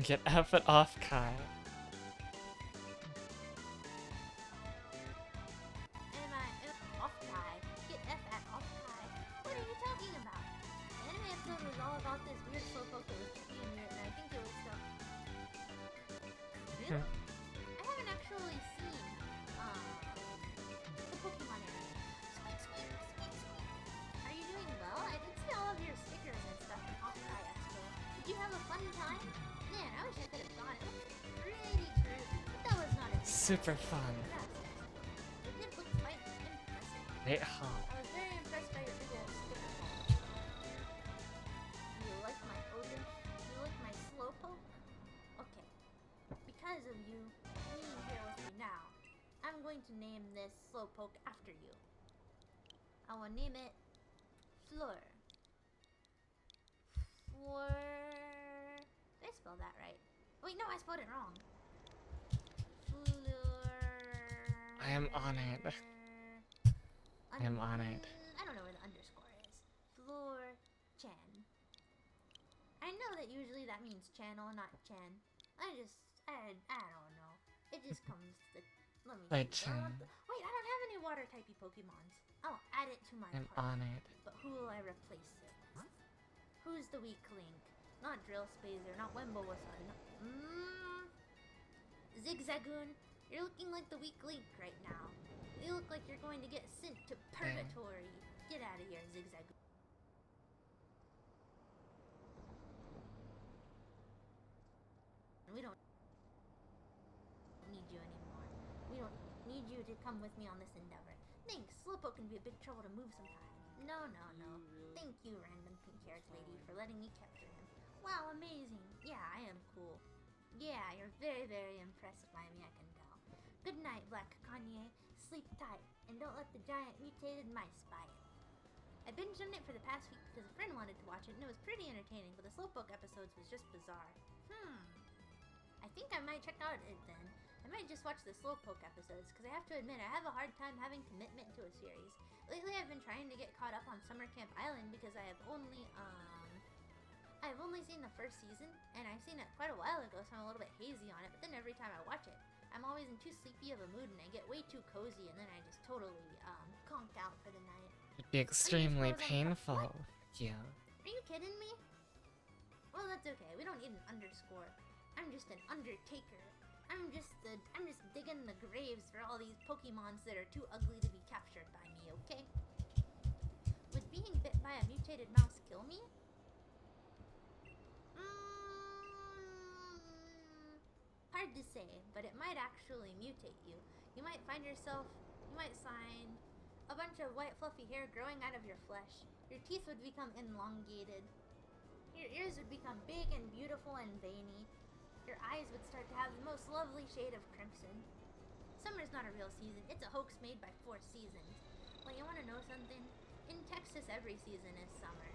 Get F at OFFKAI. Am I OFFKAI? Get F at OFFKAI. What are you talking about? The anime episode was all about this weird slowpoke that was being weird, and I think it was stuff. Really? I haven't actually seen the Pokemon anime. Squeak, squeak, squeak, squeak. Are you doing well? I did see all of your stickers and stuff in OFFKAI Expo. Did you have a fun time? Man, I wish I could have gone. It looked pretty groovy, but that was not a Super fun. It did look quite impressive. Wait, huh? I was very impressed by your big old sticker phone. You like my Odin? You like my Slowpoke? Okay. Because of you being here with me now, I'm going to name this Slowpoke after you. I will name it Fleur. Did I spell that right? Wait, no, I spelled it wrong. I am honored. I am honored. I don't know where the underscore is. Floor Chan. I know that usually that means channel, not Chan. I don't know. It just comes to let me Like see. Chan. Wait, I don't have any many water-typey Pokemons. I'll add it to my I'm party. honored. But who will I replace it with? Who's the weak link? Not Drill Spazer, not Wembo Wasabi, Zigzagoon, you're looking like the weak link right now. You look like you're going to get sent to purgatory. Get out of here, Zigzagoon. We don't need you anymore. We don't need you to come with me on this endeavor. Thanks, Slowpoke can be a big trouble to move sometimes. No. Thank you, random pink-haired lady, for letting me capture him. Wow, amazing. Yeah, I am cool. Yeah, you're very, very impressed by me, I can tell. Good night, Black Kanye. Sleep tight, and don't let the giant mutated mice spy it. I binged on it for the past week because a friend wanted to watch it, and it was pretty entertaining, but the Slowpoke episodes was just bizarre. I think I might check out it then. I might just watch the Slowpoke episodes, because I have to admit I have a hard time having commitment to a series. Lately I've been trying to get caught up on Summer Camp Island because I have only seen the first season, and I've seen it quite a while ago, so I'm a little bit hazy on it, but then every time I watch it, I'm always in too sleepy of a mood, and I get way too cozy, and then I just totally, conked out for the night. It'd be extremely painful. Yeah. Are you kidding me? Well, that's okay. We don't need an underscore. I'm just an undertaker. I'm just digging the graves for all these Pokemons that are too ugly to be captured by me, okay? Would being bit by a mutated mouse kill me? Hard to say, but it might actually mutate you. You might find a bunch of white fluffy hair growing out of your flesh. Your teeth would become elongated. Your ears would become big and beautiful and veiny. Your eyes would start to have the most lovely shade of crimson. Summer's not a real season. It's a hoax made by 4 seasons. Well, you want to know something? In Texas, every season is summer.